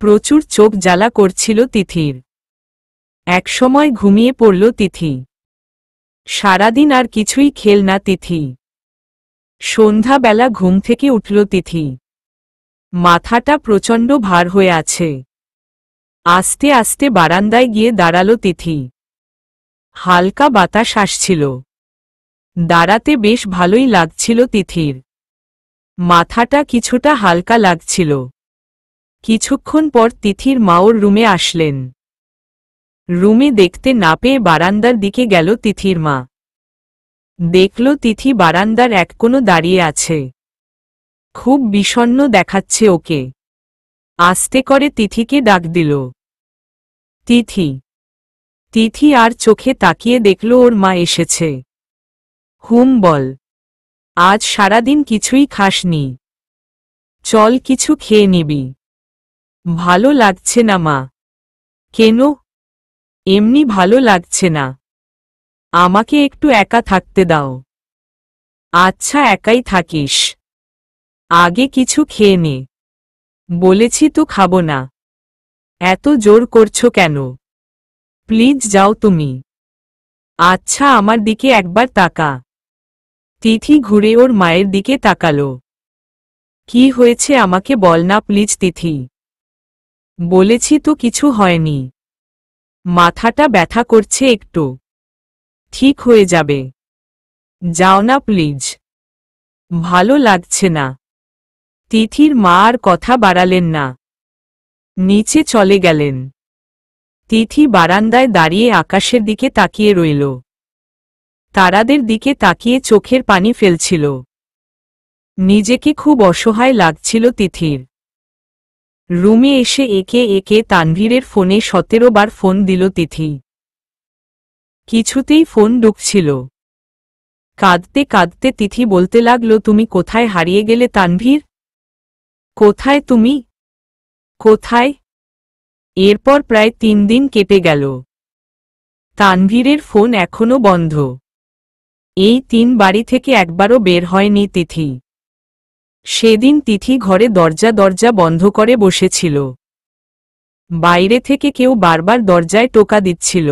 প্রচুর চোখ জ্বালা করছিল তিথির। একসময় ঘুমিয়ে পড়ল তিথি। সারাদিন আর কিছুই খেল না তিথি। সন্ধ্যাবেলা ঘুম থেকে উঠল তিথি। মাথাটা প্রচণ্ড ভার হয়ে আছে। আস্তে আস্তে বারান্দায় গিয়ে দাঁড়াল তিথি। হালকা বাতাস আসছিল। দাঁড়াতে বেশ ভালোই লাগছিল তিথির। মাথাটা কিছুটা হালকা লাগছিল। কিছুক্ষণ পর তিথির মা ওর রুমে আসলেন। রুমে দেখতে না পেয়ে বারান্দার দিকে গেল তিথির মা। দেখল তিথি বারান্দার এক কোণে দাঁড়িয়ে আছে। খুব বিষণ্ণ দেখাচ্ছে ওকে। আস্তে করে তিথিকে ডাক দিল, তিথি। তিথি আর চোখে তাকিয়ে দেখল ওর মা এসেছে। হুম বল, আজ সারাদিন কিছুই খাসনি, চল কিছু খেয়ে নিবি। ভালো লাগছে না মা। কেন? এমনি ভালো লাগছে না, আমাকে একটু একা থাকতে দাও। আচ্ছা একাই থাকিস, আগে কিছু খেয়ে নে। বলেছি তো খাবো না, এত জোর করছো কেন? প্লিজ যাও তুমি। আচ্ছা আমার দিকে একবার তাকা। তিথি ঘুরে ওর মায়ের দিকে তাকালো। কি হয়েছে আমাকে বল না প্লিজ তিথি। বলেছি তো কিছু হয়নি, মাথাটা ব্যথা করছে একটু, ঠিক হয়ে যাবে। যাও না প্লিজ, ভালো লাগছে না। তিথির মা আর কথা বাড়ালেন না, নিচে চলে গেলেন। তিথি বারান্দায় দাঁড়িয়ে আকাশের দিকে তাকিয়ে রইল। তারাদের দিকে তাকিয়ে চোখের পানি ফেলছিল। নিজেকে খুব অসহায় লাগছিল তিথির। রুমে এসে একে একে তানভীরের ফোনে 17 বার ফোন দিল তিথি। কিছুতেই ফোন ঢুকছিল। কাঁদতে কাঁদতে তিথি বলতে লাগল, তুমি কোথায় হারিয়ে গেলে তানভীর? কোথায় তুমি? কোথায়? এরপর প্রায় 3 দিন কেটে গেল। তানভীরের ফোন এখনো বন্ধ। এই 3 বাড়ি থেকে একবারও বের হয়নি তিথি। সেদিন তিথি ঘরে দরজা দরজা বন্ধ করে বসেছিল। বাইরে থেকে কেউ বারবার দরজায় টোকা দিচ্ছিল।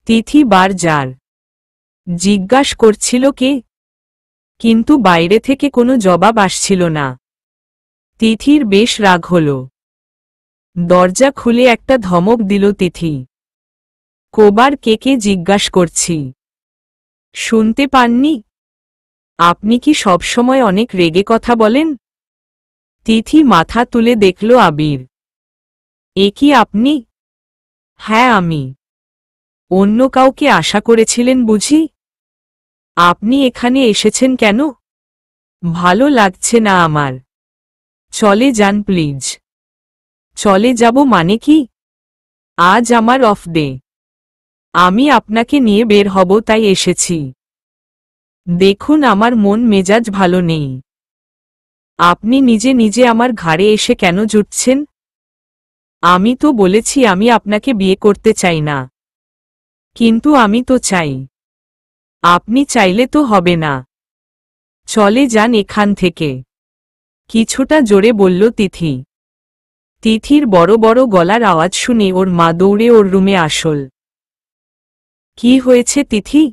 তিথি বার যার জিজ্ঞাস করছিল কে, কিন্তু বাইরে থেকে কোনো জবাব আসছিল না। তিথির বেশ রাগ হল। দরজা খুলে একটা ধমক দিল তিথি। কোবার কে কে জিজ্ঞাস করছি, শুনতে পাননি? আপনি কি সবসময় অনেক রেগে কথা বলেন? তিথি মাথা তুলে দেখল আবির। এ কি আপনি? হ্যাঁ আমি। অন্য কাউকে আশা করেছিলেন বুঝি? আপনি এখানে এসেছেন কেন? ভালো লাগছে না আমার। চলে যান প্লিজ। চলে যাব মানে কি? আজ আমার অফ ডে, আমি আপনাকে নিয়ে বের হব তাই এসেছি। দেখুন আমার মন মেজাজ ভালো নেই। আপনি নিজে নিজে আমার ঘাড়ে এসে কেন জুটছেন? আমি তো বলেছি আমি আপনাকে বিয়ে করতে চাই না, কিন্তু আমি তো চাই। আপনি চাইলে তো হবে না। চলে যান এখান থেকে, কিছুটা জোরে বলল তিথি। তিথির বড় বড় গলার আওয়াজ শুনে ওর মা দৌড়ে ওর রুমে আসল। কি হয়েছে তিথি?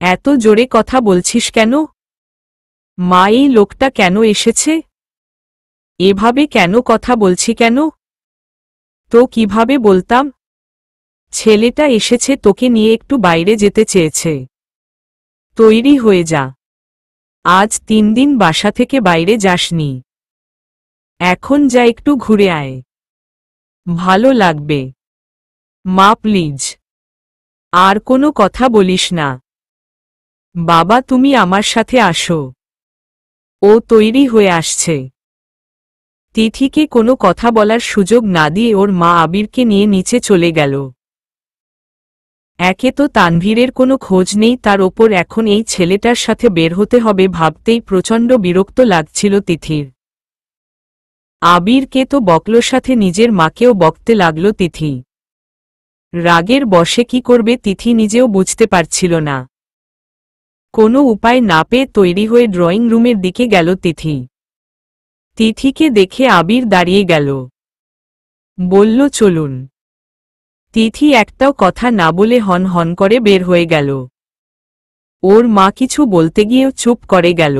এত জোরে কথা বলছিস কেন? মা এই লোকটা কেন এসেছে? এভাবে কেন কথা বলছি কেন? তো কিভাবে বলতাম? ছেলেটা এসেছে তোকে নিয়ে একটু বাইরে যেতে চেয়েছে। তৈরি হয়ে যা। আজ 3 দিন বাসা থেকে বাইরে যাসনি। এখন যা একটু ঘুরে আয়। ভালো লাগবে। মা প্লিজ, আর কোনো কথা বলিস না। বাবা তুমি আমার সাথে আসো। ও তৈরি হয়ে আসছে। তিথিকে কোনো কথা বলার সুযোগ না দিয়ে ওর মা আবিরকে নিয়ে নিচে চলে গেল। একে তো তানভীরের কোনো খোঁজ নেই, তার ওপর এখন এই ছেলেটার সাথে বের হতে হবে ভাবতেই প্রচণ্ড বিরক্ত লাগছিল তিথির। আবিরকে তো বকলো, সাথে নিজের মাকেও বকতে লাগল তিথি। রাগের বশে কি করবে তিথি নিজেও বুঝতে পারছিল না। কোনো উপায় না পেয়ে তৈরি হয়ে ড্রয়িং রুমের দিকে গেল তিথি। তিথিকে দেখে আবির দাঁড়িয়ে গেল, বলল চলুন। তিথি একটাও কথা না বলে হন হন করে বের হয়ে গেল। ওর মা কিছু বলতে গিয়েও চুপ করে গেল।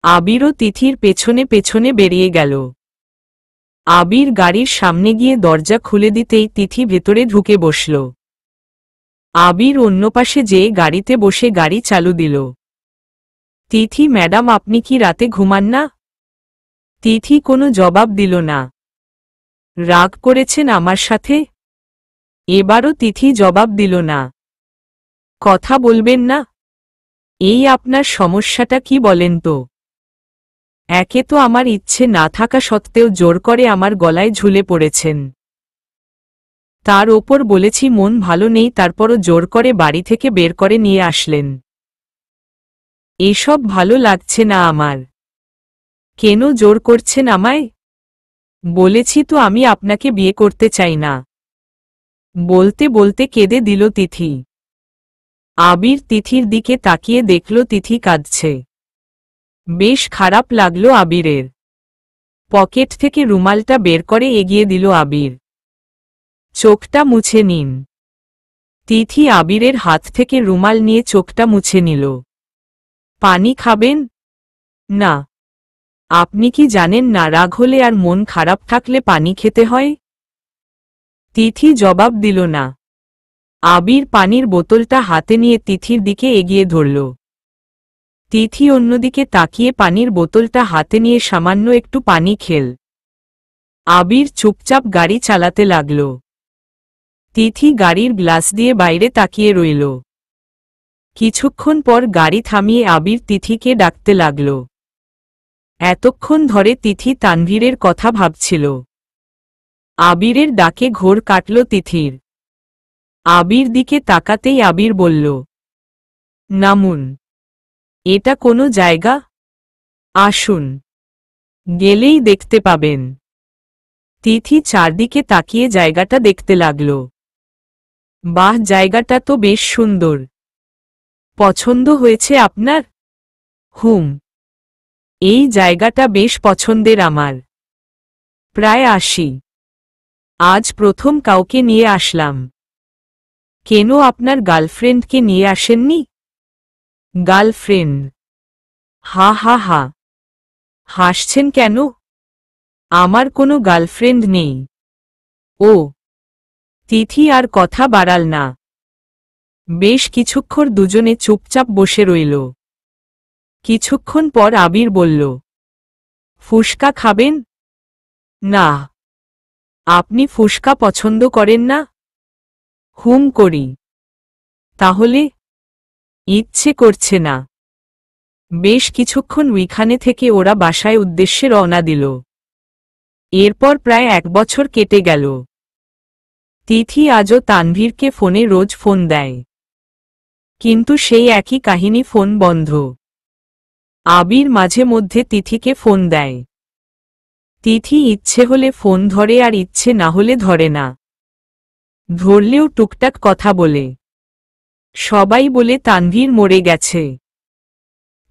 আবিরও তিথির পেছনে পেছনে বেরিয়ে গেল। আবির গাড়ির সামনে গিয়ে দরজা খুলে দিতেই তিথি ভেতরে ঢুকে বসল। আবির অন্য পাশে যেয়ে গাড়িতে বসে গাড়ি চালু দিল। তিথি ম্যাডাম আপনি কি রাতে ঘুমান না? তিথি কোনো জবাব দিল না। রাগ করেছেন আমার সাথে? এবারও তিথি জবাব দিল না। কথা বলবেন না? এই আপনার সমস্যাটা কি বলেন তো? একে তো আমার ইচ্ছে না থাকা সত্ত্বেও জোর করে আমার গলায় ঝুলে পড়েছেন। তার ওপর বলেছি মন ভালো নেই, তারপরও জোর করে বাড়ি থেকে বের করে নিয়ে আসলেন। এসব ভালো লাগছে না আমার। কেন জোর করছেন আমায়? বলেছি তো আমি আপনাকে বিয়ে করতে চাই না। বলতে বলতে কেঁদে দিল তিথি। আবির তিথির দিকে তাকিয়ে দেখল তিথি কাঁদছে। বেশ খারাপ লাগলো আবিরের। পকেট থেকে রুমালটা বের করে এগিয়ে দিল আবির। চোখটা মুছে নিন। তিথি আবিরের হাত থেকে রুমাল নিয়ে চোখটা মুছে নিল। পানি খাবেন? না। আপনি কি জানেন না রাগ হলে আর মন খারাপ থাকলে পানি খেতে হয়? তিথি জবাব দিল না। আবির পানির বোতলটা হাতে নিয়ে তিথির দিকে এগিয়ে ধরল। তিথি অন্যদিকে তাকিয়ে পানির বোতলটা হাতে নিয়ে সামান্য একটু পানি খেল। আবির চুপচাপ গাড়ি চালাতে লাগল। তিথি গাড়ির গ্লাস দিয়ে বাইরে তাকিয়ে রইল। কিছুক্ষণ পর গাড়ি থামিয়ে আবির তিথিকে ডাকতে লাগল। এতক্ষণ ধরে তিথি তানভীরের কথা ভাবছিল। আবিরের ডাকে ঘোর কাটল তিথির। আবির দিকে তাকাতেই আবির বলল, নামুন। এটা কোনো জায়গা? আসুন, গেলেই দেখতে পাবেন। তিথি চারদিকে তাকিয়ে জায়গাটা দেখতে লাগল। বাহ, জায়গাটা তো বেশ সুন্দর। পছন্দ হয়েছে আপনার? হুম, এই জায়গাটা বেশ পছন্দের আমার। প্রায় আসি। আজ প্রথম কাউকে নিয়ে আসলাম। কেন আপনার গার্লফ্রেন্ডকে নিয়ে আসেননি? গার্লফ্রেন্ড? হা হা হা। হাসছেন কেন? আমার কোনো গার্লফ্রেন্ড নেই। ও। তিথি আর কথা বাড়াল না। বেশ কিছুক্ষণ দুজনে চুপচাপ বসে রইল। কিছুক্ষণ পর আবির বলল, ফুসকা খাবেন? না। আপনি ফুসকা পছন্দ করেন না? হুম করি। তাহলে? ইচ্ছে করছে না। বেশ কিছুক্ষণ ওইখানে থেকে ওরা বাসায় উদ্দেশ্যে রওনা দিল। এরপর প্রায় 1 বছর কেটে গেল। তিথি আজও তানভীরকে ফোনে রোজ ফোন দেয়, কিন্তু সেই একই কাহিনী, ফোন বন্ধ। আবির মাঝে মধ্যে তিথিকে ফোন দেয়। তিথি ইচ্ছে হলে ফোন ধরে আর ইচ্ছে না হলে ধরে না। ধরলেও টুকটাক কথা বলে। সবাই বলে তানভীর মরে গেছে।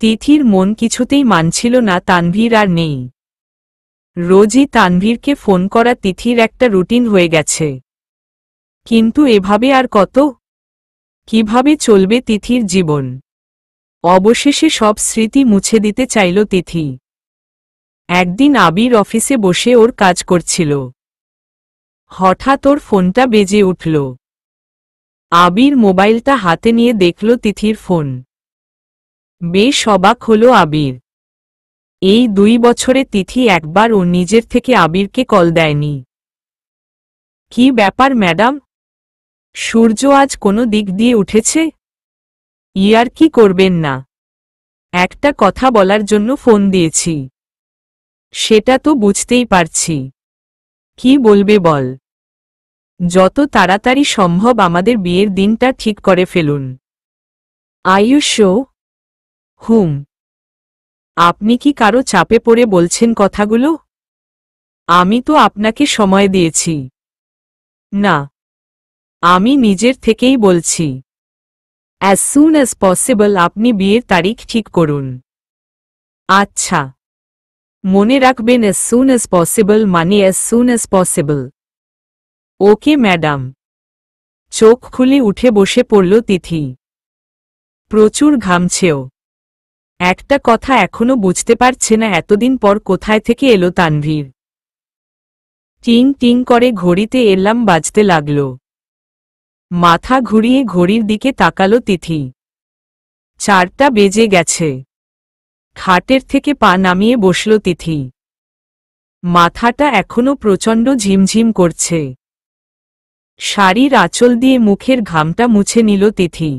তিথির মন কিছুতেই মানছিল না তানভীর আর নেই। রোজই তানভীরকে ফোন করা তিথির একটা রুটিন হয়ে গেছে। কিন্তু এভাবে আর কত? কিভাবে চলবে তিথির জীবন? অবশেষে সব স্মৃতি মুছে দিতে চাইল তিথি। একদিন আবির অফিসে বসে ওর কাজ করছিল। হঠাৎ ওর ফোনটা বেজে উঠল। আবির মোবাইলটা হাতে নিয়ে দেখল তিথির ফোন। বেশ অবাক হল আবির। এই 2 বছরে তিথি একবার ও নিজের থেকে আবিরকে কল দেয়নি। কি ব্যাপার ম্যাডাম? সূর্য আজ কোনো দিক দিয়ে উঠেছে? ইয়ার কি করবেন না? একটা কথা বলার জন্য ফোন দিয়েছি। সেটা তো বুঝতেই পারছি। কি বলবে বল? যত তাড়াতাড়ি সম্ভব আমাদের বিয়ের দিনটা ঠিক করে ফেলুন। আয়ুষ, হুম। আপনি কি কারো চাপে পড়ে বলছেন কথাগুলো? আমি তো আপনাকে সময় দিয়েছি। না, আমি নিজের থেকেই বলছি। অ্যাজ সুন অ্যাজ পসিবল আপনি বিয়ের তারিখ ঠিক করুন। আচ্ছা, মনে রাখবেন অ্যাজ সুন অ্যাজ পসিবল মানে as soon as possible. Okay madam. চোখ খুলে উঠে বসে পড়ল তিথি। প্রচুর ঘামছেও। একটা কথা এখনো বুঝতে পারছে না, এতদিন পর কোথায় থেকে এলো তানভীর। টিং টিং করে ঘড়িতে এলার্ম বাজতে লাগল। মাথা ঘুরিয়ে ঘড়ির দিকে তাকালো তিথি। 4টা বেজে গেছে। খাটের থেকে পা নামিয়ে বসল তিথি। মাথাটা এখনো প্রচণ্ড ঝিমঝিম করছে। শাড়ির আঁচল দিয়ে মুখের ঘামটা মুছে নিল তিথি।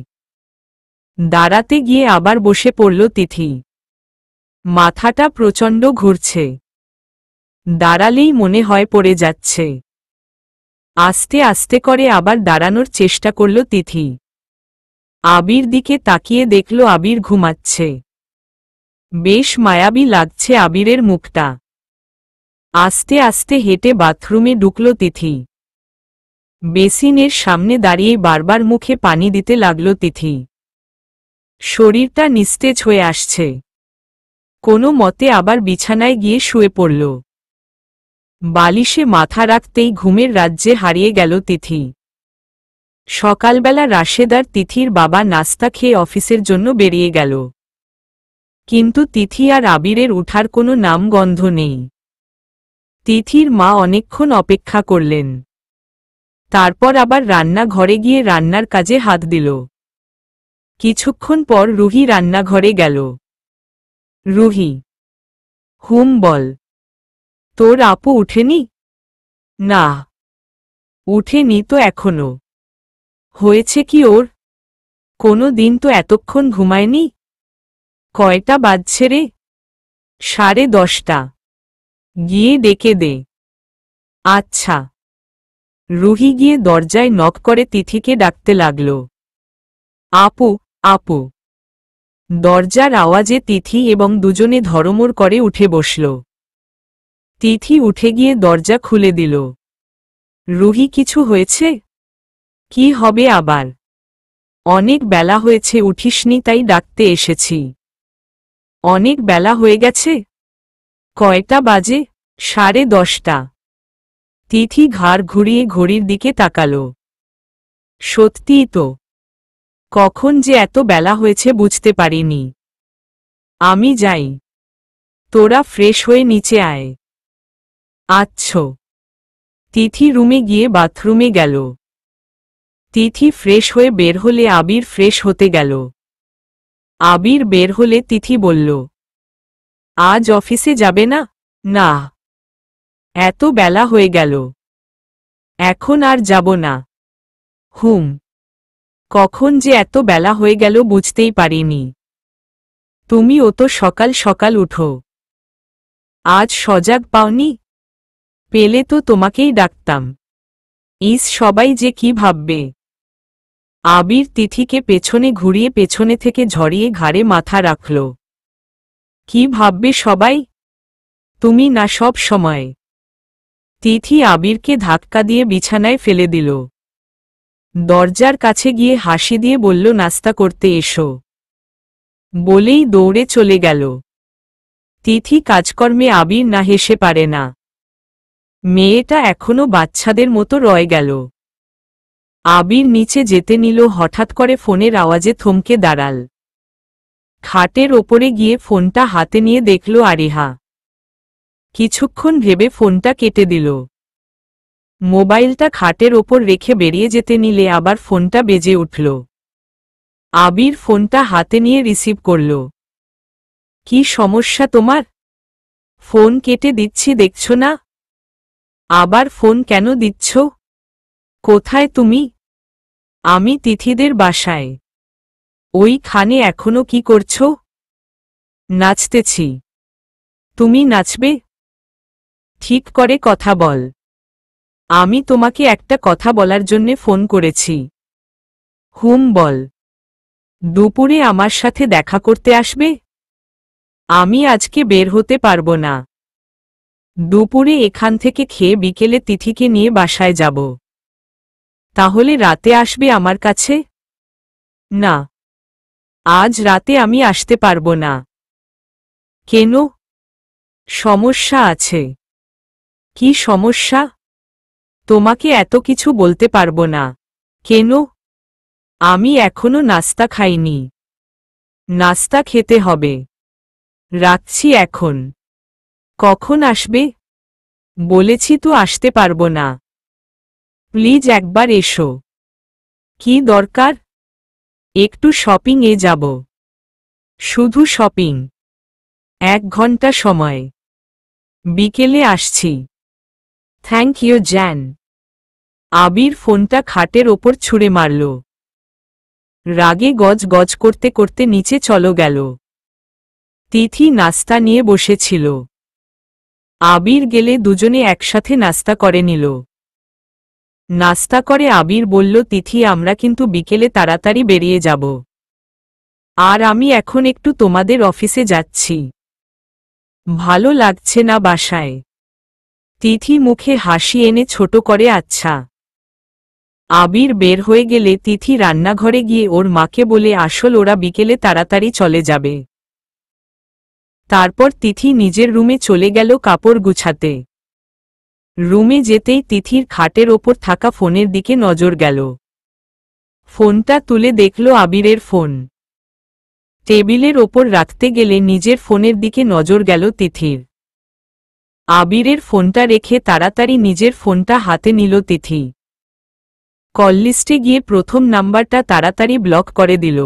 দাঁড়াতে গিয়ে আবার বসে পড়ল তিথি। মাথাটা প্রচণ্ড ঘুরছে। দাঁড়ালেই মনে হয় পড়ে যাচ্ছে। আস্তে আস্তে করে আবার দাঁড়ানোর চেষ্টা করল তিথি। আবির দিকে তাকিয়ে দেখল আবির ঘুমাচ্ছে। বেশ মায়াবী লাগছে আবিরের মুখটা। আস্তে আস্তে হেঁটে বাথরুমে ঢুকল তিথি। বেসিনের সামনে দাঁড়িয়ে বারবার মুখে পানি দিতে লাগল তিথি। শরীরটা নিস্তেজ হয়ে আসছে। কোনো মতে আবার বিছানায় গিয়ে শুয়ে পড়ল। বালিশে মাথা রাখতেই ঘুমের রাজ্যে হারিয়ে গেল তিথি। সকালবেলা রাশেদার তিথির বাবা নাস্তা খেয়ে অফিসের জন্য বেরিয়ে গেল। কিন্তু তিথি আর আবিরের উঠার কোনো নামগন্ধ নেই। তিথির মা অনেকক্ষণ অপেক্ষা করলেন। তারপর আবার রান্নাঘরে গিয়ে রান্নার কাজে হাত দিল। কিছুক্ষণ পর রুহি রান্নাঘরে গেল। রুহি, হুম বল। তোর আপু উঠেনি? না, উঠেনি তো এখনো। হয়েছে কি ওর? কোনো দিন তো এতক্ষণ ঘুমায়নি। কয়টা বাজছে রে? 10:30। গিয়ে ডেকে দে। আচ্ছা। রুহি গিয়ে দরজায় নক করে তিথিকে ডাকতে লাগল। আপু, আপু। দরজার আওয়াজে তিথি এবং দুজনে ধরমর করে উঠে বসল। তিথি উঠে গিয়ে দরজা খুলে দিল। রুহি, কিছু হয়েছে? কি হবে আবার? অনেক বেলা হয়েছে, উঠিসনি তাই ডাকতে এসেছি। অনেক বেলা হয়ে গেছে? কয়টা বাজে? 10:30। তিথি ঘাড় ঘুরিয়ে ঘড়ির দিকে তাকাল। সত্যিই তো। কখন যে এত বেলা হয়েছে বুঝতে পারিনি। আমি যাই। তোরা ফ্রেশ হয়ে নিচে আয়। আচ্ছা। তিথি রুমে গিয়ে বাথরুমে গেল। তিথি ফ্রেশ হয়ে বের হলে আবির ফ্রেশ হতে গেল। আবির বের হলে তিথি বলল, আজ অফিসে যাবে না? না, এত বেলা হয়ে গেল। এখন আর যাব না। হুম। কখন যে এত বেলা হয়ে গেল বুঝতেই পারিনি। তুমি ও তো সকাল সকাল উঠো। আজ সজাগ পাওনি? পেলে তো তোমাকেই ডাকতাম। সবাই যে কি ভাববে। আবির তিথিকে পেছনে ঘুরিয়ে পেছনে থেকে ঝরিয়ে ঘাড়ে মাথা রাখল। কি ভাববে সবাই? তুমি না সব সময়। তিথি আবিরকে ধাক্কা দিয়ে বিছানায় ফেলে দিল। দরজার কাছে গিয়ে হাসি দিয়ে বলল, নাস্তা করতে এসো। বলেই দৌড়ে চলে গেল। তিথি কাজকর্মে আবির না হেসে পারে না। মেয়েটা এখনো বাচ্চাদের মতো রয়ে গেল। আবির নিচে যেতে নিল, হঠাৎ করে ফোনের আওয়াজে থমকে দাঁড়াল। খাটের ওপরে গিয়ে ফোনটা হাতে নিয়ে দেখল আরিহা। কিছুক্ষণ ভেবে ফোনটা কেটে দিল। মোবাইলটা খাটের ওপর রেখে বেরিয়ে যেতে নিলে আবার ফোনটা বেজে উঠল। আবির ফোনটা হাতে নিয়ে রিসিভ করল। কি সমস্যা তোমার? ফোন কেটে দিচ্ছি দেখছ না? আবার ফোন কেন দিচ্ছ? কোথায় তুমি? আমি তিথিদের বাসায়। ওইখানে এখনো কি করছো? নাচতেছি। তুমি নাচবে? ঠিক করে কথা বল। আমি তোমাকে একটা কথা বলার জন্যে ফোন করেছি। হুম, বল। দুপুরে আমার সাথে দেখা করতে আসবে? আমি আজকে বের হতে পারবো না। দুপুরে এখান থেকে খেয়ে বিকেলে তিথিকে নিয়ে বাসায় যাব। তাহলে রাতে আসবে আমার কাছে? না, আজ রাতে আমি আসতে পারবো না। কেন? সমস্যা আছে। কি সমস্যা? তোমাকে এত কিছু বলতে পারবো না। কেন? আমি এখনো নাস্তা খাইনি। নাস্তা খেতে হবে। রাখছি এখন। কখন আসবে? বলেছি তো আসতে পারবো না। প্লিজ একবার এসো। কি দরকার? একটু শপিং এ যাব। শুধু শপিং? 1 ঘন্টা সময়। বিকেলে আসছি। Thank you Gen. আবির ফোনটা খাটের ওপর ছুঁড়ে মারল। রাগে গজ গজ করতে করতে নিচে চলো গেল। তিথি নাস্তা নিয়ে বসেছিল। আবির গেলে দুজনে একসাথে নাস্তা করে নিল। নাস্তা করে আবির বলল, তিথি আমরা কিন্তু বিকেলে তাড়াতাড়ি বেরিয়ে যাব। আর আমি এখন একটু তোমাদের অফিসে যাচ্ছি। ভালো লাগছে না বাসায়। তিথি মুখে হাসি এনে ছোট করে আচ্ছা। আবির বের হয়ে গেলে তিথি রান্নাঘরে গিয়ে ওর মাকে বলে আসল ওরা বিকেলে তাড়াতাড়ি চলে যাবে। তারপর তিথি নিজের রুমে চলে গেল কাপড় গুছাতে। রুমে যেতেই তিথির খাটের ওপর থাকা ফোনের দিকে নজর গেল। ফোনটা তুলে দেখল আবিরের ফোন। টেবিলের ওপর রাখতে গেলে নিজের ফোনের দিকে নজর গেল তিথির। আবিরের ফোনটা রেখে তাড়াতাড়ি নিজের ফোনটা হাতে নিল তিথি। কল লিস্টে গিয়ে প্রথম নাম্বারটা তাড়াতাড়ি ব্লক করে দিল।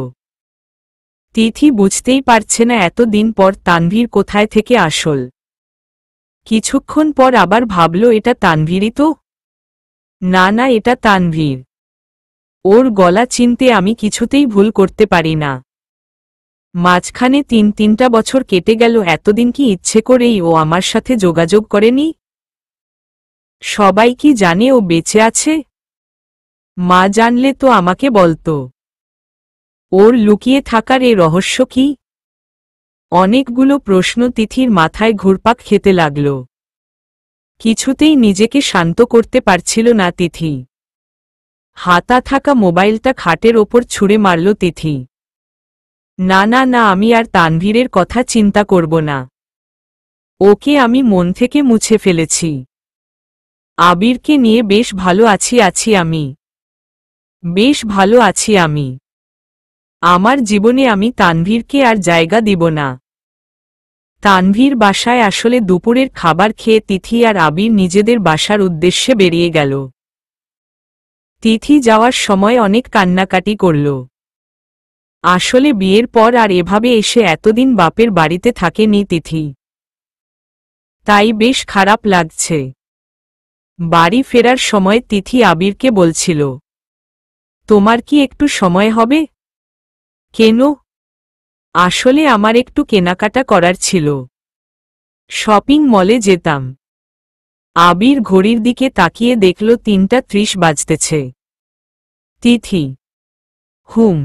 তিথি বুঝতেই পারছে না এত দিন পর তানভীর কোথায় থেকে আসল। কিছুক্ষণ পর আবার ভাবল এটা তানভীরই তো। না না, এটা তানভীর। ওর গলা চিনতে আমি কিছুতেই ভুল করতে পারি না। মাঝখানে 3টা বছর কেটে গেল, এতদিন কি ইচ্ছে করেই ও আমার সাথে যোগাযোগ করেনি? সবাই কি জানে ও বেঁচে আছে? মা জানলে তো আমাকে বলতো। ওর লুকিয়ে থাকার এ রহস্য কি? অনেকগুলো প্রশ্ন তিথির মাথায় ঘুরপাক খেতে লাগল। কিছুতেই নিজেকে শান্ত করতে পারছিল না তিথি। হাতা থাকা মোবাইলটা খাটের ওপর ছুঁড়ে মারল তিথি। না না না, আমি আর তানভীরের কথা চিন্তা করব না। ওকে আমি মন থেকে মুছে ফেলেছি। আবিরকে নিয়ে বেশ ভালো আছি আমি। বেশ ভালো আছি আমি। আমার জীবনে আমি তানভীরকে আর জায়গা দিব না। তানভীর বাসায় আসলে দুপুরের খাবার খেয়ে তিথি আর আবির নিজেদের বাসার উদ্দেশ্যে বেরিয়ে গেল। তিথি যাওয়ার সময় অনেক কান্নাকাটি করল। আসলে বিয়ের পর আর এভাবে এসে এতদিন বাপের বাড়িতে থাকেনি তিথি। তাই বেশ খারাপ লাগছে। বাড়ি ফেরার সময় তিথি আবিরকে বলছিল, তোমার কি একটু সময় হবে? কেন? আসলে আমার একটু কেনাকাটা করার ছিল। শপিং মলে যেতাম। আবির ঘড়ির দিকে তাকিয়ে দেখল 3:30 বাজতেছে। তিথি, হুম।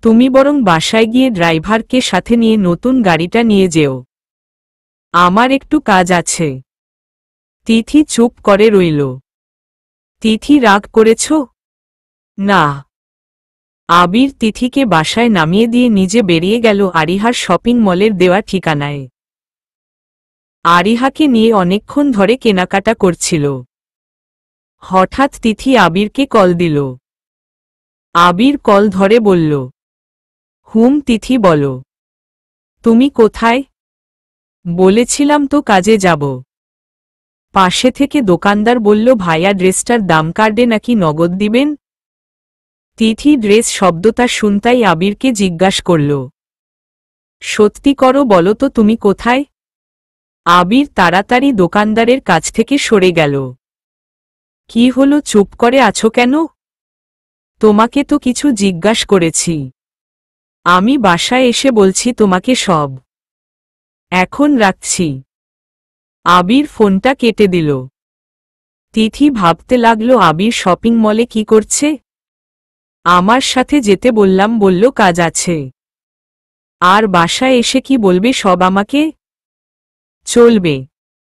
তুমি বরং বাসায় গিয়ে ড্রাইভারকে সাথে নিয়ে নতুন গাড়িটা নিয়ে যেও। আমার একটু কাজ আছে। তিথি চুপ করে রইল। তিথি রাগ করেছ? না। আবির তিথিকে বাসায় নামিয়ে দিয়ে নিজে বেরিয়ে গেল আরিহার শপিং মলের দেওয়া ঠিকানায়। আরিহাকে নিয়ে অনেকক্ষণ ধরে কেনাকাটা করছিল। হঠাৎ তিথি আবিরকে কল দিল। আবির কল ধরে বলল, হুম তিথি বলো। তুমি কোথায়? বলেছিলাম তো কাজে যাব। পাশে থেকে দোকানদার বলল, ভাইয়া ড্রেসটার দাম কার্ডে নাকি নগদ দিবেন? তিথি ড্রেস শব্দটা শুনতাই আবিরকে জিজ্ঞাসা করল, সত্যি করো বলো তো তুমি কোথায়? আবির তাড়াতাড়ি দোকানদারের কাছ থেকে সরে গেল। কি হলো, চুপ করে আছো কেন? তোমাকে তো কিছু জিজ্ঞাসা করেছি। আমি বাসায় এসে বলছি তোমাকে সব। এখন রাখছি। আবির ফোনটা কেটে দিল। তিথি ভাবতে লাগলো আবির শপিং মলে কি করছে। আমার সাথে যেতে বললাম, বলল কাজ আছে। আর বাসায় এসে কি বলবে সব আমাকে? চলবে।